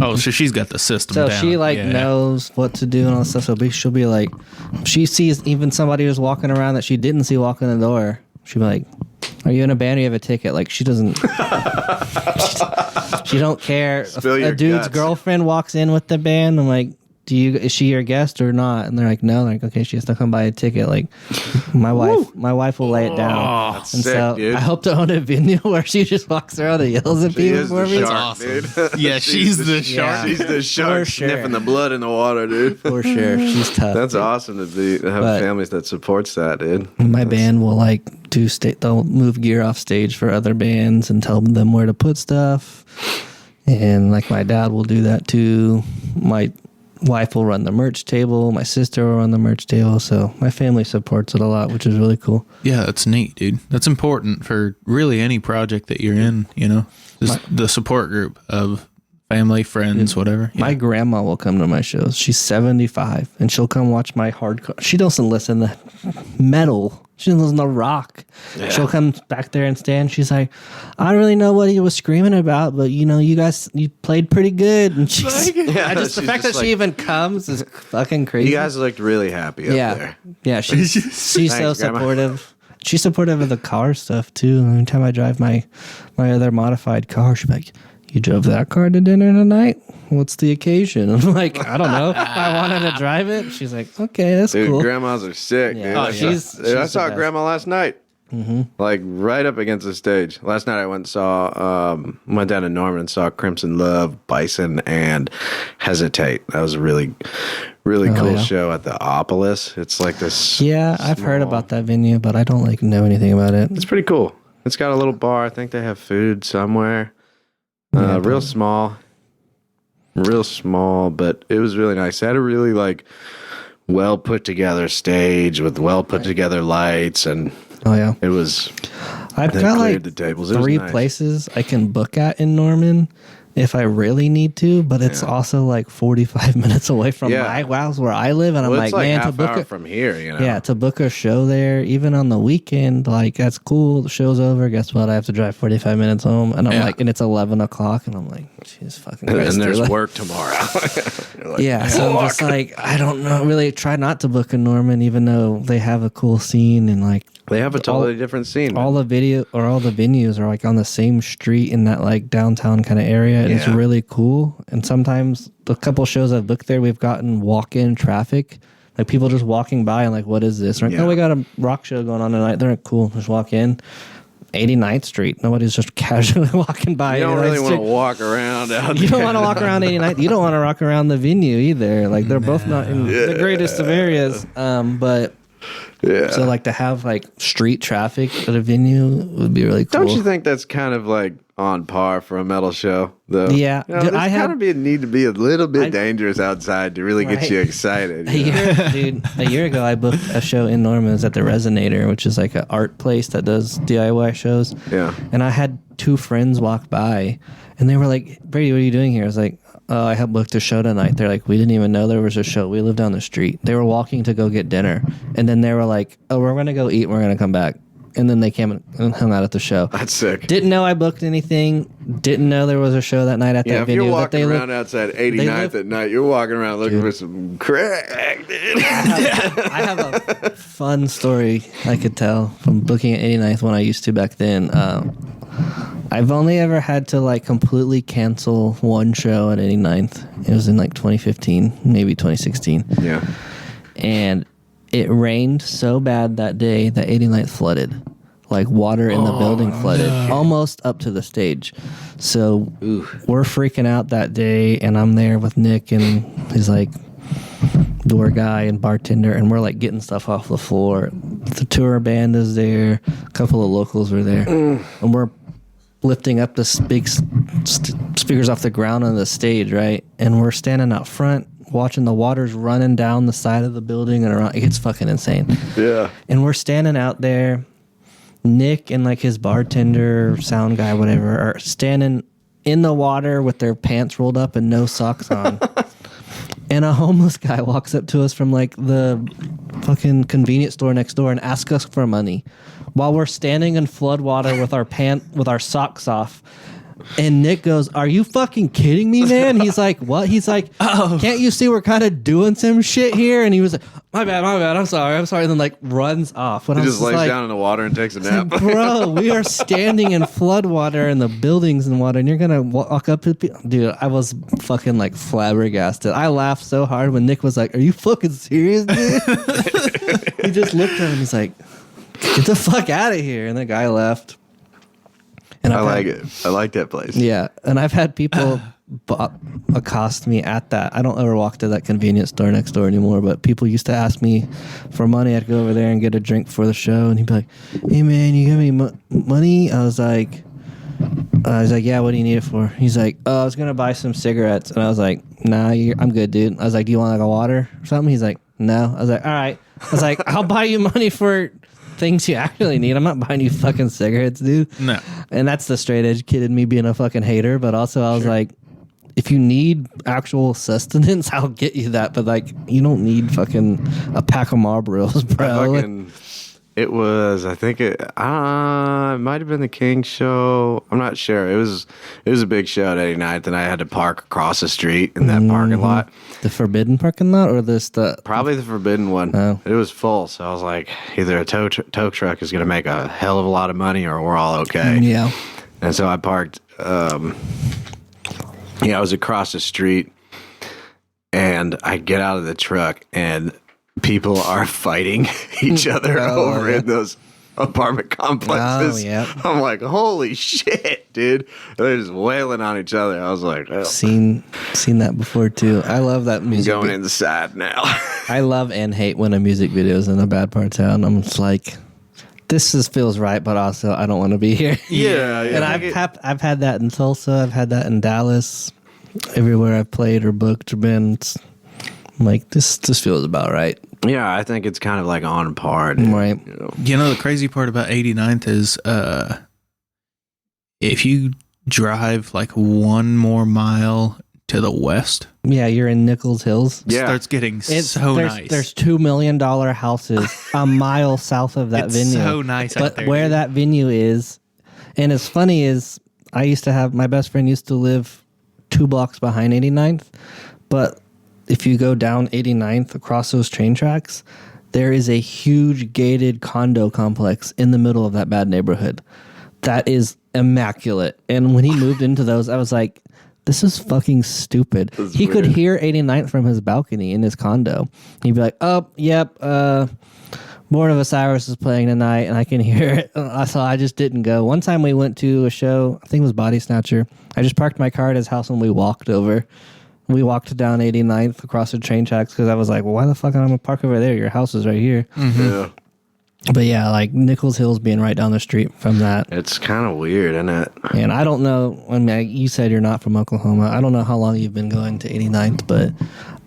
Oh, so she's got the system so down. She knows what to do and all that stuff. So she'll be like, she sees even somebody who's walking around that she didn't see walking in the door. She'll be like, are you in a band or you have a ticket? Like, she doesn't she don't care. A dude's girlfriend walks in with the band. I'm like, is she your guest or not? And they're like, no. They're like, okay, she has to come buy a ticket. Like, my wife will lay it down. That's and sick, so dude. I hope to own a venue where she just walks around and yells at people for me. Shark, awesome. dude. Yeah, she's the shark. She's the shark sniffing the blood in the water, dude. For sure. She's tough. That's dude. awesome to have families that supports that, dude. My band will like they'll move gear off stage for other bands and tell them where to put stuff. And like my dad will do that too. My wife will run the merch table. My sister will run the merch table. So my family supports it a lot, which is really cool. Yeah, that's neat, dude. That's important for really any project that you're in, you know? The support group of family, friends, whatever. Yeah. My grandma will come to my shows. She's 75, and she'll come watch my hardcore. She doesn't listen to metal. She doesn't listen to rock. Yeah. She'll come back there and stand. She's like, I don't really know what he was screaming about, but you know, you played pretty good. And she's, the fact that she even comes is fucking crazy. You guys looked really happy up there. Yeah, she's so supportive. She's supportive of the car stuff too. Every time I drive my other modified car, she's like, you drove that car to dinner tonight? What's the occasion? I'm like, I don't know. I wanted to drive it. She's like, okay, that's cool. Grandmas are sick, dude. Oh, she's I saw Grandma last night. Mm-hmm. Like right up against the stage. Last night I went went down to Norman and saw Crimson Love, Bison, and Hesitate. That was a really cool show at the Opolis. It's like this. Yeah, I've heard about that venue, but I don't know anything about it. It's pretty cool. It's got a little bar. I think they have food somewhere. Real small, but it was really nice. They had a really well put together stage with well put together lights, and it was. I've got the tables. 3 places I can book at in Norman if I really need to, but it's also 45 minutes away from my house where I live, and I'm like, man, to book from here, you know. Yeah, to book a show there, even on the weekend, that's cool. The show's over. Guess what? I have to drive 45 minutes home, and I'm and it's 11 o'clock, and I'm like, jeez, fucking Christ. And there's work tomorrow. So I'm just I don't know. Really try not to book in Norman, even though they have a cool scene and they have a totally different scene. All the venues are on the same street in that downtown kind of area. And it's really cool. And sometimes the couple shows I've booked there, we've gotten walk-in traffic. People just walking by and what is this? Oh, we got a rock show going on tonight. They're cool. Just walk in. 89th Street. Nobody's just casually walking by. You don't really want to walk around out there. You don't want to walk around 89th. You don't want to walk around the venue either. They're both not in the greatest of areas. But yeah. So to have street traffic at a venue would be really cool. Don't you think that's kind of on par for a metal show though? Yeah. There's kind of need to be a little bit dangerous outside to really get you excited. A year ago I booked a show in Norman. It was at the Resonator, which is an art place that does DIY shows. Yeah. And I had 2 friends walk by and they were like, Brady, what are you doing here? I was like, oh, I have booked a show tonight. They're like, we didn't even know there was a show. We live down the street. They were walking to go get dinner. And then they were like, oh, we're going to go eat and we're going to come back. And then they came and hung out at the show. That's sick. Didn't know I booked anything. Didn't know there was a show that night at that If venue. you're walking around outside 89th at night, you're walking around looking for some crack, dude. I have a fun story I could tell from booking at 89th when I used to back then. I've only ever had to like completely cancel one show at 89th. It was in like 2015, maybe 2016. Yeah. And it rained so bad that day that 89th flooded. Like water in the building flooded almost up to the stage. So we're freaking out that day, and I'm there with Nick and he's like door guy and bartender, and we're like getting stuff off the floor. The tour band is there. A couple of locals were there. And we're lifting up the big speakers off the ground on the stage, right? And we're standing out front watching the waters running down the side of the building and around. It's fucking insane. Yeah. And we're standing out there. Nick and like his bartender, sound guy, whatever, are standing in the water with their pants rolled up and no socks on. And a homeless guy walks up to us from like the fucking convenience store next door and asks us for money while we're standing in flood water with our socks off. And Nick goes, are you fucking kidding me, man? He's like, what? He's like, can't you see we're kind of doing some shit here? And he was like, my bad, I'm sorry. And then like runs off. He just lays down in the water and takes a nap. Like, bro, we are standing in flood water and the building's in water and you're going to walk up to people. Dude, I was fucking like flabbergasted. I laughed so hard when Nick was like, are you fucking serious, dude? He just looked at him. He's like, get the fuck out of here. And the guy left. And I like it. I like that place. Yeah. And I've had people accost me at that. I don't ever walk to that convenience store next door anymore, but people used to ask me for money. I'd go over there and get a drink for the show. And he'd be like, hey, man, you got any money? I was like, yeah, what do you need it for? He's like, oh, I was going to buy some cigarettes. And I was like, nah, I'm good, dude. I was like, do you want like a water or something? He's like, no. I was like, all right. I was like, I'll buy you money for things you actually need. I'm not buying you fucking cigarettes, dude. No. And that's the straight edge kid in me being a fucking hater. But also I was like, if you need actual sustenance, I'll get you that. But like, you don't need fucking a pack of Marlboros, bro. It was, I think it might have been the King show. I'm not sure. It was a big show at 89th, and I had to park across the street in that parking lot. The forbidden parking lot, or probably the forbidden one. Oh. It was full, so I was like, either a tow truck is going to make a hell of a lot of money, or we're all okay. Yeah. And so I parked. I was across the street, and I get out of the truck, and people are fighting each other over in those apartment complexes. Oh, yeah. I'm like, holy shit, dude. They're just wailing on each other. I was like, oh. Seen that before too. I love that music. Going inside now. I love and hate when a music video is in a bad part of town. I'm just like, this feels right, but also I don't want to be here. Yeah. And I've had that in Tulsa. I've had that in Dallas. Everywhere I've played or booked or been, I'm like, this feels about right. Yeah, I think it's kind of like on par. Right. You know, the crazy part about 89th is if you drive like one more mile to the west. Yeah, you're in Nichols Hills. It starts getting so nice. There's $2 million houses a mile south of that venue. So nice out there. But where that venue is, and it's funny is, I used to have, my best friend used to live 2 blocks behind 89th, but if you go down 89th across those train tracks, there is a huge gated condo complex in the middle of that bad neighborhood. That is immaculate. And when he moved into those, I was like, this is fucking stupid. He could hear 89th from his balcony in his condo. He'd be like, oh, yep, Born of Osiris is playing tonight, and I can hear it. So I just didn't go. One time we went to a show, I think it was Body Snatcher. I just parked my car at his house and we walked over. We walked down 89th across the train tracks because I was like, well, why the fuck am I going to park over there? Your house is right here. Mm-hmm. Yeah. But yeah, like Nichols Hills being right down the street from that. It's kind of weird, isn't it? And I don't know, I mean, you said you're not from Oklahoma. I don't know how long you've been going to 89th, but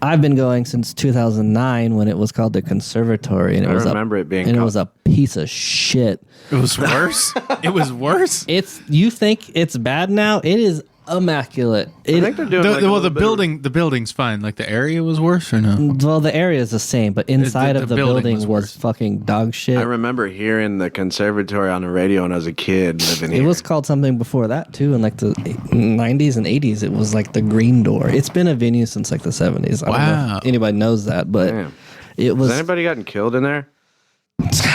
I've been going since 2009 when it was called the Conservatory. And I remember it being it was a piece of shit. It was worse? It was worse? You think it's bad now? It is immaculate. I think they're doing The building's fine. Like the area was worse or no? Well, the area is the same, but inside The of the building building was was worse. fucking dog shit. I remember hearing the conservatory on the radio when I was a kid living It here. was called something before that too, in like the 90s and 80s. It was like the Green Door. It's been a venue since like the 70s. I don't know Wow. if anybody knows that, but Damn. it was. Has anybody gotten killed in there?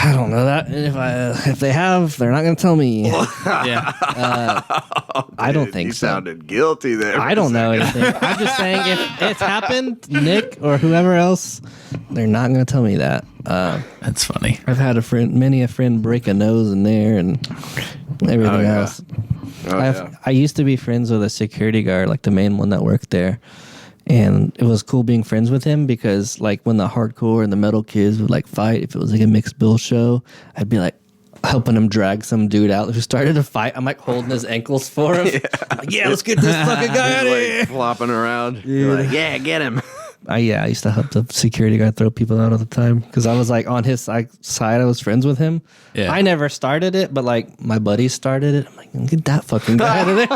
I don't know that. If they have, they're not going to tell me. Yeah. I don't think you so. sounded guilty there. I don't know anything. I'm just saying if it's happened, Nick or whoever else, they're not going to tell me that. That's funny. I've had many a friend break a nose in there and everything yeah. else. Yeah. I used to be friends with a security guard, like the main one that worked there. And it was cool being friends with him because, like, when the hardcore and the metal kids would, like, fight, if it was, like, a mixed bill show, I'd be, like, helping him drag some dude out who started a fight. I'm, like, holding his ankles for him. I'm like, let's get this fucking guy out of here. Like flopping around. You're like, yeah, get him. I used to help the security guard throw people out all the time because I was, like, on his side. I was friends with him. Yeah. I never started it, but, like, my buddies started it. I'm like, get that fucking guy out of there.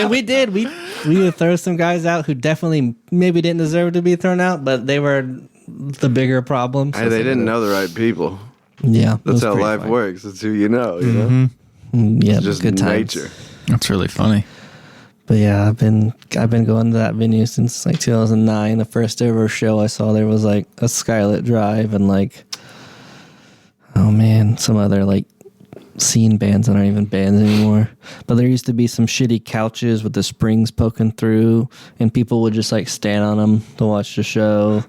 And we did. We would throw some guys out who definitely maybe didn't deserve to be thrown out, but they were the bigger problem. Hey, they didn't know the right people. Yeah. it That's was how pretty life fun. works. That's who you know. You know, Yeah, it's just good times. nature. That's really funny. But yeah, I've been going to that venue since like 2009. The first ever show I saw there was like a Skylit Drive and like, oh man, some other like scene bands that aren't even bands anymore. But there used to be some shitty couches with the springs poking through, and people would just like stand on them to watch the show.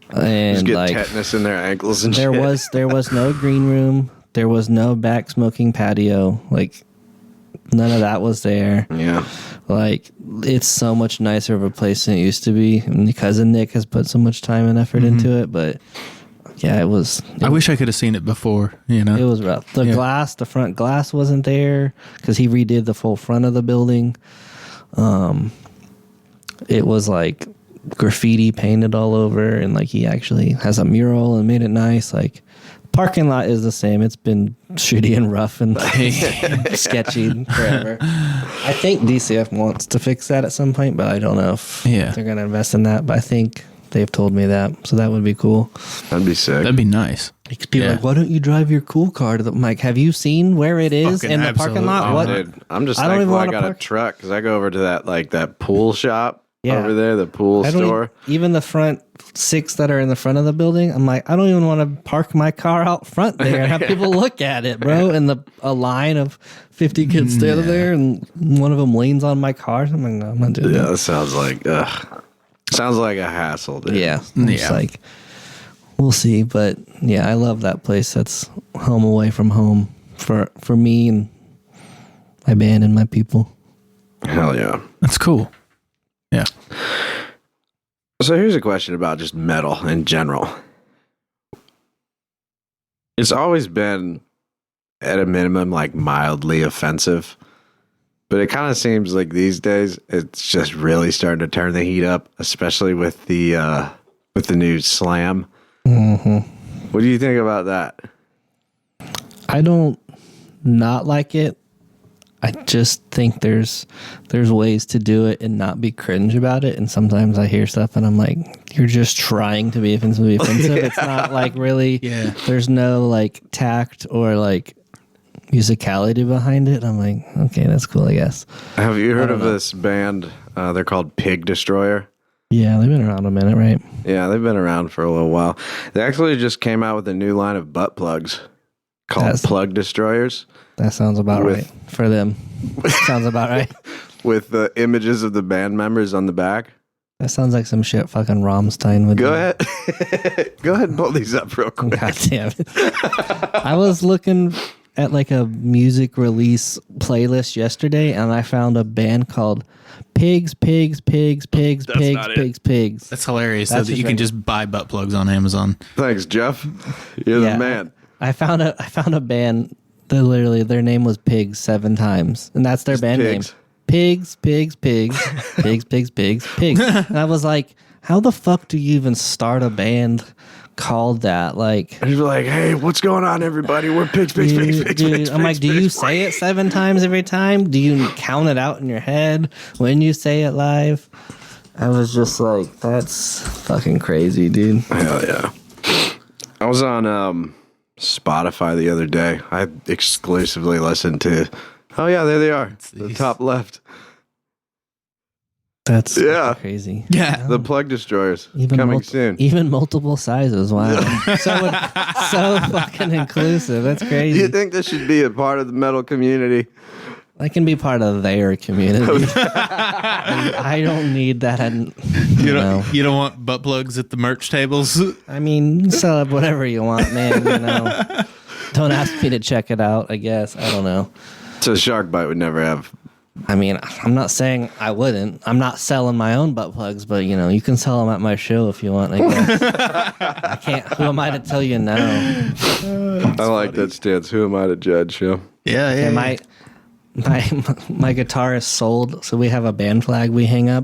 And Just get like tetanus in their ankles and there shit. was no green room. There was no back smoking patio. Like none of that was there. Yeah. Like, it's so much nicer of a place than it used to be. And my cousin Nick has put so much time and effort into it, but yeah, it was. I wish I could have seen it before, you know? It was rough. The front glass wasn't there because he redid the full front of the building. It was like graffiti painted all over, and like he actually has a mural and made it nice. Like, parking lot is the same. It's been shitty and rough and sketchy forever. I think DCF wants to fix that at some point, but I don't know if they're going to invest in that. But I think they've told me that, so that would be cool. That'd be sick. That'd be nice. People are like, why don't you drive your cool car to the... I'm like, have you seen where it is Fucking in the parking lot? absolutely. Oh, dude, I'm just I don't thankful even I wanna got a park- truck because I go over to that pool shop Yeah. over there, the pool I don't store. even the front 6 that are in the front of the building. I'm like, I don't even want to park my car out front there and have people look at it, bro. And a line of 50 kids standing there, and one of them leans on my car. I'm like, no, I'm not doing Yeah, that. that sounds like a hassle, dude. Yeah, I'm just like, we'll see. But yeah, I love that place. That's home away from home for me and my band and my people. Hell yeah. That's cool. Yeah. So here's a question about just metal in general. It's always been, at a minimum, like mildly offensive. But it kind of seems like these days it's just really starting to turn the heat up, especially with the new slam. Mm-hmm. What do you think about that? I don't not like it. I just think there's ways to do it and not be cringe about it. And sometimes I hear stuff and I'm like, you're just trying to be offensive. It's not like really, there's no like tact or like musicality behind it. I'm like, okay, that's cool, I guess. Have you heard of this band? They're called Pig Destroyer. Yeah, they've been around a minute, right? Yeah, they've been around for a little while. They actually just came out with a new line of butt plugs called Plug Destroyers. That sounds about right for them. Sounds about right. With the images of the band members on the back. That sounds like some shit fucking Rammstein would do. Go ahead. Go ahead and pull these up real quick. God damn it. I was looking at like a music release playlist yesterday, and I found a band called Pigs. That's hilarious. That's So that you can just buy butt plugs on Amazon. Thanks, Jeff. You're the man. I found a band that literally their name was Pigs 7 times, and that's their band name. Pigs. And I was like, how the fuck do you even start a band called that. Like, And he's like, hey, what's going on, everybody? We're pigs. dude, I'm like, do you say it 7 times every time? Do you count it out in your head when you say it live? I was just like, that's fucking crazy, dude. Hell yeah. I was on Spotify the other day. I exclusively listened to, oh yeah, there they are. The top left. That's crazy. Yeah. The plug destroyers Even coming soon. Even multiple sizes. Wow. so fucking inclusive. That's Do crazy. you think this should be a part of the metal community? I can be part of their community. I don't need that. You don't want butt plugs at the merch tables? I mean, you can sell up whatever you want, man. Don't ask me to check it out, I guess. I don't know. So Shark Bite would never have. I mean, I'm not saying I wouldn't. I'm not selling my own butt plugs, but you can sell them at my show if you want, I guess. I can't. Who am I to tell you no? I like that stance. Who am I to judge? Yeah. Yeah. My guitar is sold, so we have a band flag we hang up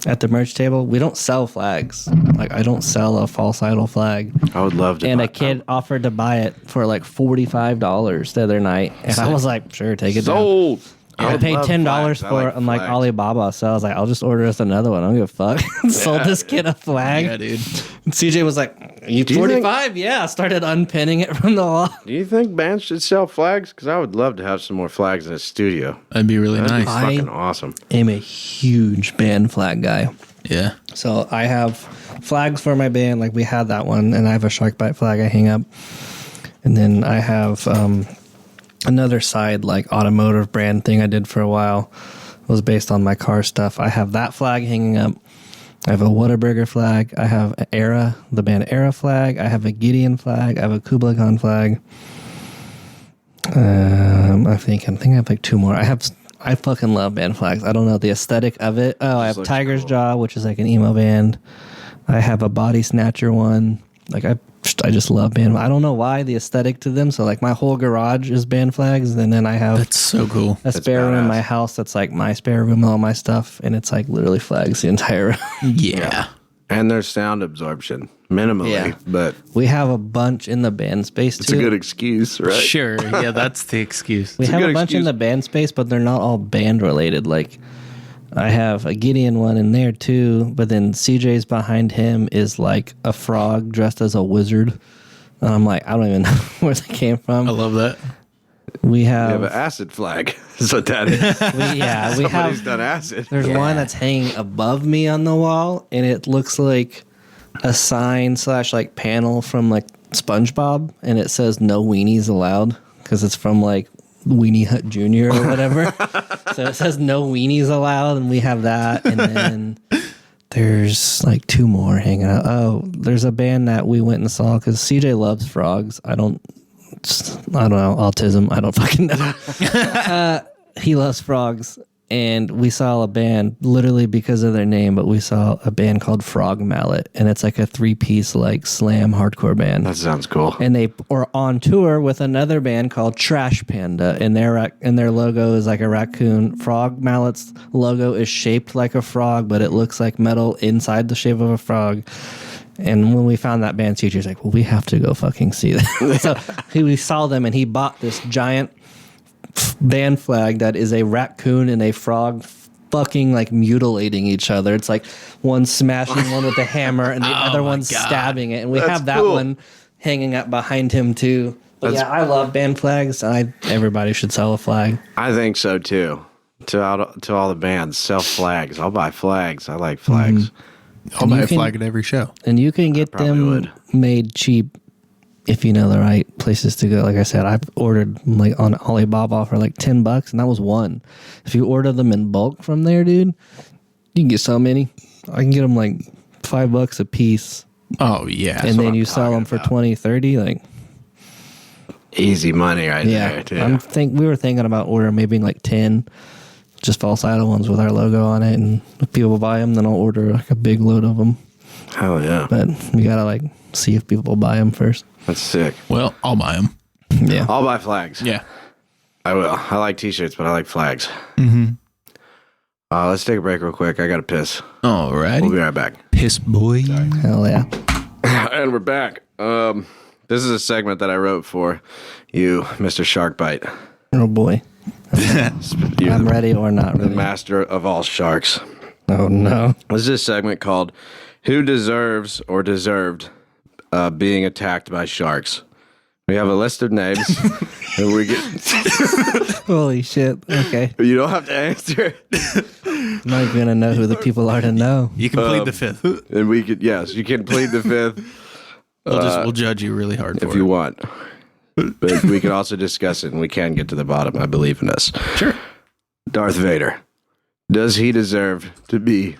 at the merch table. We don't sell flags. Like, I don't sell a false idol flag. I would love to. And a kid offered to buy it for like $45 the other night, and I was like, sure, take it sold. down. I paid $10 for it on like Alibaba, so I was like, I'll just order us another one. I don't give a fuck. Sold this kid a flag. Yeah, dude. And CJ was like, you 45? Yeah. Started unpinning it from the wall. Do you think bands should sell flags? Because I would love to have some more flags in the studio. That'd be really That'd nice. be fucking awesome. I'm a huge band flag guy. Yeah. So I have flags for my band. Like, we had that one, and I have a Shark Bite flag I hang up. And then I have another side, like, automotive brand thing I did for a while. It was based on my car stuff. I have that flag hanging up. I have a Whataburger flag. I have Era, the band Era flag. I have a Gideon flag. I have a Kublai Khan flag. I think I have like 2 more. I fucking love band flags. I don't know the aesthetic of it. Oh, I have looks Tiger's cool. Jaw, which is like an emo band. I have a Body Snatcher one. Like, I just love band. I don't know why, the aesthetic to them. So like, my whole garage is band flags, and then I have That's so cool. a spare room in my house that's like my spare room with all my stuff, and it's like literally flags the entire room. Yeah. And there's sound absorption, minimally. Yeah. But We have a bunch in the band space it's too. a good excuse, right? Sure. Yeah, that's the excuse. We a have good a bunch in excuse. the band space, but they're not all band related. Like, I have a Gideon one in there too, but then CJ's behind him is like a frog dressed as a wizard. And I'm like, I don't even know where they came from. I love that. We You have, have an acid flag. That's what that is. we Somebody's have, done acid. there's one that's hanging above me on the wall, and it looks like a sign / like panel from like SpongeBob, and it says no weenies allowed, because it's from like Weenie Hut Jr. or whatever. So it says no weenies allowed, and we have that. And then there's like 2 more hanging out. Oh, there's a band that we went and saw because CJ loves frogs. I don't know, autism. I don't fucking know. He loves frogs. And we saw a band literally because of their name, but we saw a band called Frog Mallet, and it's like a 3-piece like slam hardcore band. That sounds cool. And they were on tour with another band called Trash Panda, and their logo is like a raccoon. Frog Mallet's logo is shaped like a frog, but it looks like metal inside the shape of a frog. And when we found that band, teacher's like, well, we have to go fucking see them. So we saw them, and he bought this giant band flag that is a raccoon and a frog fucking like mutilating each other. It's like one smashing one with a hammer and the other one stabbing it. And we That's have that cool. one hanging up behind him too. But yeah, I love band flags. Everybody should sell a flag. I think so too. To all the bands, sell flags. I'll buy flags. I like flags. I'll buy you a can- flag at every show. And you can get probably them would. made cheap if you know the right places to go. Like I said, I've ordered like on Alibaba for like $10, and that was one. If you order them in bulk from there, dude, you can get so many. I can get them like $5 a piece, Oh, yeah. and then I'm you sell talking them for about. 20, 30. Like, Easy money right yeah, there, too. we were thinking about ordering maybe like 10 just false idol ones with our logo on it, and if people buy them, then I'll order like a big load of them. Hell yeah. But we gotta like see if people buy them first. That's sick. Well, I'll buy them. Yeah. I'll buy flags. Yeah. I will. I like t-shirts, but I like flags. Mm-hmm. Let's take a break real quick. I got to piss. All right. We'll be right back. Piss boy. Hell yeah. And we're back. This is a segment that I wrote for you, Mr. Sharkbite. Oh boy. You're I'm ready or not the ready. master of all sharks. Oh no. This is a segment called Who Deserves or Deserved Being Attacked by Sharks. We have a list of names. And we get. Holy shit. Okay. You don't have to answer. I'm not even gonna know who the people are to know. You can plead the fifth. And we could, yes, you can plead the fifth We'll judge you really hard for if it. you want. But we can also discuss it and we can get to the bottom. I believe in us. Sure. Darth Vader. Does he deserve to be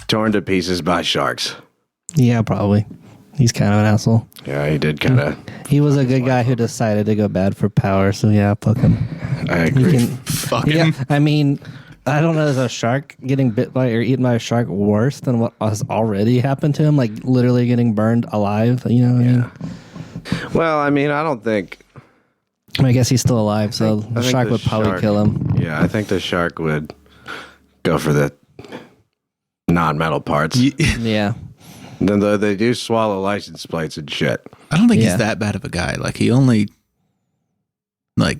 torn to pieces by sharks? Yeah, probably. He's kind of an asshole. Yeah, he did kind of. He was a good guy who decided to go bad for power, so yeah, fuck him. I agree. Fuck him. Yeah, I mean, I don't know, is a shark getting bit by or eaten by a shark worse than what has already happened to him? Like literally getting burned alive, you know what I mean? Well, I mean, I don't think. I guess he's still alive, so the think shark the would probably shark- kill him. Yeah, I think the shark would go for the non-metal parts. Yeah. Then though they do swallow license plates and shit. I don't think Yeah. he's that bad of a guy. Like he only, like,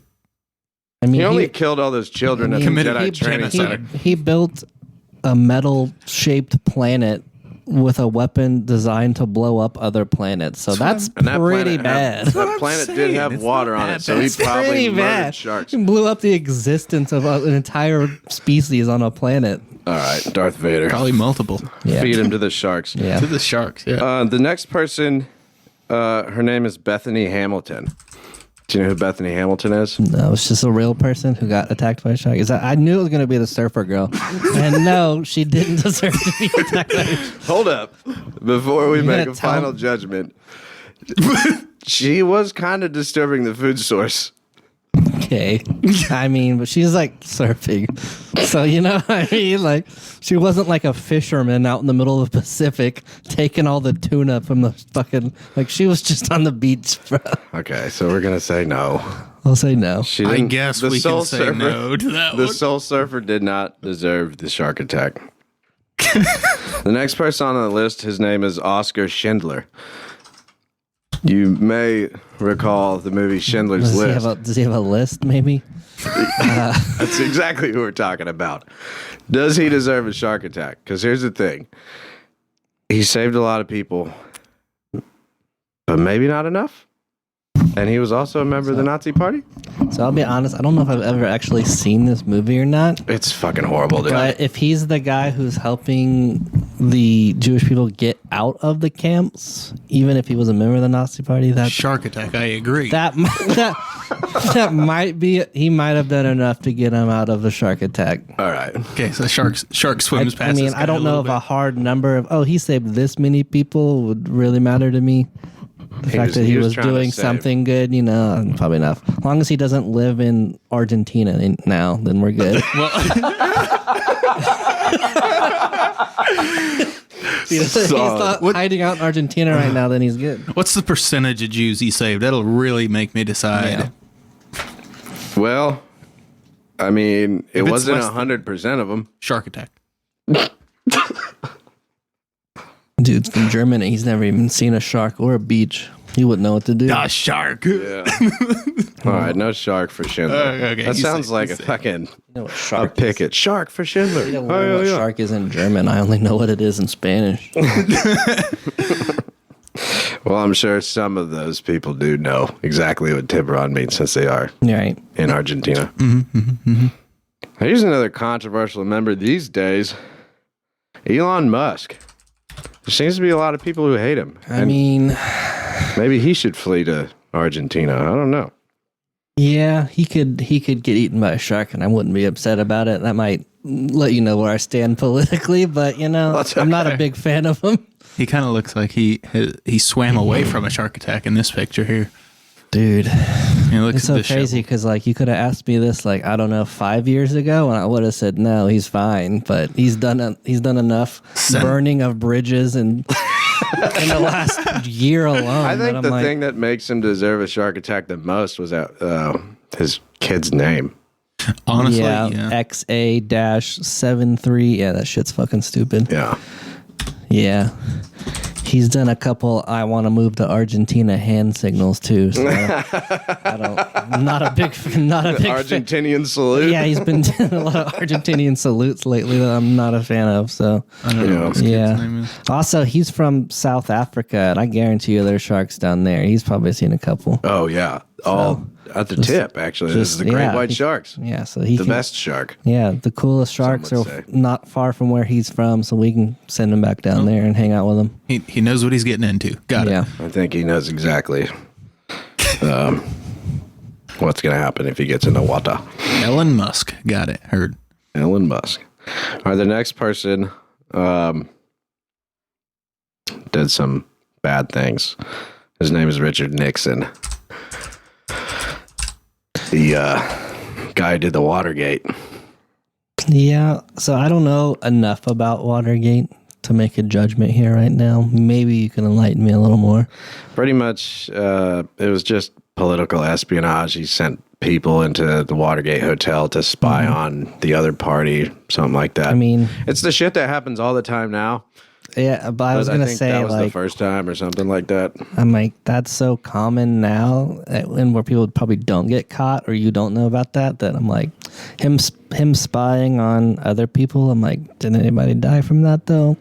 I mean, He only killed all those children at the Committed Jedi training genocide. center. he built a metal-shaped planet with a weapon designed to blow up other planets. So that's And that pretty planet bad. Had, that I'm planet did saying. have It's water not on that it, so bad. he It's probably pretty murdered bad. sharks. He blew up the existence of an entire species on a planet. All right, Darth Vader. probably multiple. Yeah. Feed him to the sharks. Yeah. To the sharks, yeah. The next person, her name is Bethany Hamilton. Do you know who Bethany Hamilton is? No, it's just a real person who got attacked by a shark. Is that? I knew it was going to be the surfer girl, and no, she didn't deserve to be attacked by a shark. Hold up. Before we make gonna a tell- final judgment, she was kind of disturbing the food source. Okay, I mean, but she's like surfing, so you know what I mean. Like, she wasn't like a fisherman out in the middle of the Pacific taking all the tuna from the fucking. Like, she was just on the beach, bro. Okay, so we're gonna say no. I'll say no. She I didn't- guess the we Soul can say Surfer- no to that The one. Soul Surfer did not deserve the shark attack. The next person on the list, his name is Oscar Schindler. You may recall the movie Schindler's List. Does he have a list, maybe? That's exactly who we're talking about. Does he deserve a shark attack? Because here's the thing. He saved a lot of people, but maybe not enough. And he was also a member of the Nazi Party. So I'll be honest, I don't know if I've ever actually seen this movie or not. It's fucking horrible, dude. But if he's the guy who's helping the Jewish people get out of the camps, even if he was a member of the Nazi Party, Shark attack, I agree. that might be. He might have done enough to get him out of the shark attack. All right. Okay, so shark swims I past mean, this guy I don't a know little if a bit. hard number of he saved this many people would really matter to me. The fact that he was trying to doing save. something good, you know, probably enough. As long as he doesn't live in Argentina now, then we're good. He's not hiding out in Argentina right now, then he's good. What's the percentage of Jews he saved? That'll really make me decide. Yeah. Well, I mean, it it's wasn't less than- 100% of them. Shark attack. Dude's from Germany. He's never even seen a shark or a beach. He wouldn't know what to do. A shark. Yeah. All right, no shark for Schindler. Okay, that you sounds say- like you a say. fucking You know what a shark is? picket. Shark for Schindler. I don't Oh, know what yeah, yeah. shark is in German. I only know what it is in Spanish. Well, I'm sure some of those people do know exactly what Tiburon means since they are Right. in Argentina. Here's another controversial member these days, Elon Musk. There seems to be a lot of people who hate him. I mean, Maybe he should flee to Argentina. I don't know. yeah, he could get eaten by a shark, and I wouldn't be upset about it. That might let you know where I stand politically, but you know, That's I'm not a okay. big fan of him. He kind of looks like he swam away from a shark attack in this picture here. Dude, He looks it's so disheveled. crazy because like you could have asked me this like I don't know 5 years ago, and I would have said no, he's fine. But he's done enough burning of bridges and in the last year alone. I that think I'm the like, thing that makes him deserve a shark attack the most was that his kid's name. Honestly, yeah, yeah. XA-73. Yeah, that shit's fucking stupid. Yeah. Yeah. He's done a couple I want to move to Argentina hand signals too. So I'm not a big Argentinian salute. Yeah, he's been doing a lot of Argentinian salutes lately that I'm not a fan of. So I don't know what his kid's name is. Also, he's from South Africa, and I guarantee you there's sharks down there. He's probably seen a couple. Oh yeah. All at the tip. Actually, this is the great white sharks. Yeah, so he the best shark. Yeah, the coolest sharks are say. not far from where he's from, so we can send him back down there and hang out with him. He knows what he's getting into. Got it. I think he knows exactly what's going to happen if he gets into water. Elon Musk. Got it. Heard. Elon Musk. All right, the next person did some bad things. His name is Richard Nixon. The guy who did the Watergate. Yeah, so I don't know enough about Watergate to make a judgment here right now. Maybe you can enlighten me a little more. Pretty much, it was just political espionage. He sent people into the Watergate Hotel to spy on the other party, something like that. I mean, it's the shit that happens all the time now. Yeah, but I was going to say, that was like, the first time or something like that. I'm like, that's so common now, and where people probably don't get caught or you don't know about that I'm like, him spying on other people, I'm like, did anybody die from that though?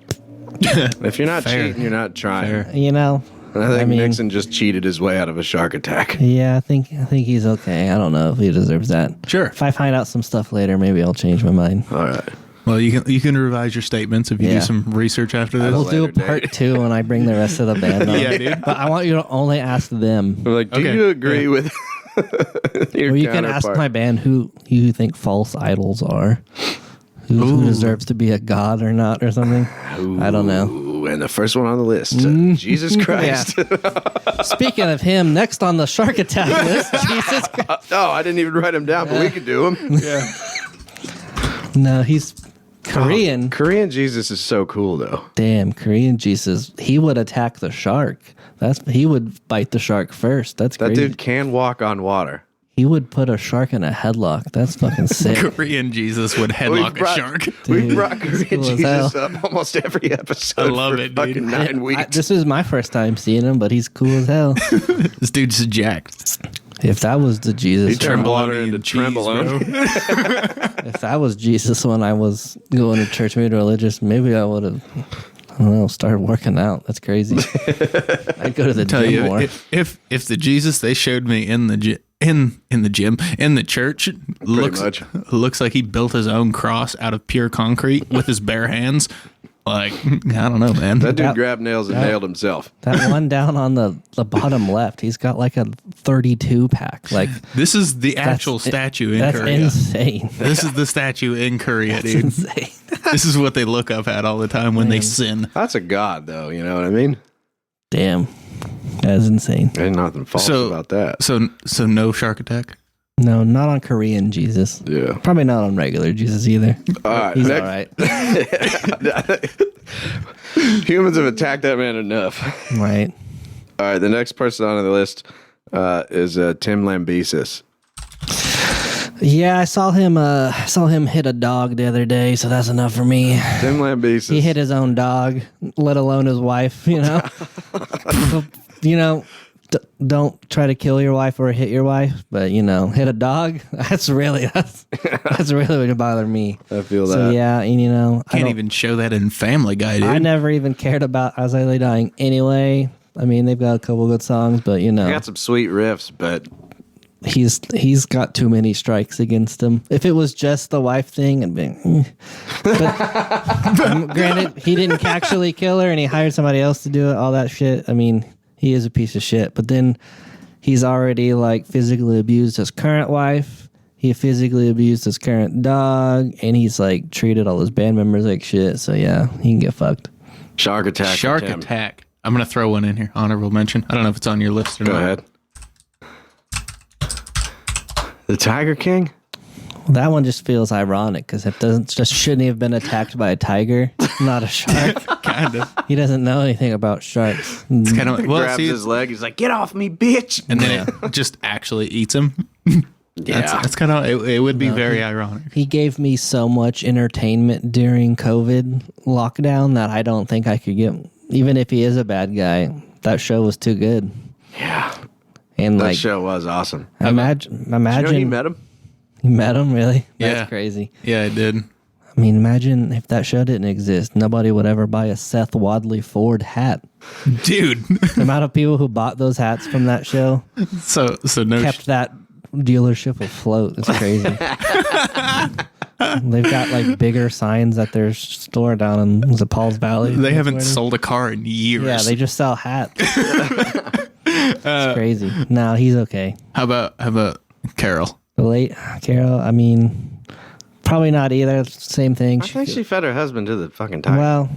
If you're not cheating, you're not trying. You know? I think Nixon just cheated his way out of a shark attack. Yeah, I think he's okay. I don't know if he deserves that. Sure. If I find out some stuff later, maybe I'll change my mind. All right. Well, you can revise your statements if you do some research after this. We'll do a part 2 when I bring the rest of the band on. Yeah, dude. But I want you to only ask them. I'm like, do you agree with your Or you can ask my band who you think false idols are. Who deserves to be a god or not or something. I don't know. Ooh, and the first one on the list, Jesus Christ. Speaking of him, next on the shark attack list, Jesus Christ. Oh, I didn't even write him down, but we could do him. Yeah. No, he's Korean. Korean Jesus is so cool, though. Damn, Korean Jesus. He would attack the shark. He would bite the shark first. That's that crazy. dude can walk on water. He would put a shark in a headlock. That's fucking sick. Korean Jesus would headlock a shark. We brought Korean cool Jesus up almost every episode. I love it, dude. Fucking 9 weeks. This is my first time seeing him, but he's cool as hell. This dude's jacked. If that was the Jesus, he turned water into trembolone. If that was Jesus when I was going to church, made religious, maybe I would have, I don't know, started working out. That's crazy. I'd go to the gym more. If the Jesus they showed me in the gym. In the church, looks like he built his own cross out of pure concrete with his bare hands. Like, I don't know, man. That dude grabbed nails and nailed himself. That one down on the bottom left, he's got like a 32 pack. Like, this is the actual statue in Korea. That's insane. This is the statue in Korea, dude. Insane. This is what they look up at all the time when they sin. That's a god, though. You know what I mean? Damn, that's insane. Ain't nothing false about that. So no shark attack. No, not on Korean Jesus. Yeah. Probably not on regular Jesus either. All right. He's all right. Humans have attacked that man enough. Right. All right. The next person on the list is Tim Lambesis. Yeah, I saw him hit a dog the other day, so that's enough for me. Tim Lambesis. He hit his own dog, let alone his wife, you know? Don't try to kill your wife or hit your wife, but hit a dog. That's really what bothered me. I feel that. So yeah, and can't even show that in Family Guy, dude. I never even cared about As I Lay Dying anyway. I mean, they've got a couple good songs, but They got some sweet riffs, but he's got too many strikes against him. If it was just the wife thing, I'd be. But granted, he didn't actually kill her, and he hired somebody else to do it. All that shit. I mean, he is a piece of shit. But then he's already physically abused his current wife. He physically abused his current dog, and he's treated all his band members like shit. So yeah, he can get fucked. Shark attack. Shark attack. I'm gonna throw one in here. Honorable mention. I don't know if it's on your list or not. Go ahead. The Tiger King? Well, that one just feels ironic because shouldn't he have been attacked by a tiger, not a shark? Kind of. He doesn't know anything about sharks. It's kind of grabs his leg. He's like, "Get off me, bitch!" And then it just actually eats him. Yeah, that's kind of. It would be very ironic. He gave me so much entertainment during COVID lockdown that I don't think I could get even if he is a bad guy, that show was too good. Yeah. And That like, show was awesome. imagine, Did you know you met him? You met him, really? Yeah. That's crazy. Yeah, I did. I mean, imagine if that show didn't exist. Nobody would ever buy a Seth Wadley Ford hat. Dude. The amount of people who bought those hats from that show so no kept that dealership afloat. It's crazy. They've got like bigger signs at their store down in the Paul's Valley. they haven't sold a car in years. Yeah, they just sell hats. It's crazy. No, he's okay. How about Carol? The late Carol, I mean, probably not either. Same thing. I think she fed her husband to the fucking tiger. Well,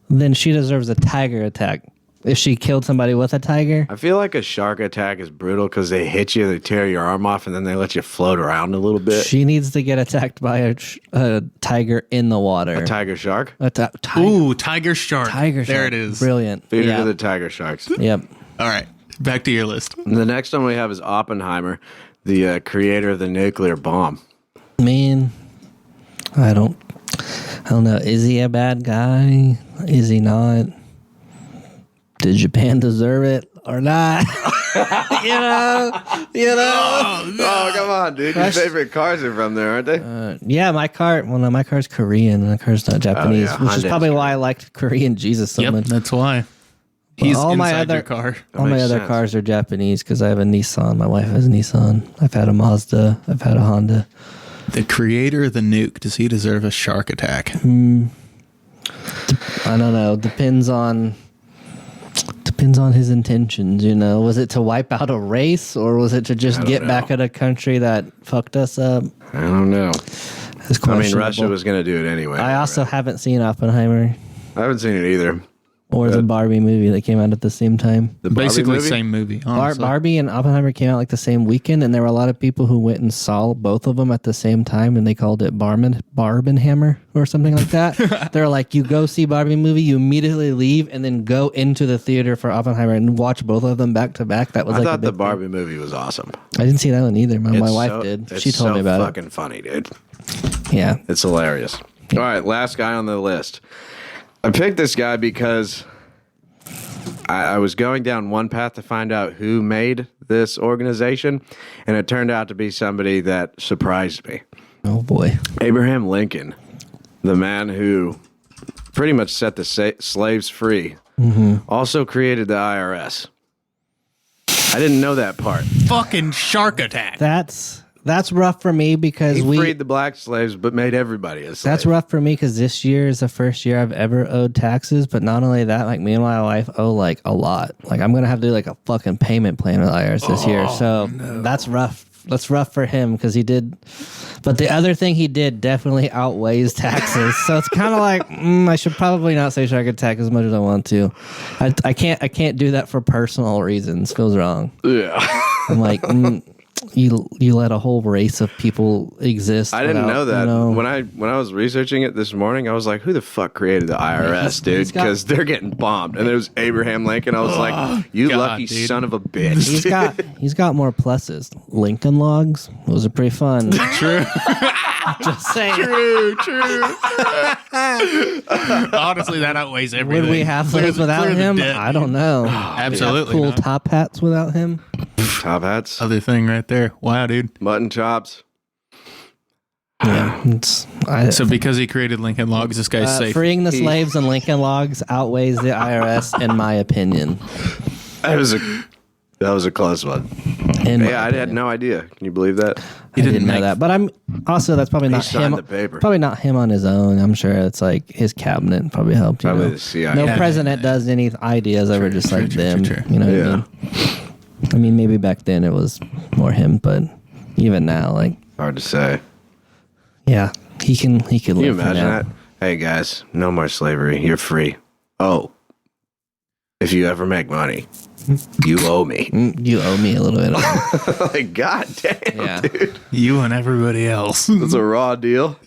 then she deserves a tiger attack. If she killed somebody with a tiger. I feel like a shark attack is brutal because they hit you, they tear your arm off, and then they let you float around a little bit. She needs to get attacked by a tiger in the water. A tiger shark? Tiger. Ooh, tiger shark. Tiger There shark. it is. Brilliant. Feed her Yeah. to the tiger sharks. Yep. All right, back to your list. The next one we have is Oppenheimer, the creator of the nuclear bomb. Man, I don't know. Is he a bad guy? Is he not? Did Japan deserve it or not? you know. Oh, come on, dude. Your favorite cars are from there, aren't they? Yeah, my car's Korean. My car's not Japanese, yeah, which is Hyundai's probably why I liked Korean Jesus so Yep, much. that's why. He's all my inside other your car. all my makes other sense. cars are Japanese because I have a Nissan. My wife has a Nissan. I've had a Mazda. I've had a Honda. The creator of the nuke, does he deserve a shark attack? I don't know. Depends on his intentions, you know. Was it to wipe out a race or was it to just get back at a country that fucked us up? I don't know. It's I mean, questionable. Russia was going to do it anyway. I also haven't seen Oppenheimer I haven't seen it either. or the Barbie movie that came out at the same time. The Barbie Basically, movie? same movie. Honestly. Barbie and Oppenheimer came out like the same weekend, and there were a lot of people who went and saw both of them at the same time, and they called it Barbenheimer or something like that. They're like, you go see Barbie movie, you immediately leave, and then go into the theater for Oppenheimer and watch both of them back to back. That was I like a thought the big Barbie movie was awesome. thing. I didn't see that one either. My It's wife so- did. it's She told so me about fucking funny, dude. it. Yeah. It's hilarious. All right, last guy on the list. I picked this guy because I was going down one path to find out who made this organization, and it turned out to be somebody that surprised me. Oh boy. Abraham Lincoln, the man who pretty much set the slaves free, also created the IRS. I didn't know that part. Fucking shark attack. That's rough for me because He freed the black slaves, but made everybody a slave. That's rough for me because this year is the first year I've ever owed taxes. But not only that, like me and my wife owe like a lot. Like I'm gonna have to do like a fucking payment plan with IRS this year. So that's rough. That's rough for him because he did. But the other thing he did definitely outweighs taxes. So it's kind of like I should probably not say shark attack as much as I want to. I can't do that for personal reasons. Feels wrong. Yeah. I'm like. You let a whole race of people exist. I didn't know that. You know, When I was researching it this morning, I was like, who the fuck created the IRS, dude? he's got- Because they're getting bombed. And it was Abraham Lincoln. I was like, you God, lucky dude. son of a bitch. he's got more pluses. Lincoln Logs, those are pretty fun. True. Just saying. True. Honestly, that outweighs everything. Would we have those without clear the him? debt. I don't know. Absolutely Cool not. top hats without him. Top hats, Other thing right there. Wow, dude. mutton chops. Yeah. So because he created Lincoln Logs, this guy's safe. Freeing the slaves and Lincoln Logs outweighs the IRS, in my opinion. That was a close one. In my Yeah, I had opinion. no idea. Can you believe that? I didn't know that, but I'm also that's probably not signed him. the paper. Probably not him on his own. I'm sure it's like his cabinet probably helped. You Probably know? the CIA. No Yeah. president does any ideas over just like them. true. You know what Yeah. I mean? I mean, maybe back then it was more him, but even now, like, Hard to say. yeah, he can live Can you for imagine now. that? Hey guys, no more slavery. You're free. Oh, if you ever make money, you owe me. You owe me a little bit. Like, god damn, Yeah. dude. You and everybody else. That's a raw deal.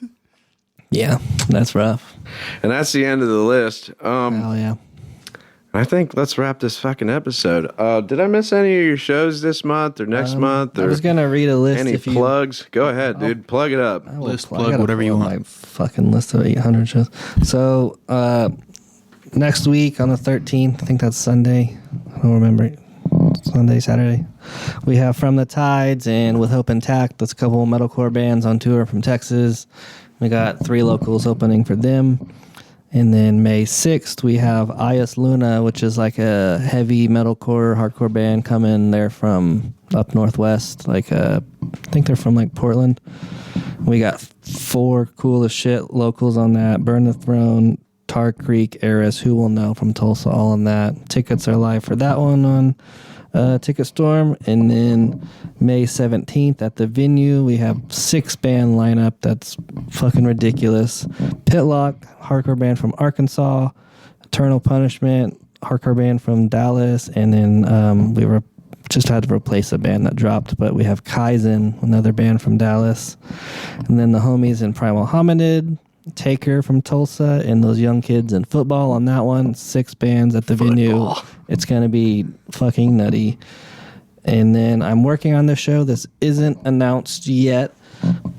Yeah, that's rough. And that's the end of the list. Oh yeah. I think let's wrap this fucking episode. Did I miss any of your shows this month or next month? I Or was gonna read a list. any if you plugs? Go ahead, dude. Plug it up. I will List, I plug, gotta whatever you pull up want. My fucking list of 800 shows. So, next week on the 13th, I think that's Sunday. I don't remember. Sunday, Saturday. We have From the Tides and With Hope Intact. That's a couple of metalcore bands on tour from Texas. We got 3 locals opening for them. And then May 6th, we have Ias Luna, which is like a heavy metalcore, hardcore band coming. They're from up northwest. I think they're from like Portland. We got 4 cool as shit locals on that. Burn the Throne, Tar Creek, Eris, Who Will Know from Tulsa, all on that. Tickets are live for that one on Ticket Storm. And then May 17th at the venue, we have 6 band lineup. That's fucking ridiculous. Pitlock, hardcore band from Arkansas. Eternal Punishment, hardcore band from Dallas. And then we just had to replace a band that dropped, but we have Kaizen, another band from Dallas. And then the homies in Primal Hominid, Taker from Tulsa, and those young kids in football on that one. 6 bands at the venue. It's going to be fucking nutty. And then I'm working on this show. This isn't announced yet,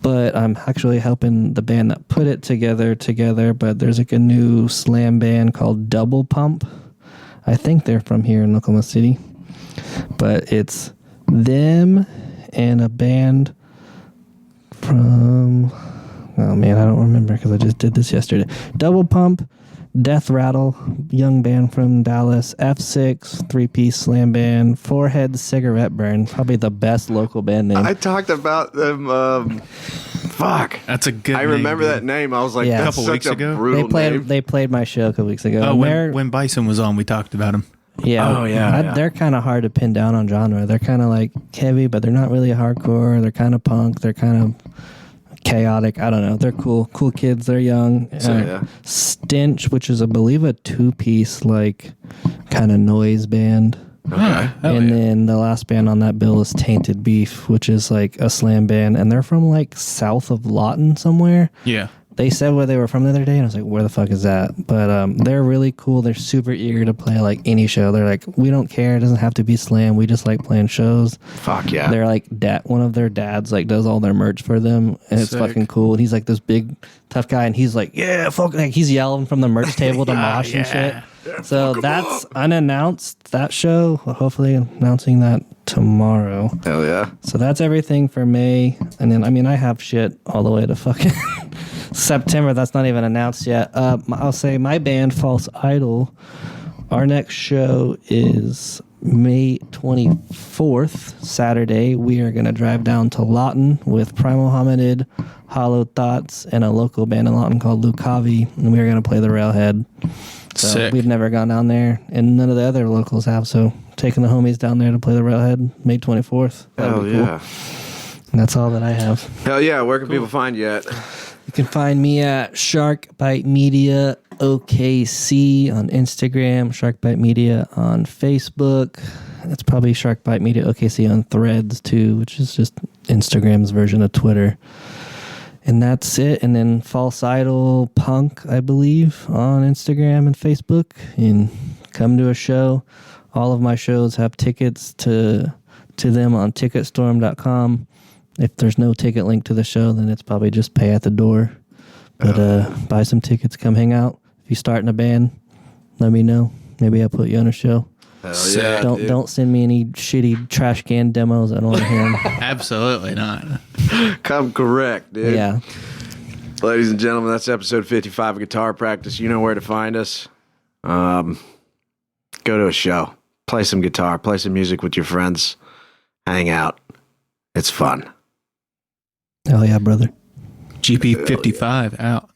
but I'm actually helping the band that put it together. But there's like a new slam band called Double Pump. I think they're from here in Oklahoma City. But it's them and a band from... Oh, man, I don't remember because I just did this yesterday. Double Pump, Death Rattle, young band from Dallas, F6, 3-piece slam band, Forehead Cigarette Burn, probably the best local band name. I talked about them. Fuck. That's a good I name, remember dude. that name. I was like, Yeah. that's A couple such weeks a ago? brutal name. They played my show a couple weeks ago. Oh, And when Bison was on, we talked about him. yeah, Oh, yeah. They're kind of hard to pin down on genre. They're kind of like heavy, but they're not really hardcore. They're kind of punk. They're kind of chaotic. I don't know. They're cool kids. They're young. Yeah. Stench, which is I believe a 2-piece like kind of noise band. Okay. And then the last band on that bill is Tainted Beef, which is like a slam band, and they're from like south of Lawton somewhere. Yeah. They said where they were from the other day, and I was like, where the fuck is that? But they're really cool. They're super eager to play like any show. They're like, we don't care. It doesn't have to be slam. We just like playing shows. Fuck yeah. They're like, one of their dads like does all their merch for them, and it's Sick. fucking cool. And he's like this big tough guy, and he's like, yeah, fuck. Like he's yelling from the merch table to mosh and shit. So that's unannounced, that show. Hopefully announcing that tomorrow. Hell yeah. So that's everything for May. And then, I mean, I have shit all the way to fucking September. That's not even announced yet. I'll say my band, False Idol, our next show is May 24th, Saturday. We are going to drive down to Lawton with Primal Hominid, Hollow Thoughts, and a local band in Lawton called Lukavi. And we are going to play the Railhead. So Sick. we've never gone down there, and none of the other locals have. So taking the homies down there to play the Railhead, May 24th. That'd Hell be cool. yeah. And that's all that I have. Hell yeah. Where can people find you at? You can find me at Shark Bite Media OKC on Instagram, Shark Bite Media on Facebook. It's probably Shark Bite Media OKC on Threads too, which is just Instagram's version of Twitter. And that's it. And then False Idol Punk, I believe, on Instagram and Facebook. And come to a show. All of my shows have tickets to them on ticketstorm.com. If there's no ticket link to the show, then it's probably just pay at the door. But buy some tickets, come hang out. If you start in a band, let me know. Maybe I'll put you on a show. Hell yeah. dude. Don't send me any shitty trash can demos. I don't want to hear them. Absolutely not. Come correct, dude. Yeah. Ladies and gentlemen, that's episode 55 of Guitar Practice. You know where to find us. Go to a show. Play some guitar. Play some music with your friends. Hang out. It's fun. Hell yeah, brother. GP55 out.